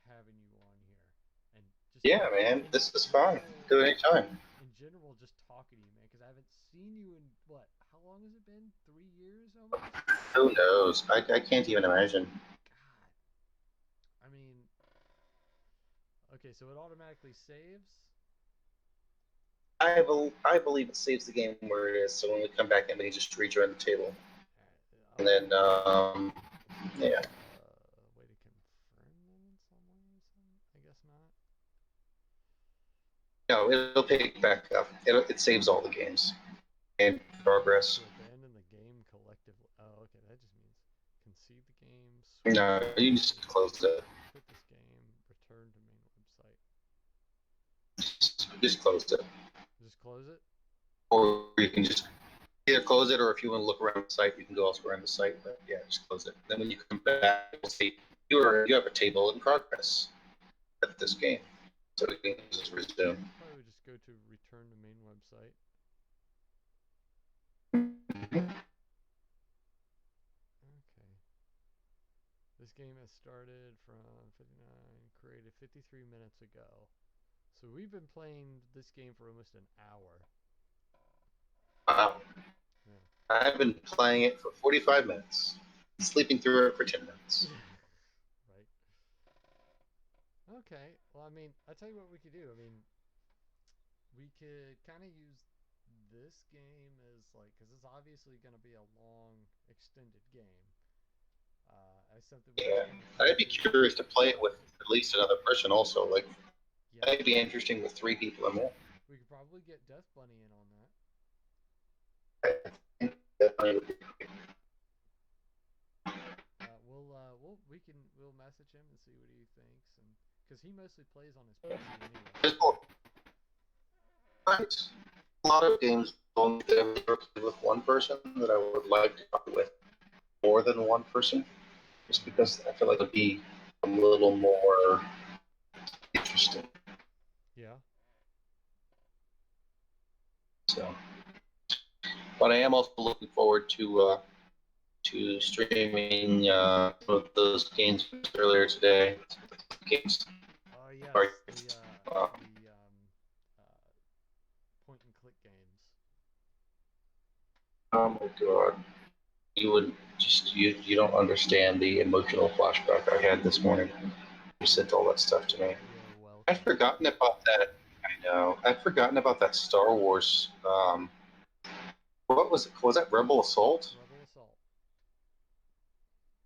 having you on here. And just yeah, man, this is fun. Do it anytime. In general, just talking to you, man, because I haven't seen you in, what, how long has it been? 3 years almost? Who knows? I can't even imagine. God. I mean, okay, so it automatically saves? I believe it saves the game where it is, so when we come back in, we can just rejoin the table. And then, yeah. Way to confirm them in some way or something? I guess not. No, it'll pick back up. It saves all the games and progress. To abandon the game collectively. Oh, okay, that just means concede the game. No, you just close it. Quit this game. Return to main website. Just close it. Just close it? Or you can just either close it, or if you want to look around the site, you can go elsewhere on the site. But yeah, just close it. Then when you come back, you'll see you have a table in progress of this game. So we can just resume. Probably would just go to return to main website. Okay. This game has started from 59, created 53 minutes ago. So we've been playing this game for almost an hour. Wow. Yeah. I've been playing it for 45 minutes, sleeping through it for 10 minutes. Right. Okay. Well, I mean, I'll tell you what we could do. I mean, we could kind of use this game as like, because it's obviously going to be a long, extended game. As something. Yeah, I'd be curious to play it with at least another person also. Like, yeah. That'd be interesting with 3 people or more. We could probably get Death Bunny in on that. We'll message him and see what he thinks, and because he mostly plays on his PC anyway. Right. A lot of games only work with one person that I would like to talk with more than one person, just because I feel like it would be a little more interesting. Yeah. So, but I am also looking forward to streaming some of those games earlier today. Games. Oh yes, Sorry. the point and click games. Oh my god. You would just you don't understand the emotional flashback I had this morning. You sent all that stuff to me. You're welcome. I'd forgotten about that. I know. I'd forgotten about that Star Wars. What was it? Was that Rebel Assault? Rebel Assault.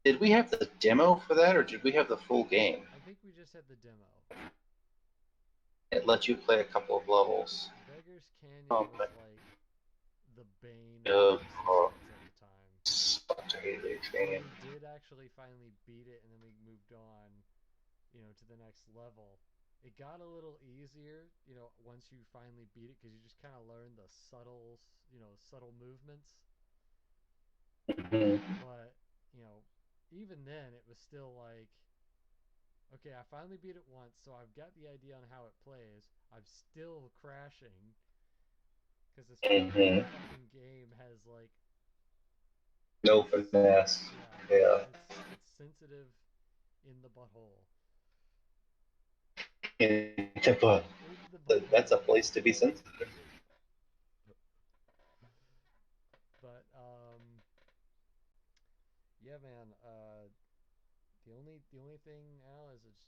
Did we have the demo for that, or did we have the full game? I think we just had the demo. It let you play a couple of levels. Beggars Canyon Oh, was like the bane Uh, of existence at the time. such a Beggars Canyon. We did actually finally beat it, and then we moved on, to the next level. It got a little easier, once you finally beat it, because you just kind of learn the subtle movements. Mm-hmm. But, even then, it was still like, okay, I finally beat it once, so I've got the idea on how it plays. I'm still crashing, because this fucking game has, like... No finesse. Yeah. It's sensitive in the butthole. In the butt. That's a place to be sensitive. But yeah, man. The only thing now is it's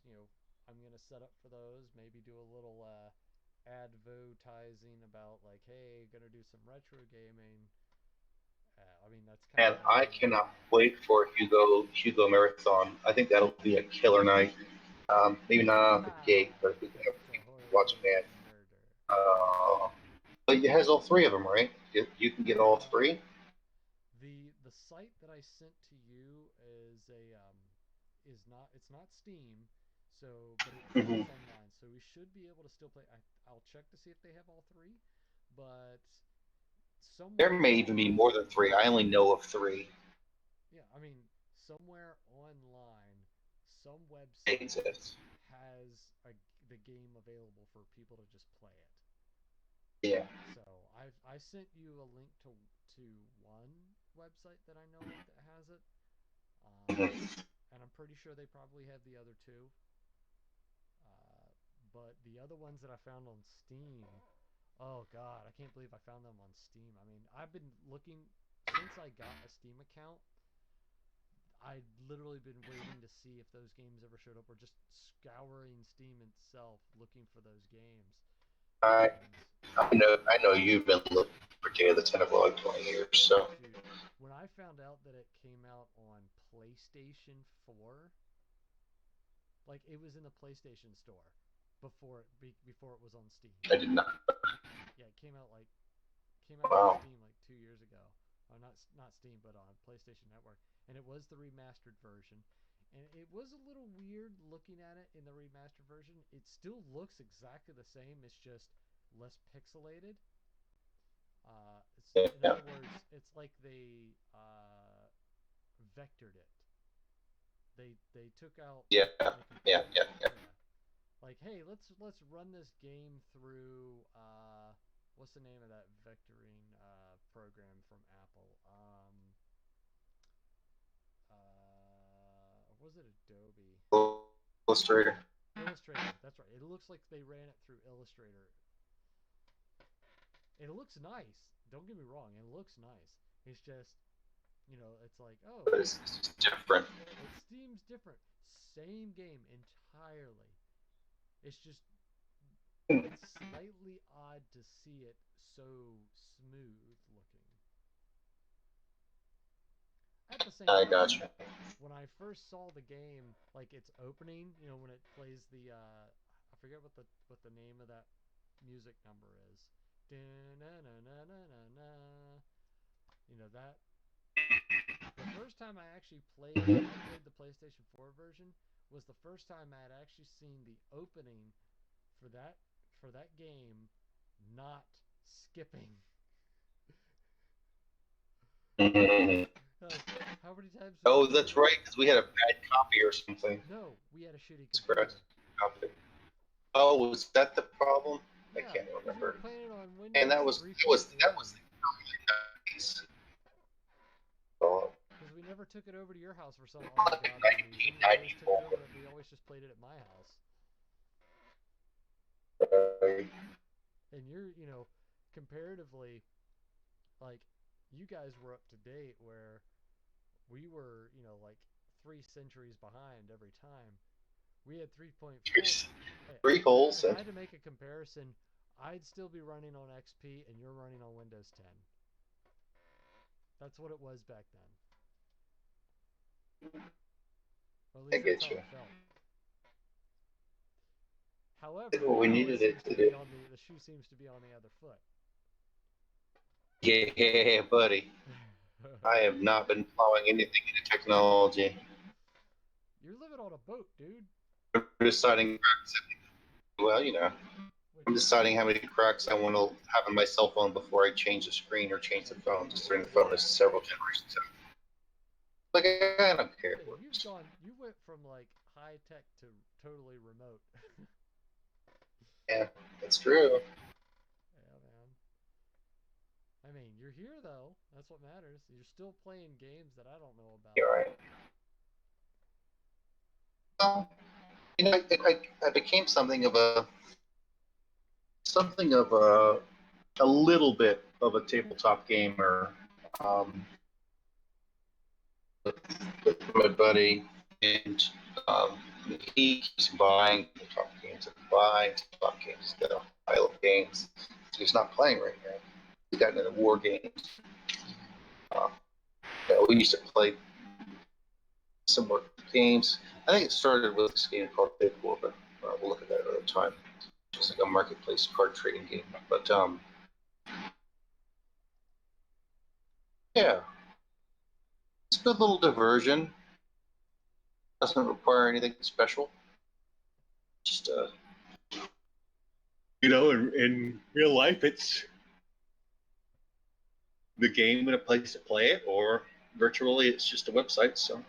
I'm gonna set up for those. Maybe do a little advertising about like, hey, gonna do some retro gaming. I mean that's kind And I cannot wait for Hugo Marathon. I think that'll be a killer night. Maybe not out of the gate, but if we can watch it. But it has all three of them, right? You can get all three. The site that I sent to you it's not Steam, so but it's online, so we should be able to still play. I'll check to see if they have all three, but there may even be more than three. I only know of three. Yeah, I mean, somewhere online, some website has the game available for people to just play it. Yeah. So I sent you a link to one website that I know of that has it, and I'm pretty sure they probably have the other two. But the other ones that I found on Steam, oh god, I can't believe I found them on Steam. I mean, I've been looking since I got a Steam account. I'd literally been waiting to see if those games ever showed up, or just scouring Steam itself looking for those games. I know you've been looking for Day of the Tentacle like 20 years, so. Dude, when I found out that it came out on PlayStation 4, like it was in the PlayStation Store before it was on Steam. I did not. Yeah, it came out on Steam like 2 years ago. Or not Steam, but on PlayStation Network, and it was the remastered version. And it was a little weird looking at it in the remastered version. It still looks exactly the same. It's just less pixelated. In other words, it's like they vectored it. They took out. Yeah. Like, hey, let's run this game through. What's the name of that vectoring program from Apple? Was it Adobe? Illustrator. Illustrator, that's right. It looks like they ran it through Illustrator. It looks nice. Don't get me wrong. It looks nice. It's just, it's like, oh. It's different. It seems different. Same game entirely. It's just, it's slightly odd to see it so smooth looking. At the same time, I got you. When I first saw the game, like its opening, when it plays the, I forget what the name of that music number is. That. The first time I actually played the PlayStation 4 version was the first time I had actually seen the opening for that game not skipping. How many times? Oh, that's right, because we had a bad copy or something. No, we had a shitty computer. Copy. Oh, was that the problem? Yeah, I can't remember. And that was the because we never took it over to your house for some odd reason. We always just played it at my house. And you're, comparatively, like, you guys were up to date where we were, like 3 centuries behind every time. We had 3.4. 3 holes. If I had to make a comparison, I'd still be running on XP and you're running on Windows 10. That's what it was back then. Or at I least that's get how you. it felt. However, Well, we now needed it to do. the shoe seems to be on the other foot. Yeah, buddy. I have not been plowing anything into technology. You're living on a boat, dude. I'm deciding, well, Which I'm deciding how many cracks I want to have in my cell phone before I change the screen or change the phone. Just turn the phone is several generations out. Like, I don't care. yeah, you went from like high tech to totally remote. Yeah, that's true. Yeah, man. I mean, you're here though. That's what matters. You're still playing games that I don't know about. You're right. Well, I became something of a little bit of a tabletop gamer. Um, with my buddy, and um, he keeps buying top games and buying top games. He's got a pile of games. He's not playing right now. He's gotten into war games. Um, we used to play some more games. I think it started with this game called Big War, but we'll look at that another time. It's like a marketplace card trading game. But yeah, it's a good little diversion. Doesn't require anything special. Just in real life, it's the game and a place to play it, or virtually, it's just a website. So,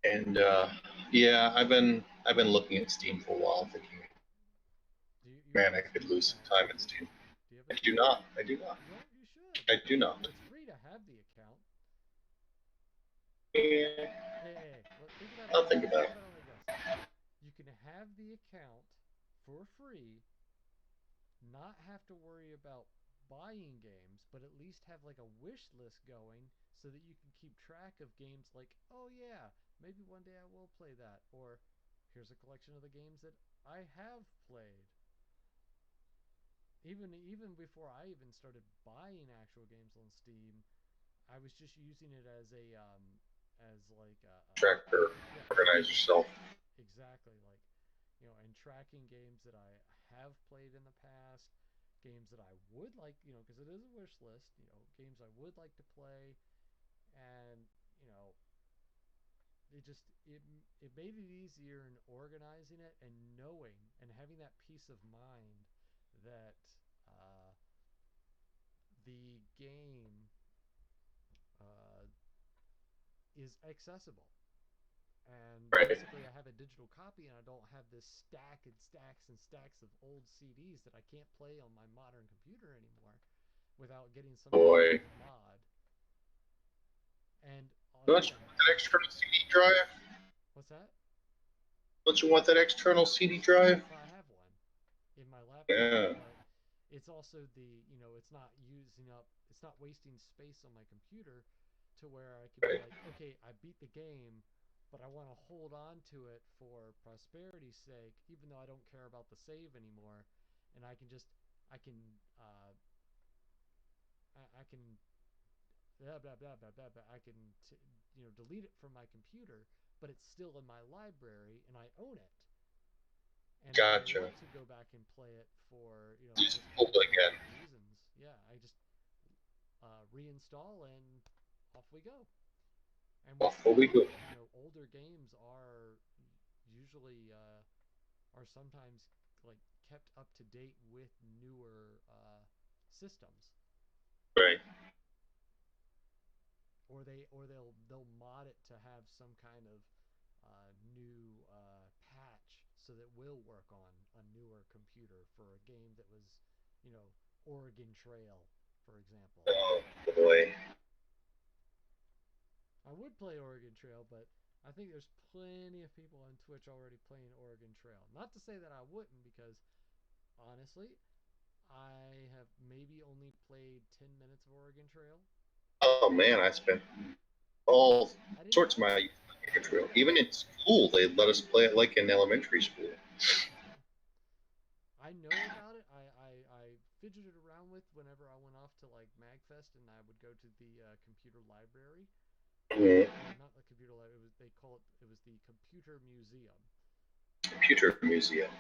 and yeah, I've been looking at Steam for a while, thinking, man, I could lose some time in Steam. Do you have I a do not. I do not. You know, you should. I do not. It's free to have the account. Yeah, Hey, think about it. I'll think about it. Think about it like this. You can have the account for free, not have to worry about buying games, but at least have like a wish list going so that you can keep track of games like, oh yeah, maybe one day I will play that, or here's a collection of the games that I have played. Even before I even started buying actual games on Steam, I was just using it as like Tracker, yeah, organize yourself. exactly, like, and tracking games that I have played in the past, games that I would like, because it is a wish list, games I would like to play, and you know, it made it easier in organizing it and knowing and having that peace of mind that uh, the game uh, is accessible. And Right. basically, I have a digital copy, and I don't have this stack and stacks and stacks of old CDs that I can't play on my modern computer anymore without getting some Boy. mod. And Don't you want that external CD drive? what's that? Don't you want that external CD drive? Well, I have one in my laptop, Yeah. but it's also it's not it's not wasting space on my computer to where I can be like, okay, I beat the game, but I want to hold on to it for prosperity's sake, even though I don't care about the save anymore, and I can I can blah blah blah blah blah, blah. I can delete it from my computer, but it's still in my library and I own it. And Gotcha. if I want to go back and play it for Just pull it again. reasons, yeah, I just reinstall and off we go. And Off we go. Older games are usually are sometimes like kept up to date with newer systems. Right. Or they'll mod it to have some kind of new patch so that will work on a newer computer for a game that was, Oregon Trail, for example. Oh boy. I would play Oregon Trail, but I think there's plenty of people on Twitch already playing Oregon Trail. Not to say that I wouldn't, because honestly, I have maybe only played 10 minutes of Oregon Trail. Oh man, I spent all sorts of my Oregon Trail. Even in school, they let us play it like in elementary school. I know about it. I fidgeted around with whenever I went off to like MagFest and I would go to the computer library. Not the computer lab. It was they call it. It was the computer museum. Computer museum.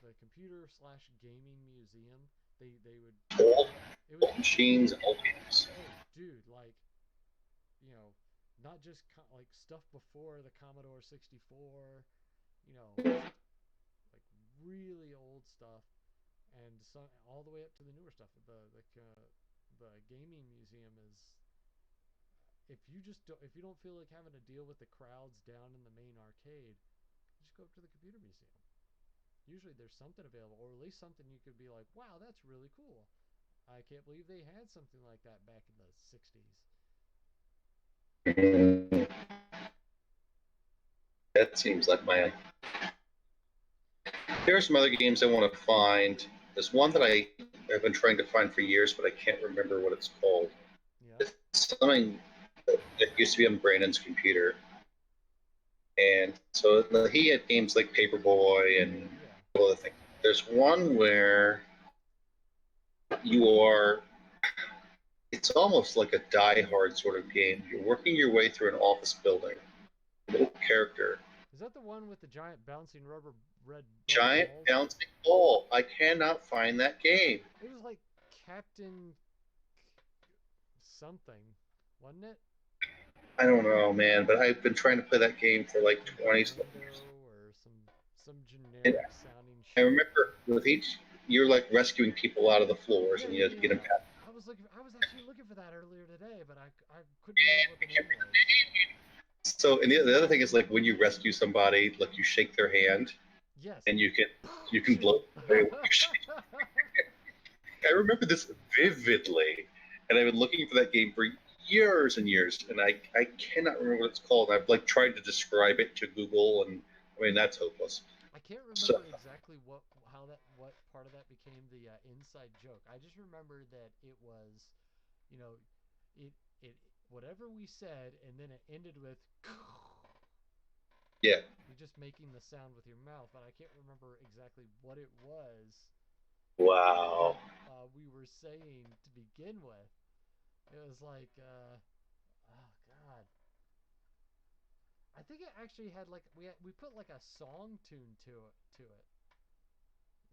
The computer/gaming museum. They would. Old It was machines and old games. Oh, dude, like, you know, not just like stuff before the Commodore 64. You know, like really old stuff, and some all the way up to the newer stuff. The gaming museum is if you don't feel like having to deal with the crowds down in the main arcade, just go up to the computer museum. Usually there's something available, or at least something you could be like, wow, that's really cool. I can't believe they had something like that back in the 60s. That seems like my. There are some other games I want to find. There's one that I have been trying to find for years, but I can't remember what it's called. Yeah. It's something that used to be on Brandon's computer. And so he had games like Paperboy and all other things. There's one where you are. It's almost like a Die Hard sort of game. You're working your way through an office building. Little character. Is that the one with the giant bouncing red giant balls? Bouncing ball? I cannot find that game. It was like Captain something, wasn't it? I don't know, man, but I've been trying to play that game for like 20 years. Or some generic sounding shit. I remember with each, you're like rescuing people out of the floors, and you have to get them out. I was actually looking for that earlier today, but I couldn't remember what the name was. So, and the other thing is, like, when you rescue somebody, like, you shake their hand. Yes. And you can blow. I remember this vividly, and I've been looking for that game for years and years, and I cannot remember what it's called. I've like tried to describe it to Google, and I mean that's hopeless. I can't remember exactly what part of that became the inside joke. I just remember that it was, you know, it whatever we said, and then it ended with. Yeah. You're just making the sound with your mouth, but I can't remember exactly what it was. Wow. We were saying to begin with. It was like, oh god. I think it actually had like we put like a song tune to it.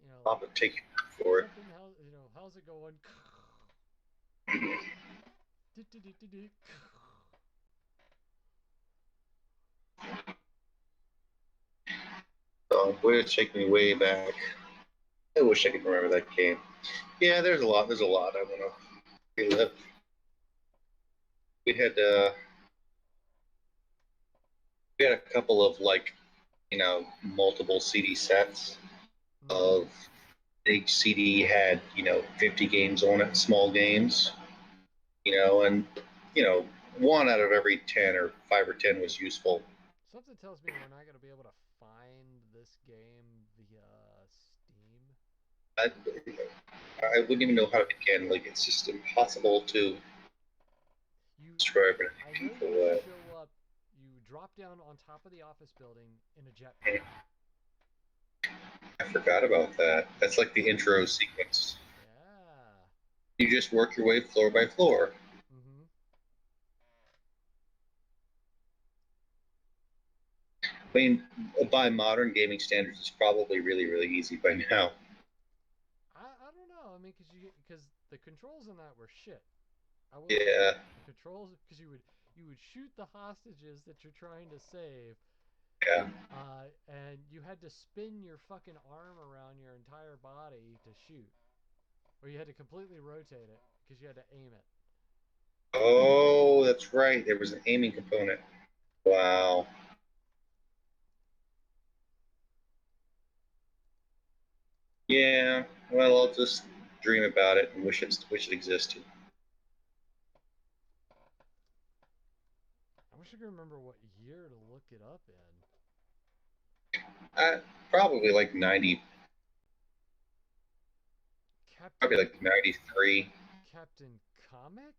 You know. I'm gonna take you for it. You know, how's it going? We're taking me way back. I wish I could remember that game. Yeah, there's a lot. I want to relive. We had a couple of like, you know, multiple CD sets of each CD had, you know, 50 games on it, small games, you know, and you know, 1 out of every 10 or 5 or 10 was useful. Something tells me we're not going to be able to find this game via Steam. I wouldn't even know how to begin. Like, it's just impossible to describe it. I know you show up, you drop down on top of the office building in a jetpack. I forgot about that. That's like the intro sequence. Yeah. You just work your way floor by floor. Mm-hmm. I mean, by modern gaming standards, it's probably really, really easy by now. I don't know. I mean, because the controls in that were shit. Yeah. The controls, because you would shoot the hostages that you're trying to save. Yeah. And you had to spin your fucking arm around your entire body to shoot, or you had to completely rotate it because you had to aim it. Oh, that's right. There was an aiming component. Wow. Yeah. Well, I'll just dream about it and wish it existed. I wish I could remember what year to look it up in. Probably like 90. Probably like 93. Captain Comic?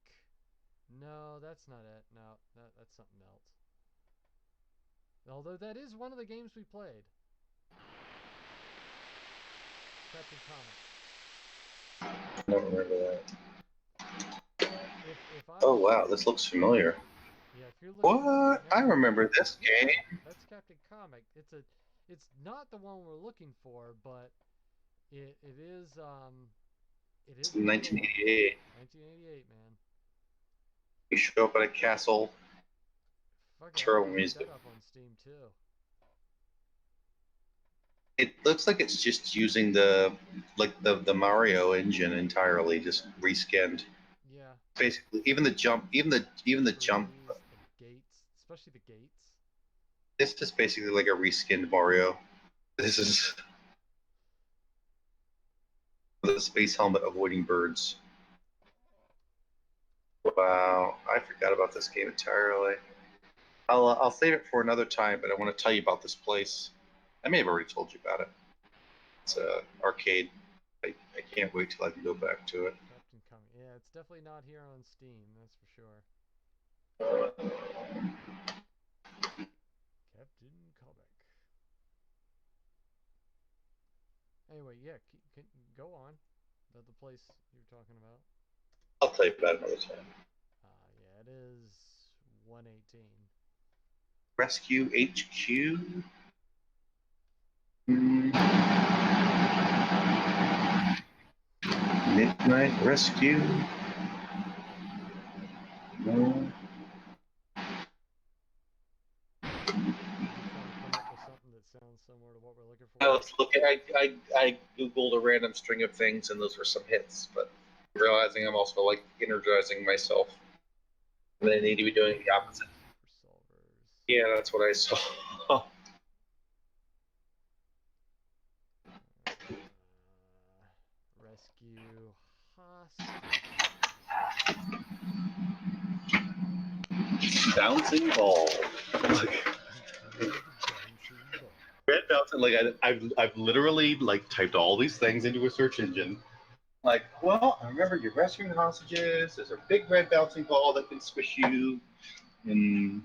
No, that's not it. No, that's something else. Although that is one of the games we played. Captain Comic. I don't remember that. If Oh wow, this looks familiar. Yeah, if you're looking What? I remember this game. That's Captain Comic. It's not the one we're looking for, but it is 1988. 1988, man. You show up at a castle. Fuck, Terrible I music. that up on Steam too. It looks like it's just using the Mario engine entirely, just reskinned. Yeah. Basically, even the jump, even the jump. The gates, especially the gates. This is basically like a reskinned Mario. This is the space helmet avoiding birds. Wow, I forgot about this game entirely. I'll save it for another time, but I want to tell you about this place. I may have already told you about it. It's an arcade. I can't wait till I can go back to it. Captain Comic. Yeah, it's definitely not here on Steam, that's for sure. Captain Comic. Anyway, yeah, can go on. The place you're talking about. I'll tell you about it another time. Yeah, it is 118. Rescue HQ. Midnight Rescue. No. Something that sounds similar to what we're looking for. Let's look at. I googled a random string of things, and those were some hits. But realizing I'm also like energizing myself, and I need to be doing the opposite. Yeah, that's what I saw. Rescue hostage. Bouncing ball. Red bouncing. Like I've literally like typed all these things into a search engine. Like, well, I remember you're rescuing hostages. There's a big red bouncing ball that can squish you, and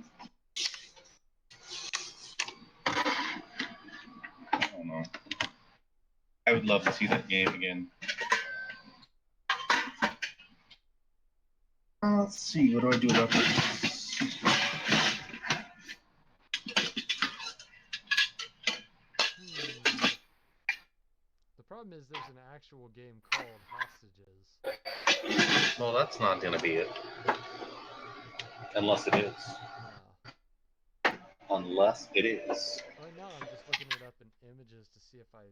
I don't know. I would love to see that game again. Let's see. What do I do about this? The problem is there's an actual game called Hostages. Well, that's not going to be it. Unless it is. Unless it is. Right now I'm just looking it up in images to see if I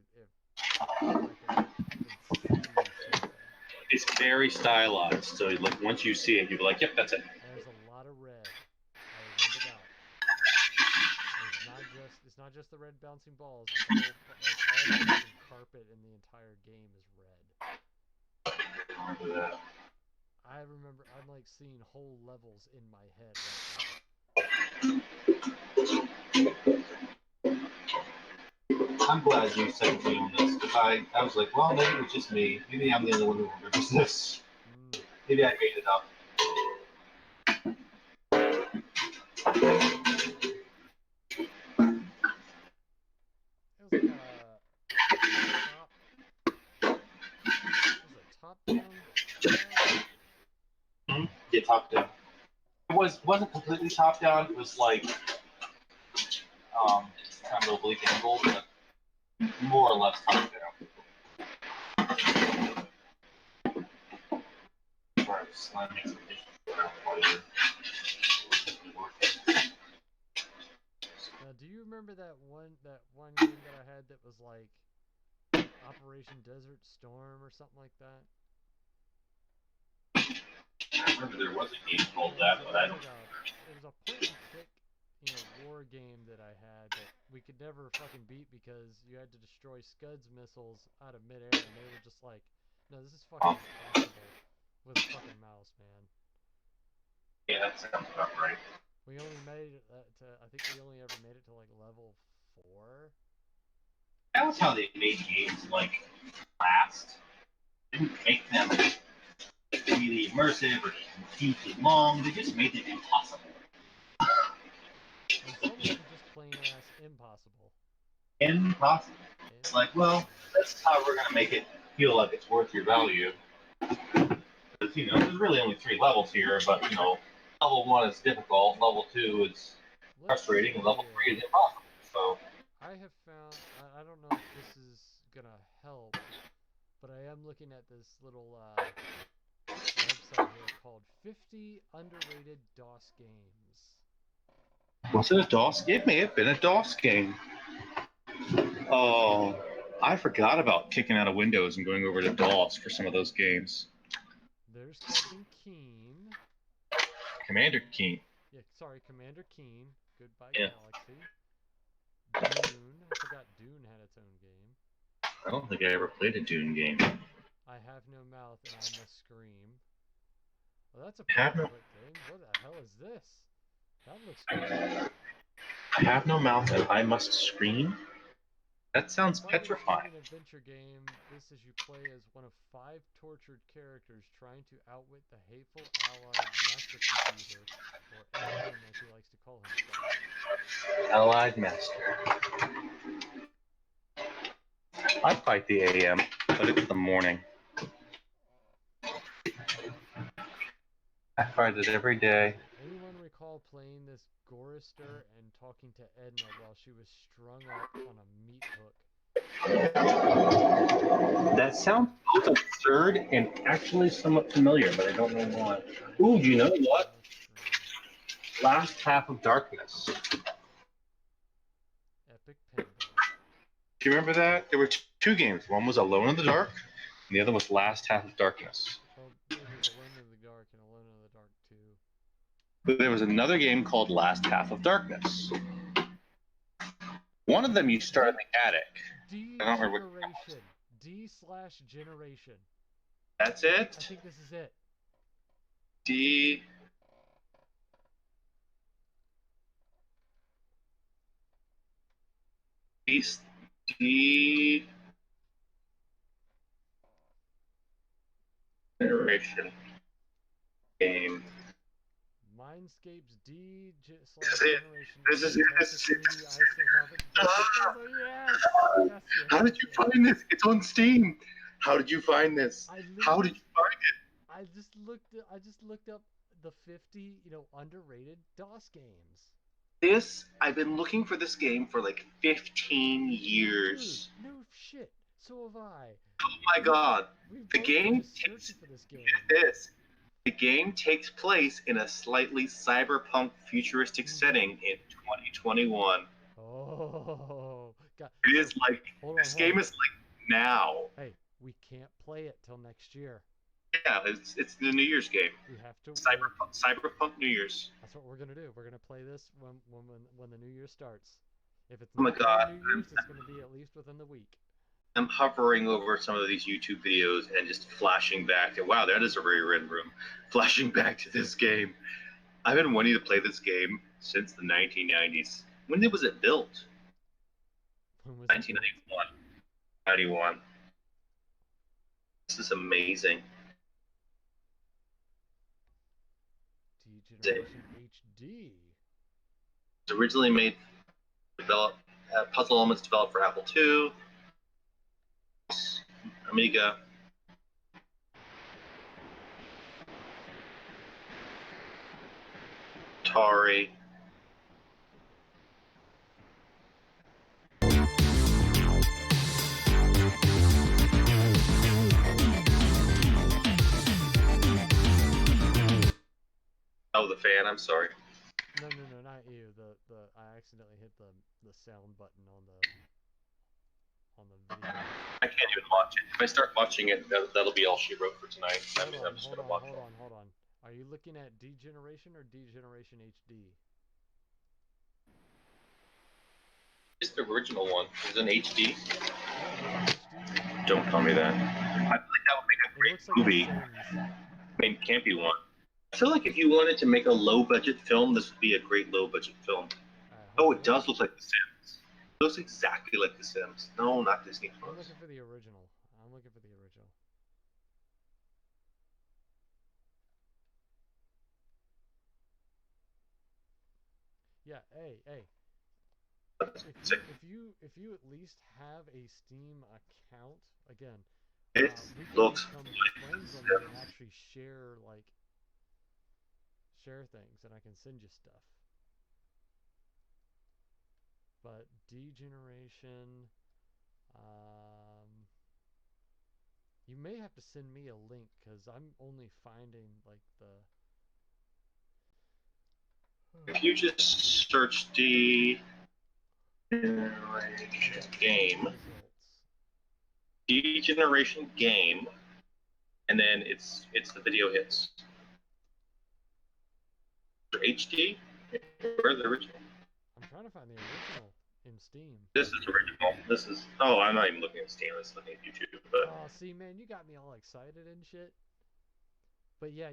can even see. It's very stylized, so like once you see it, you'll be like, "Yep, that's it." There's a lot of red. I remember that. It's not just the red bouncing balls. All the carpet in the entire game is red. I remember that. I remember I'm like seeing whole levels in my head right now. I'm glad you said me on this, because I was like, well, maybe it was just me. Maybe I'm the only one who remembers this. Maybe I made it up. It was a top-down. Yeah, top-down. It wasn't completely top-down. It was like kind of oblique angle, but more or less top-down. Now, do you remember that one game that I had that was like Operation Desert Storm or something like that? I remember there was a game called that, but I don't. It was a point-and-click, war game that I had that we could never fucking beat because you had to destroy Scud's missiles out of midair, and they were just like, no, this is fucking impossible with a fucking mouse, man. Yeah, that sounds about right. We only made it I think we only ever made it to like level 4. That was how they made games like last. They didn't make them really immersive or confusing long. They just made it impossible. And some of them just plain ass impossible. Impossible. It's like, well, that's how we're gonna make it feel like it's worth your value. Because there's really only 3 levels here, but level 1 is difficult, level 2 is frustrating, and level 3 is impossible. So I have found, I don't know if this is gonna help, but I am looking at this little website here called 50 Underrated DOS Games. was it a DOS? It may have been a DOS game. Oh, I forgot about kicking out of Windows and going over to DOS for some of those games. There's Captain Keen. Commander Keen. Yeah, sorry, Commander Keen. Goodbye Yeah. Galaxy. Dune. I forgot Dune had its own game. I don't think I ever played a Dune game. I Have No Mouth and I Must Scream. Well, that's a Have no- point-and-click game. What the hell is this? That looks cool. I Have No Mouth and I Must Scream? That sounds petrifying. An adventure game. This is you play as one of 5 tortured characters trying to outwit the hateful Allied master computer, or AM as he likes to call himself. Allied Master. I fight the AM, but it's the morning. I fight it every day. Anyone recall playing this Gorister and talking to Edna while she was strung up on a meat hook? That sounds both absurd and actually somewhat familiar, but I don't know why. Ooh, you know what? Last Half of Darkness. Epic Panda. Do you remember that? There were two games. One was Alone in the Dark, and the other was Last Half of Darkness. Well, there was Alone in the Dark and Alone in the Dark 2. But there was another game called Last Half of Darkness. One of them you start in the attic. D-Generation. D/Generation. That's it? I think this is it. D. D. Generation game. Mindscape's D/Generation. This is it. This is it. Yes. How did you find this? It's on Steam. How did you find this? How did you find it? I just looked up the 50, underrated DOS games. I've been looking for this game for like 15 years. Dude, no shit. So have I. Oh my god. The game takes place in a slightly cyberpunk futuristic setting in 2021. Oh, God. It is like this game is like now. Hey, we can't play it till next year. Yeah, it's the New Year's game. We have to Cyberpunk New Year's. That's what we're gonna do. We're gonna play this when the New Year starts. If it's oh my not god, New Year's, it's gonna be at least within the week. I'm hovering over some of these YouTube videos and just flashing back to, wow, that is a very red room. Flashing back to this game. I've been wanting to play this game since the 1990s. When was it built? 1991. 91. This is amazing. D-Generation HD. It was originally puzzle elements developed for Apple II, Amiga, Atari. Oh, the fan. I'm sorry. No, not you. I accidentally hit the sound button on the video. I can't even watch it. If I start watching it, that'll be all she wrote for tonight. I'm just gonna watch it. Hold on. Are you looking at D-Generation or D-Generation HD? It's the original one. It's an HD. Yeah, HD. Don't tell me that. I feel like that would make a great movie. I mean, can't be one. I feel like if you wanted to make a low-budget film, this would be a great low-budget film. Oh, it does look like The Sims. It looks exactly like The Sims. No, not Disney Plus. I'm looking for the original. Yeah, hey. If you at least have a Steam account, again, it we can looks become friends on there and actually share share things and I can send you stuff. But Degeneration, you may have to send me a link because I'm only finding like the. If you just search Degeneration game, Degeneration game, and then it's the video hits. HD? Where's the original? I'm trying to find the original in Steam. This is original. This is. Oh, I'm not even looking at Steam. I'm just looking at YouTube. But oh, see, man, you got me all excited and shit. But yeah.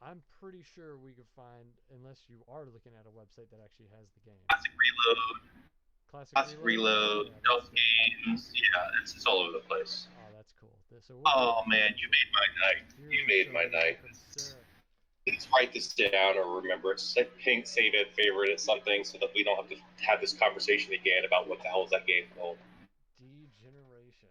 I'm pretty sure we could find, unless you are looking at a website that actually has the game. Classic Reload, yeah, Adult Games. Yeah, it's all over the place. Oh, that's cool. So oh man, you made my night. You made my night. Please write this down or remember it. Save it, favorite it, something, so that we don't have to have this conversation again about what the hell is that game called. Degeneration.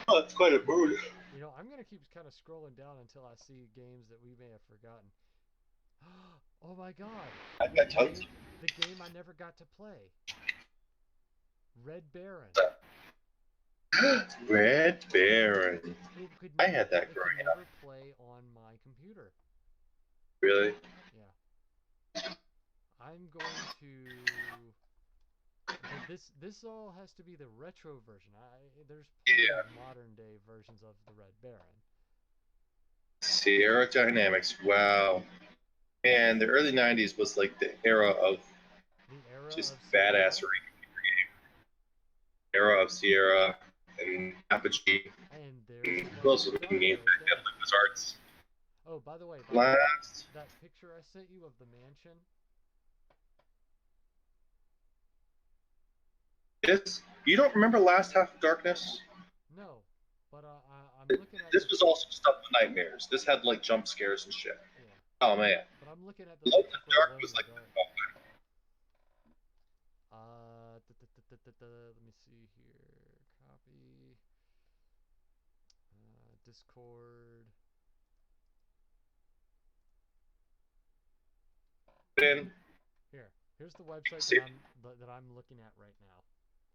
Oh, that's quite a mood. You know, I'm going to keep kind of scrolling down until I see games that we may have forgotten. Oh my god. I've got tons of... The game I never got to play. Red Baron. Red Baron. I had that growing up. Never play on my computer. Really? Yeah. I'm going to... This all has to be the retro version. There's modern day versions of the Red Baron. Sierra Dynamics. Wow. And the early 90s was like the era of just badassery. Era of Sierra and Apogee. And there's who else was making games back then? LucasArts. Oh, by the way, Last. That picture I sent you of the mansion. You don't remember Last Half of Darkness? No, but I'm looking at. This was also stuff with nightmares. This had like jump scares and shit. Yeah. Oh man. But I'm looking at the. Alone in the Dark was like. Let me see here. Copy. Discord. Then. Here's the website that I'm looking at right now.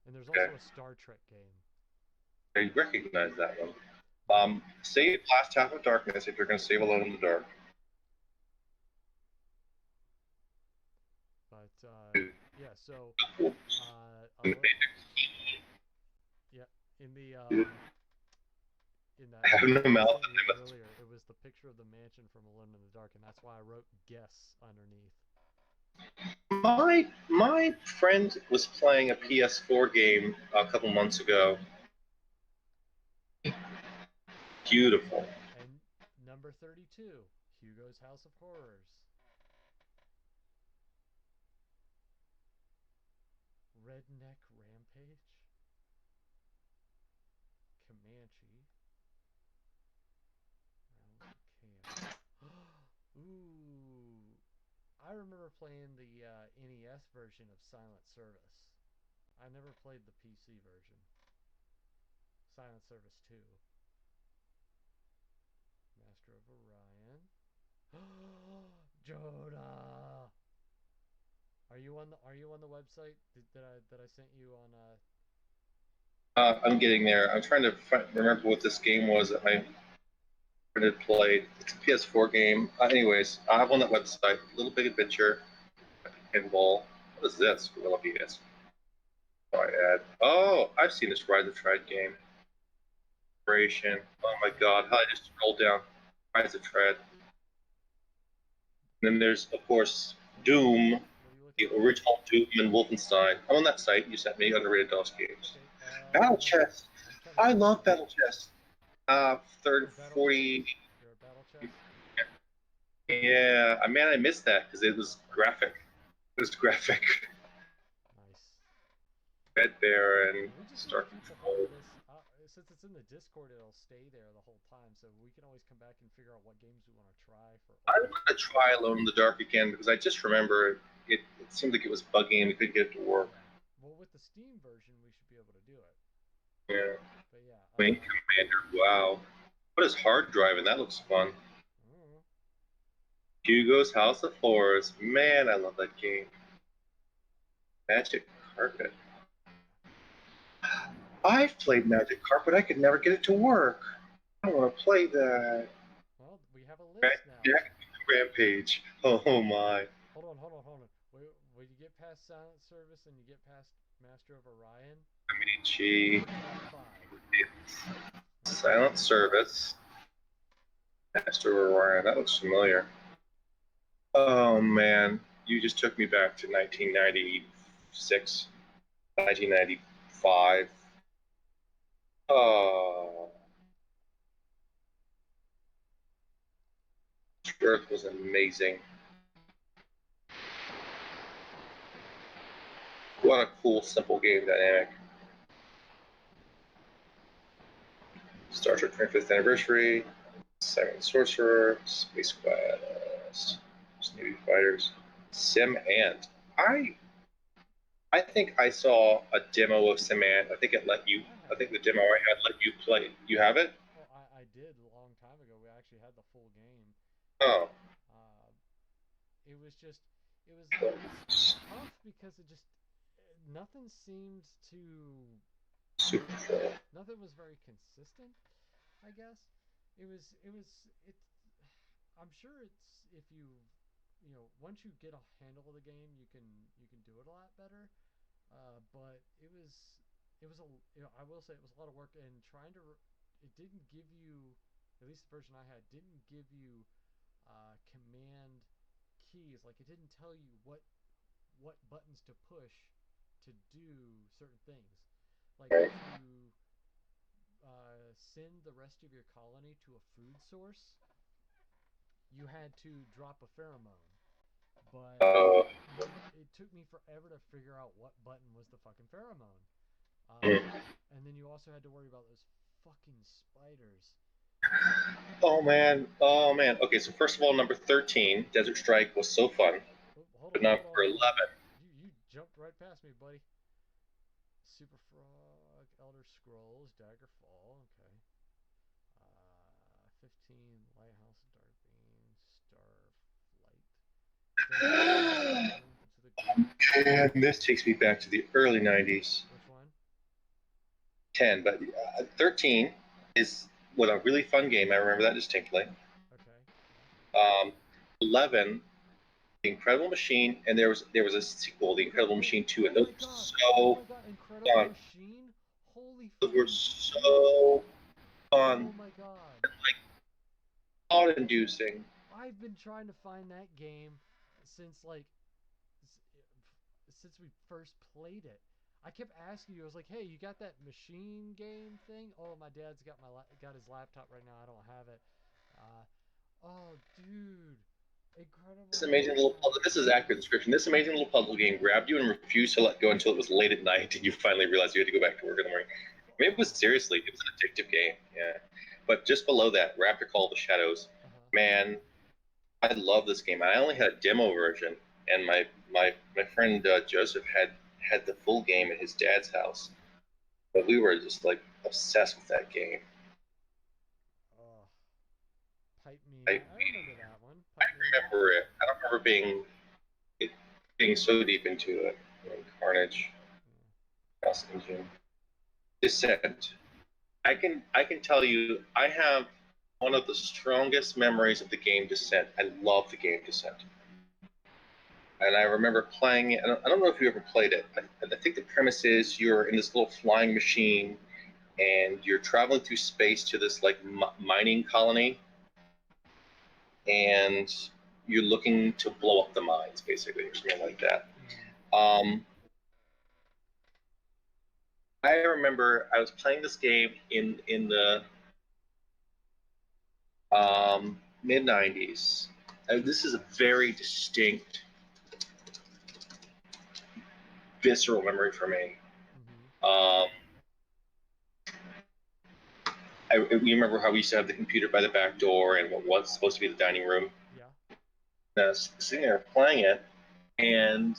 And there's also a Star Trek game. I recognize that one. Save Last Half of Darkness if you're going to save Alone in the Dark. But, yeah, so... yeah, in the... in that I have no mouth. Earlier, it was the picture of the mansion from Alone in the Dark, and that's why I wrote guess underneath. My friend was playing a PS4 game a couple months ago. Beautiful. And number 32, Hugo's House of Horrors. Redneck Rampage. Comanche. Ooh. I remember playing the NES version of Silent Service. I never played the PC version. Silent Service 2. Master of Orion. Jonah. Are you on the website that I sent you on I'm getting there. I'm trying to remember what this game was that my friend had played. It's a PS4 game. Anyways, I'm on that website. Little Big Adventure. Pinball. What is this? Gorilla PS. Oh, I've seen this Rise of Tread game. Oh my god, how I just scrolled down. Rise of Tread. And then there's, of course, Doom. The original Doom and Wolfenstein. I'm on that site you sent me, Underrated DOS Games. Battle Chest. I love Battle Chest. 40. Yeah, man, I missed that because it was graphic. It was graphic. Nice. Red Baron, Star Control. Since it's in the Discord, it'll stay there the whole time, so we can always come back and figure out what games we want to try. I want to try Alone in the Dark again because I just remember it seemed like it was buggy and we couldn't get it to work. Well, with the Steam version, we should be able to do it. Yeah. But yeah. Wing Commander. Wow. What is hard driving? That looks fun. Hugo's House of Horrors. Man, I love that game. Magic Carpet. I've played Magic Carpet. I could never get it to work. I don't want to play that. Well, we have a list now. Rampage. Oh my. Hold on. When you get past Silent Service and you get past Master of Orion, Amici. Silent Service. Master of Orion. That looks familiar. Oh man, you just took me back to 1996, 1995. Oh, Earth was amazing. What a cool, simple game dynamic. Star Trek 25th Anniversary, Simon Sorcerer, Space Quest, Navy Fighters, Sim Ant. I think I saw a demo of Sim Ant. I think it let you. I think the demo I had let you play. You have it? Well, I did a long time ago. We actually had the full game. Oh. It was tough because it just nothing seemed to. Nothing was very consistent. I guess it. I'm sure it's if you once you get a handle of the game, you can do it a lot better. But it was I will say it was a lot of work and trying to. It didn't give you, at least the version I had, didn't give you command keys. Like it didn't tell you what buttons to push to do certain things. Like if you send the rest of your colony to a food source, you had to drop a pheromone. But it took me forever to figure out what button was the fucking pheromone. And then you also had to worry about those fucking spiders. Oh man. Okay, so first of all, number 13, Desert Strike was so fun. But number 11. You jumped right past me, buddy. Super Frog, Elder Scrolls, Daggerfall, okay. 15, Lighthouse, Starflight. And this takes me back to the early 90s. Which one? 10, but 13 is a really fun game. I remember that distinctly. Okay. 11, The Incredible Machine, and there was a sequel, The Incredible Machine 2, and those were so Incredible Machine? Holy fuck. Those were so fun. Oh my god. Like, thought-inducing. I've been trying to find that game since we first played it. I kept asking you. I was like, "Hey, you got that machine game thing?" Oh, my dad's got his laptop right now. I don't have it. Oh, dude, incredible! This amazing little puzzle. This is accurate description. This amazing little puzzle game grabbed you and refused to let go until it was late at night, and you finally realized you had to go back to work in the morning. Maybe it was an addictive game. Yeah, but just below that, Raptor Call of the Shadows. Man, I love this game. I only had a demo version, and my friend Joseph had the full game at his dad's house. But we were just like obsessed with that game. Oh, Pipe Me. I remember that one. I remember it. I don't remember being so deep into it. Carnage, Chaos Engine, Descent. I can tell you, I have one of the strongest memories of the game Descent. I love the game Descent. And I remember playing it. I don't know if you ever played it. I think the premise is you're in this little flying machine, and you're traveling through space to this like mining colony, and you're looking to blow up the mines, basically, or something like that. I remember I was playing this game in the mid-90s. This is a very distinct, visceral memory for me. You remember how we used to have the computer by the back door and what was supposed to be the dining room? Yeah. And I was sitting there playing it, and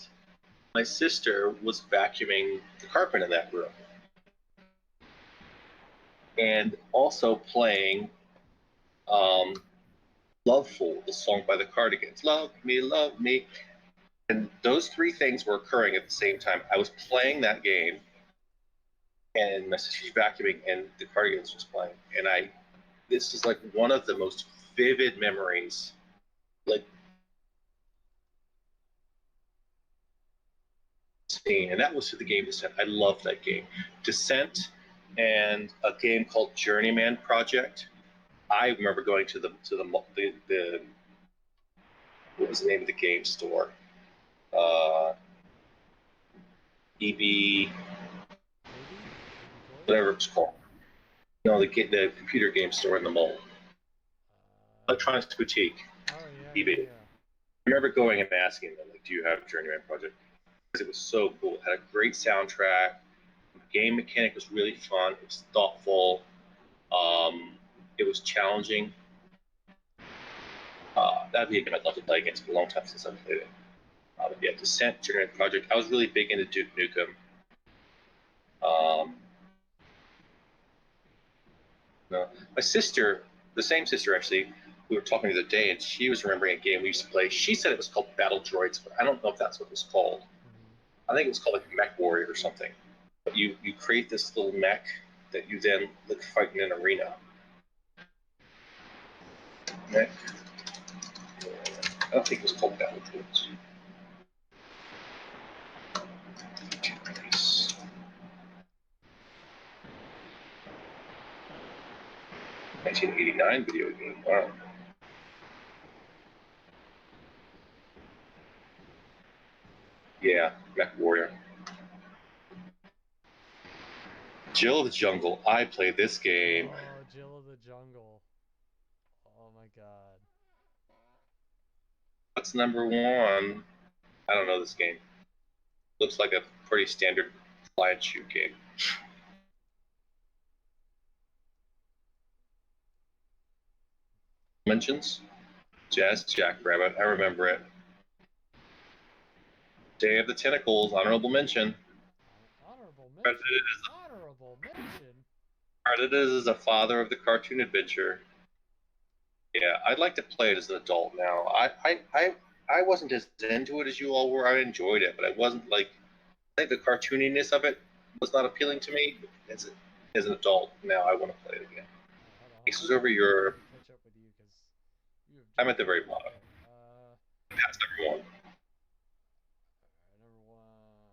my sister was vacuuming the carpet in that room. and also playing Loveful, the song by the Cardigans. Love me. And those three things were occurring at the same time. I was playing that game, and my sister's vacuuming, and the Cardigans was playing. And this is like one of the most vivid memories. Like, and that was the game Descent. I loved that game. Descent and a game called Journeyman Project. I remember going to the what was the name of the game store? EB, whatever it's called. No, the computer game store in the mall. Electronics Boutique. Oh yeah. EB. I remember going and asking them, like, "Do you have Journeyman Project?" Because it was so cool. It had a great soundtrack. The game mechanic was really fun. It was thoughtful. It was challenging. That'd be a game I'd love to play again. It's been a long time since I've played it. But yeah, Descent, Journeyman Project. I was really big into Duke Nukem. No. My sister, the same sister actually, we were talking the other day, and she was remembering a game we used to play. She said it was called Battle Droids, but I don't know if that's what it was called. I think it was called like Mech Warrior or something. But you create this little mech that you then fight in an arena. Mech. I don't think it was called Battle Droids. 1989 video game. Wow. Yeah, Mech Warrior. Jill of the Jungle. I played this game. Oh, Jill of the Jungle. Oh my god. What's number one? I don't know this game. Looks like a pretty standard fly and shoot game. Mentions? Jazz Jackrabbit. I remember it. Day of the Tentacles. Honorable mention. Honorable mention. Honorable mention. Credited as a father of the cartoon adventure. Yeah, I'd like to play it as an adult now. I wasn't as into it as you all were. I enjoyed it, but I wasn't like. I think the cartooniness of it was not appealing to me as an adult. Now I want to play it again. Aces over Europe. Catch up with you because you have. I'm at the very bottom. That's number one. Number one.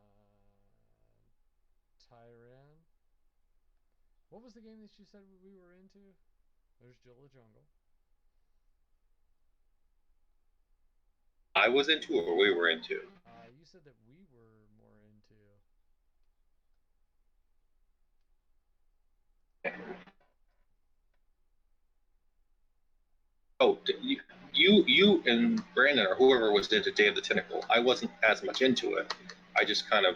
Tyran. What was the game that you said we were into? There's Jill the Jungle. I was into or we were into? You said that we were more into. Oh, you and Brandon or whoever was into Day of the Tentacle. I wasn't as much into it. I just kind of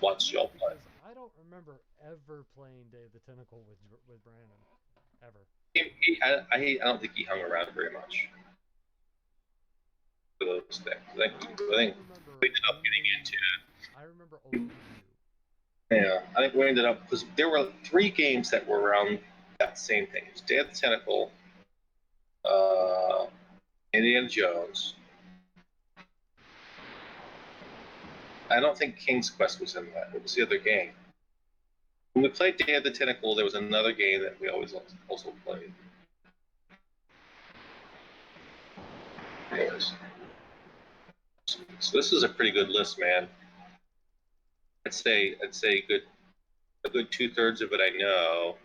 watched y'all play. I don't remember ever playing Day of the Tentacle with Brandon, ever. I don't think he hung around very much for those things. I think we ended up getting into it. I remember only you. Yeah, I think we ended up because there were 3 games that were around that same thing. It was Day of the Tentacle, Indiana Jones. I don't think King's Quest was in that. What was the other game? When we played Day of the Tentacle, there was another game that we always also played. Anyways. So this is a pretty good list, man. I'd say a good 2/3 of it I know.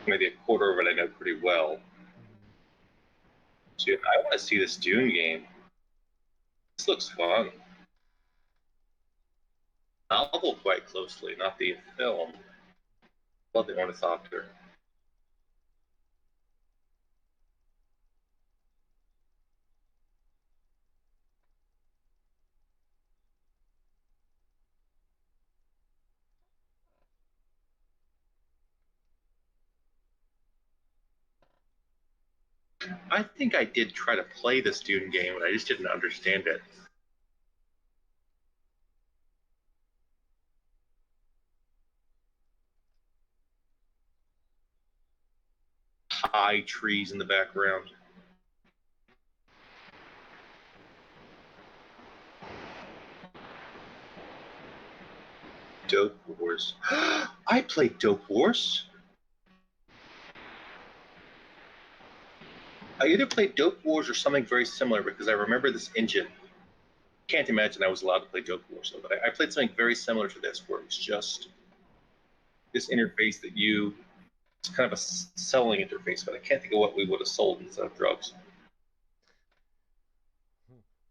Maybe a quarter of it I know pretty well. So I want to see this Dune game. This looks fun. Novel quite closely, not the film. Love the Ornithopter. I think I did try to play this Dune game, but I just didn't understand it. High trees in the background. Dope Wars. I played Dope Wars. I either played Dope Wars or something very similar because I remember this engine. Can't imagine I was allowed to play Dope Wars, though, but I played something very similar to this where it was just this interface that it's kind of a selling interface, but I can't think of what we would have sold instead of drugs.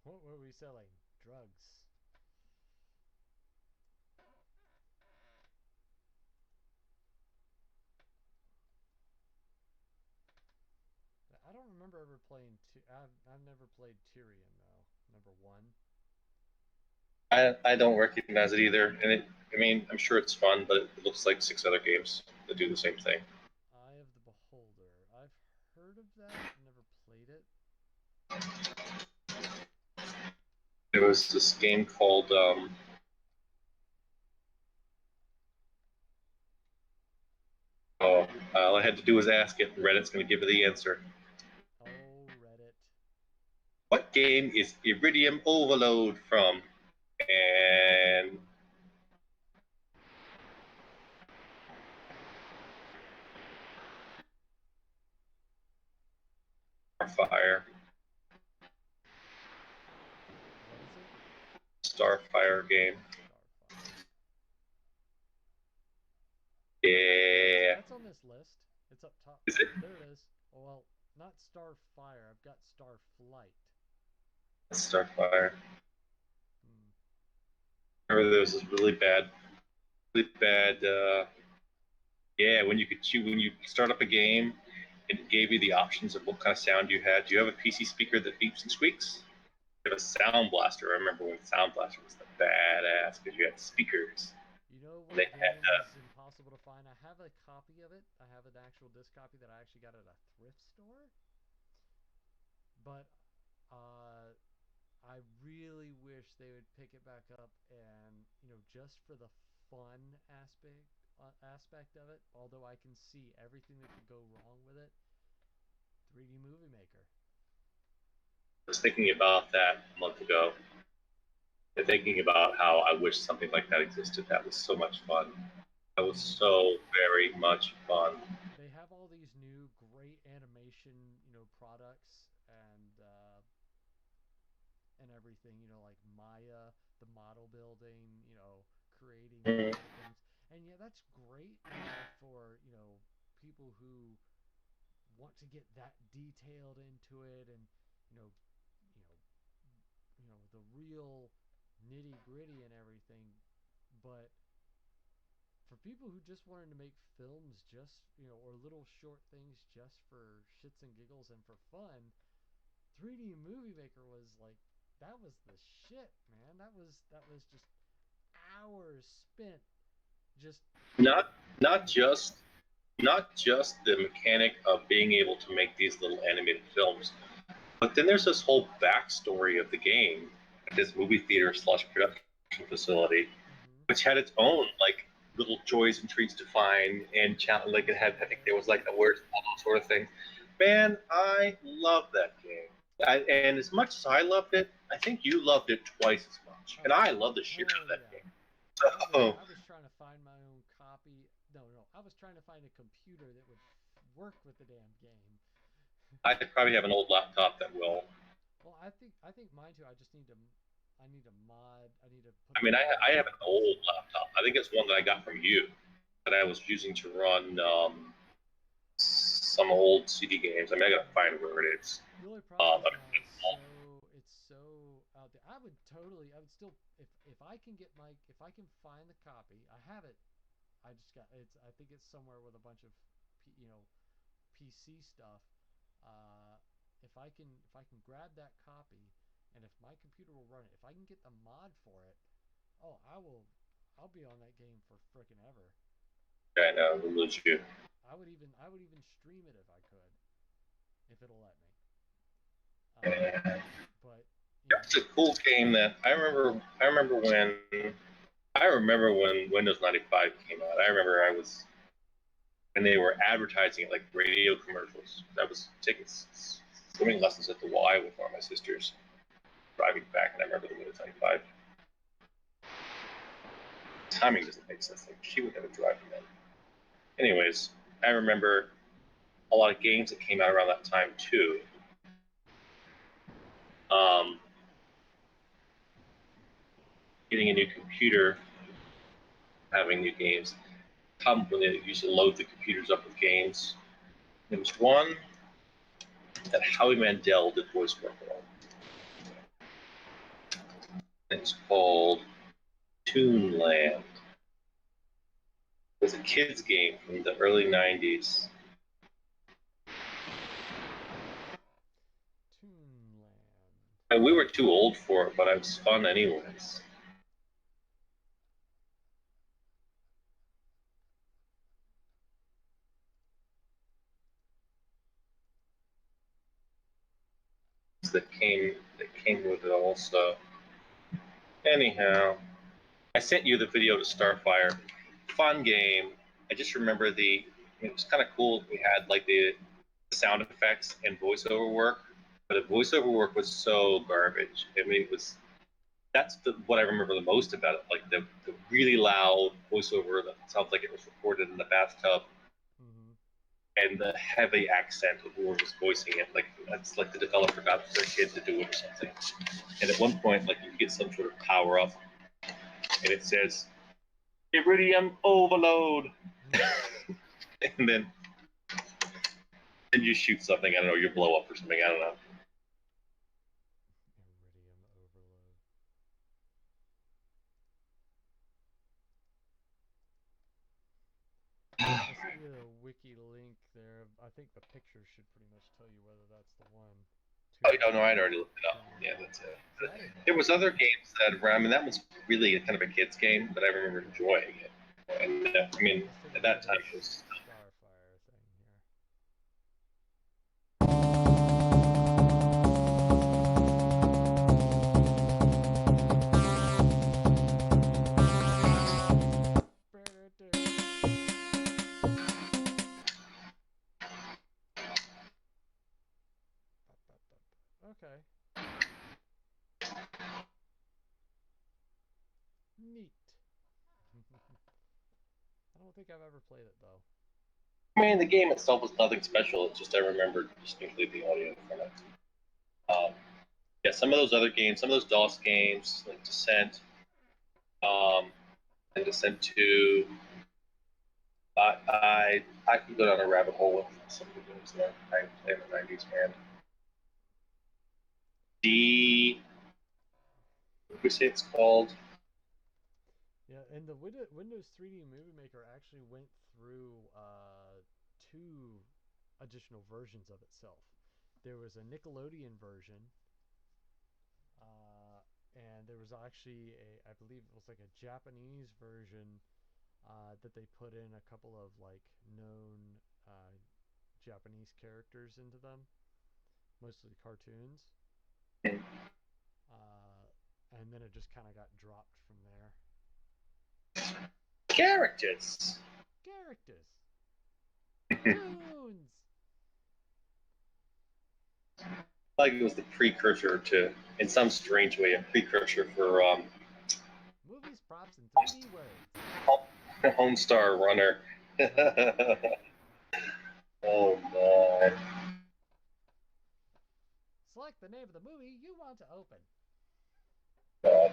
What were we selling? Drugs. I don't remember ever playing. I've never played Tyrion though. Number 1. I don't recognize it either, and I'm sure it's fun, but it looks like 6 other games that do the same thing. Eye of the Beholder. I've heard of that. Never played it. There was this game called all I had to do was ask it, and Reddit's going to give me the answer. Oh, Reddit. What game is Iridium Overload from? And Starfire. Starfire game. Yeah. That's on this list. It's up top. Is it? There it is. Oh, well, not Starfire. I've got Starflight. Starfire. Remember there was this really bad. Yeah, when you start up a game, it gave you the options of what kind of sound you had. Do you have a PC speaker that beeps and squeaks? You have a Sound Blaster. I remember when Sound Blaster was the badass because you had speakers. You know what game is impossible to find? I have a copy of it. I have an actual disc copy that I actually got at a thrift store. But I really wish they would pick it back up and, just for the fun aspect of it, although I can see everything that could go wrong with it. 3D Movie Maker. I was thinking about that a month ago. And thinking about how I wish something like that existed. That was so much fun. That was so very much fun. They have all these new great animation, products and everything, like Maya, the model building, creating things. And yeah, that's great for, people who want to get that detailed into it and, the real nitty-gritty and everything. But for people who just wanted to make films just, or little short things just for shits and giggles and for fun, 3D Movie Maker was like, that was the shit, man. That was just hours spent just not just the mechanic of being able to make these little animated films, but then there's this whole backstory of the game at this movie theater / production facility, which had its own like little joys and treats to find and challenge. Like it had, I think there was like the words, all those sort of things. Man, I love that game. And as much as I loved it, I think you loved it twice as much. And I love the shit out of that game. So, I was trying to find my own copy. No, I was trying to find a computer that would work with the damn game. I probably have an old laptop that will. Well, I think mine too. I need to mod. I need to. I have an old laptop. I think it's one that I got from you that I was using to run some old CD games. I gotta find where it is. The only problem is it's so out there. I would still, if I can find the copy, I have it. I think it's somewhere with a bunch of, PC stuff. If I can grab that copy, and if my computer will run it, if I can get the mod for it, I'll be on that game for frickin' ever. I know, we'll lose you. I would even stream it if I could, if it'll let me. But you know, It's a cool game that I remember. I remember when Windows 95 came out. I remember when they were advertising it like radio commercials. I was taking swimming lessons at the Y with one of my sisters, driving back, and I remember the Windows 95. Timing doesn't make sense. Like she would never drive from that. Anyways, I remember a lot of games that came out around that time too. Getting a new computer, having new games. When they used to load the computers up with games. There was one that Howie Mandel did voice work on. It's called Toonland. It was a kids game from the early 90s. Toonland. And we were too old for it, but it was fun anyways. That came with it also. Anyhow, I sent you the video to Starfire. Fun game. I just remember it was kind of cool. We had like the sound effects and voiceover work, but the voiceover work was so garbage. I mean, that's what I remember the most about it. Like the really loud voiceover that sounds like it was recorded in the bathtub. And the heavy accent of whoever was voicing it, like that's like the developer got their kid to do it or something. And at one point, like you get some sort of power up, and it says "Iridium overload," and then you shoot something. I don't know, you blow up or something. I don't know. Iridium overload. I sent you a wiki link there. I think the picture should pretty much tell you whether that's the one. Oh no, I'd already looked it up. Yeah, that's it. There was other games that were. I mean, that was really kind of a kids game, but I remember enjoying it. And I mean, at that time it was. Starfire thing here. Okay. Neat. I don't think I've ever played it though. I mean, the game itself was nothing special. It's just I remember distinctly the audio from it. Yeah, some of those other games, some of those DOS games, like Descent, and Descent 2. I can go down a rabbit hole with some of the games that I played in the 90s, man. What do we say it's called? Yeah, and the Windows 3D Movie Maker actually went through 2 additional versions of itself. There was a Nickelodeon version, and there was actually I believe it was like a Japanese version that they put in a couple of like known Japanese characters into them, mostly cartoons. And then it just kind of got dropped from there. Characters. Cartoons. Like it was the precursor to, in some strange way, a precursor for Movies, props, and 3D words. Homestar Runner. Oh my. Select the name of the movie you want to open. God.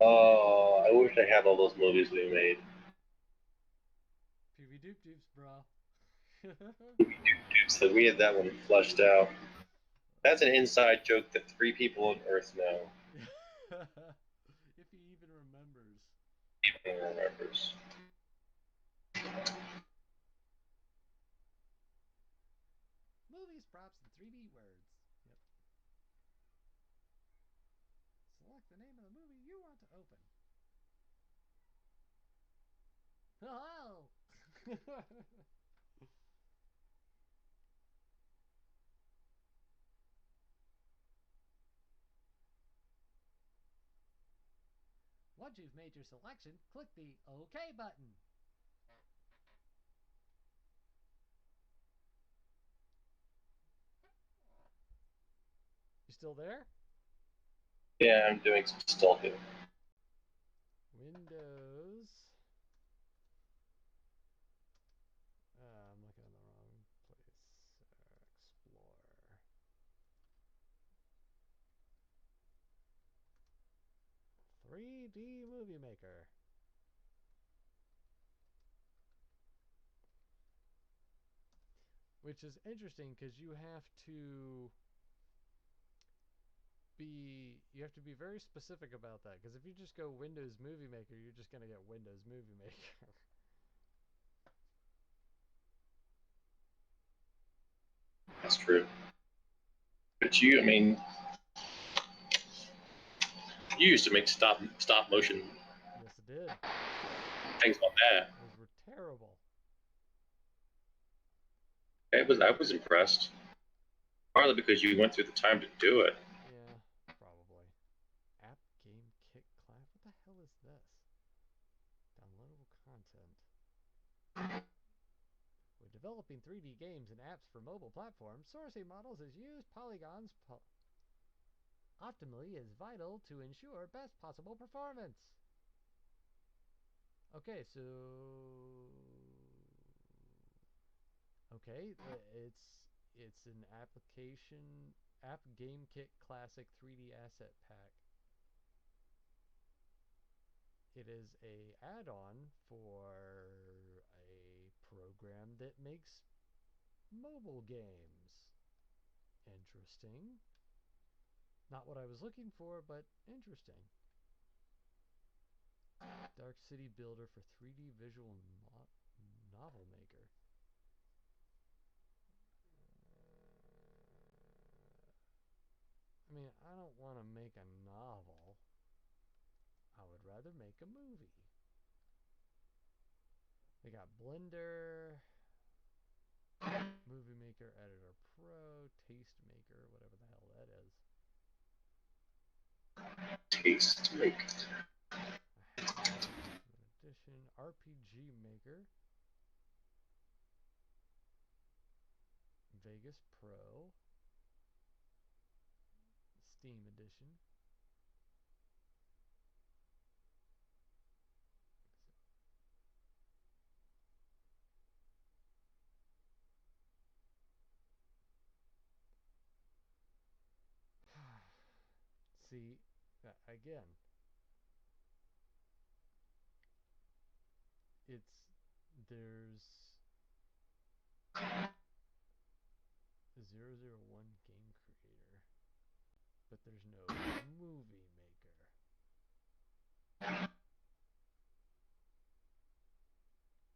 Oh, I wish I had all those movies we made. PV Doop Doops, bro. So we had that one flushed out. That's an inside joke that 3 people on Earth know. If he even remembers. Even remembers. Movies, props, and 3D words. Yep. Select the name of the movie you want to open. Oh! Once you've made your selection, click the OK button. You still there? Yeah, I'm doing some stalking. Windows. I'm looking in the wrong place. Explorer. 3D Movie Maker. Which is interesting because you have to be very specific about that, because if you just go Windows Movie Maker, you're just going to get Windows Movie Maker. That's true. But you, I mean, you used to make stop motion Yes, it did. things on that. Those were terrible. I was impressed. Partly because you went through the time to do it. Yeah, probably. App Game Kit class. What the hell is this? Downloadable content. When developing 3D games and apps for mobile platforms, sourcing models as used polygons optimally is vital to ensure best possible performance. Okay, so it's an application App Game Kit Classic 3D Asset Pack. It is a add-on for a program that makes mobile games. Interesting. Not what I was looking for, but interesting. Dark City Builder for 3D Visual Novel Maker. I mean, I don't want to make a novel. I would rather make a movie. They got Blender, Movie Maker, Editor Pro, Taste Maker, whatever the hell that is. Taste Maker. Edition, RPG Maker, Vegas Pro, Steam Edition. See, again, there's 001 Game Creator, but there's no Movie Maker.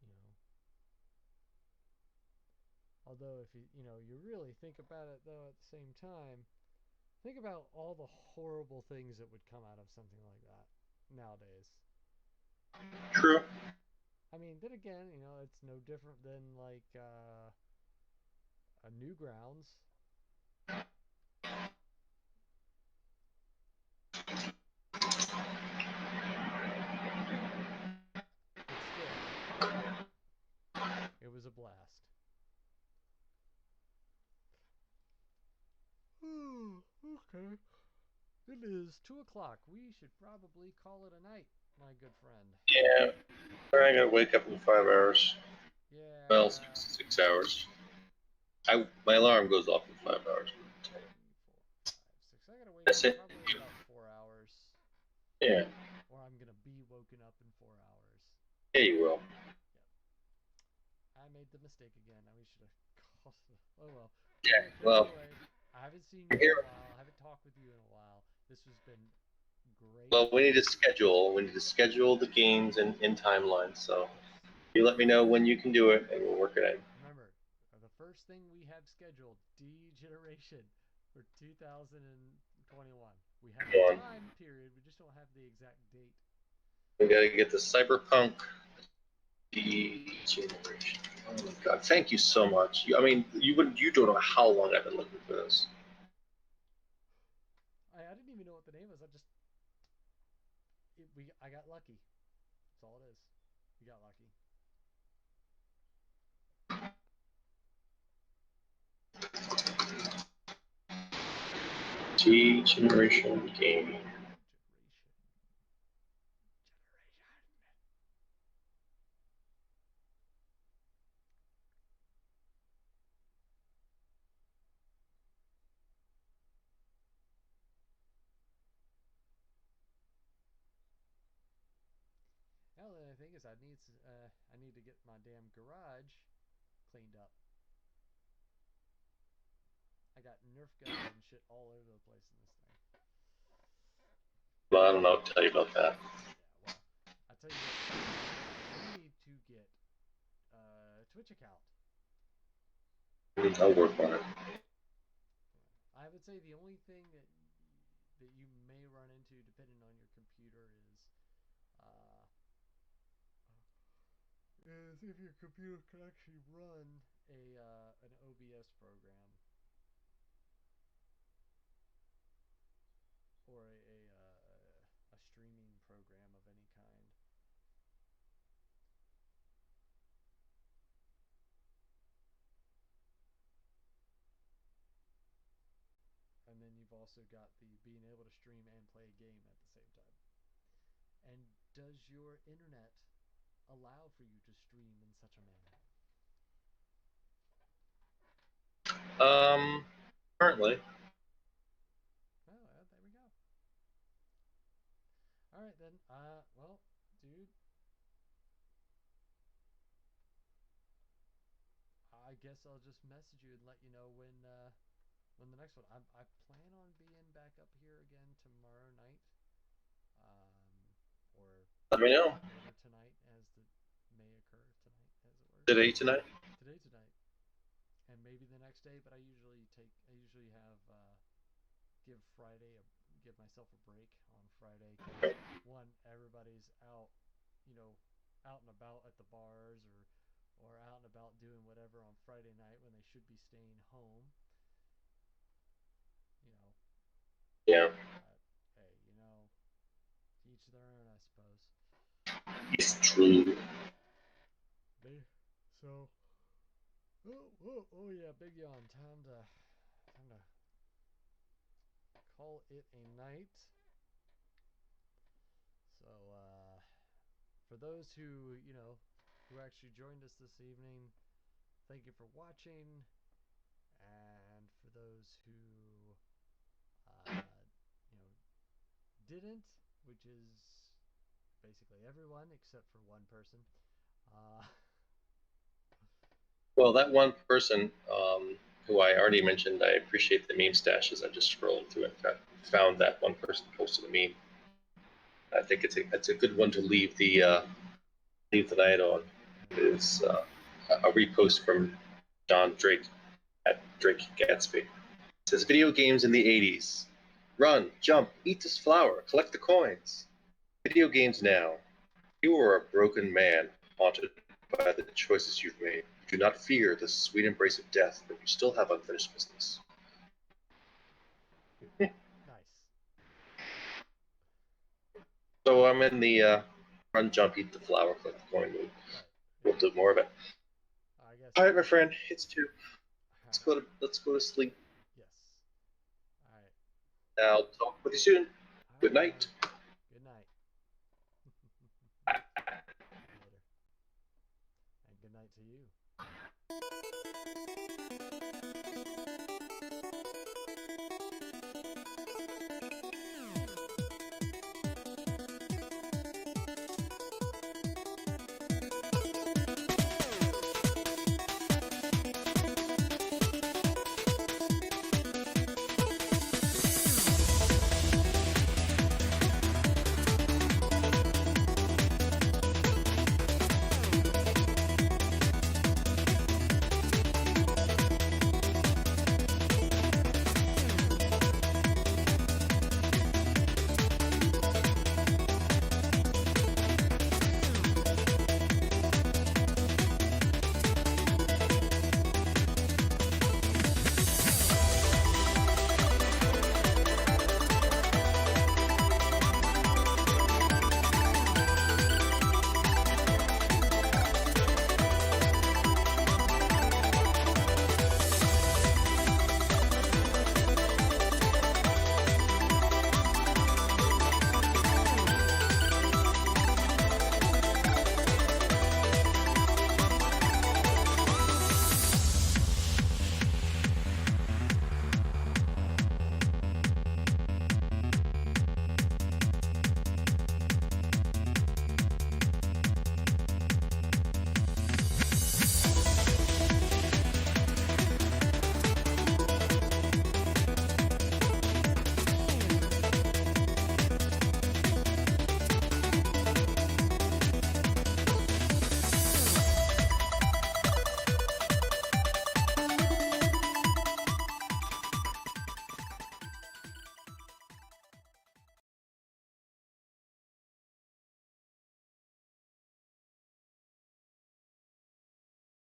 You know, although if you really think about it though, at the same time, think about all the horrible things that would come out of something like that nowadays. True. I mean, then again, it's no different than like a Newgrounds. But still, it was a blast. Okay. It is 2 o'clock. We should probably call it a night, my good friend. Yeah. I gotta wake up in 5 hours. Yeah. Well, 6 hours. My alarm goes off in 5 hours. 3, 4, 5, 6. I gotta wake up probably about 4 hours. Yeah. Or I'm gonna be woken up in 4 hours. Yeah, you will. Yep. I made the mistake again. We should have called it. Oh well. Yeah. Well. Anyway, I haven't seen you in a while. I haven't talked with you in a while. This has been great. Well, we need to schedule. We need to schedule the games in timelines. So you let me know when you can do it, and we'll work it out. Remember, the first thing we have scheduled, Degeneration, for 2021. We have a time period. We just don't have the exact date. We gotta get the Cyberpunk Degeneration. Oh my god! Thank you so much. I mean, you don't know how long I've been looking for this. I didn't even know what the name was. I got lucky. That's all it is. We got lucky. Generation game. Now the only thing is I need to get my damn garage cleaned up. I got Nerf guns and shit all over the place in this thing. Well, I don't know what to tell you about that. Yeah, well, I tell you what, you need to get a Twitch account. I'll work on it. I would say the only thing that you may run into, depending on your computer, is if your computer can actually run an OBS program or a streaming program of any kind. And then you've also got the being able to stream and play a game at the same time. And does your internet allow for you to stream in such a manner? Currently. Oh, there we go. All right then. Well, dude, I guess I'll just message you and let you know when the next one. I plan on being back up here again tomorrow night, or Let me know. later tonight, as it may occur tonight, as it were. Today tonight. And maybe the next day. But I usually have give myself a break on Friday. 'Cause one, everybody's out, out and about at the bars or out and about doing whatever on Friday night when they should be staying home. Yeah. But, hey, each their own, I suppose. It's true. So, oh yeah, big yawn. Time to call it a night. So, for those who actually joined us this evening, thank you for watching. And for those who didn't, which is basically everyone except for one person. Well, that one person who I already mentioned, I appreciate the meme stashes. I just scrolled through and found that one person posted a meme. I think it's a good one to leave the night on. Is a repost from John Drake at Drake Gatsby. It says video games in the 80s. Run, jump, eat this flower, collect the coins. Video games now. You are a broken man, haunted by the choices you've made. You do not fear the sweet embrace of death, but you still have unfinished business. Nice. So I'm in the run, jump, eat the flower, collect the coin mood. We'll do more of it. I guess. All right, my friend, it's 2. Let's go to sleep. Yes. All right. I'll talk with you soon. Good night. Good night. Later. And good night to you.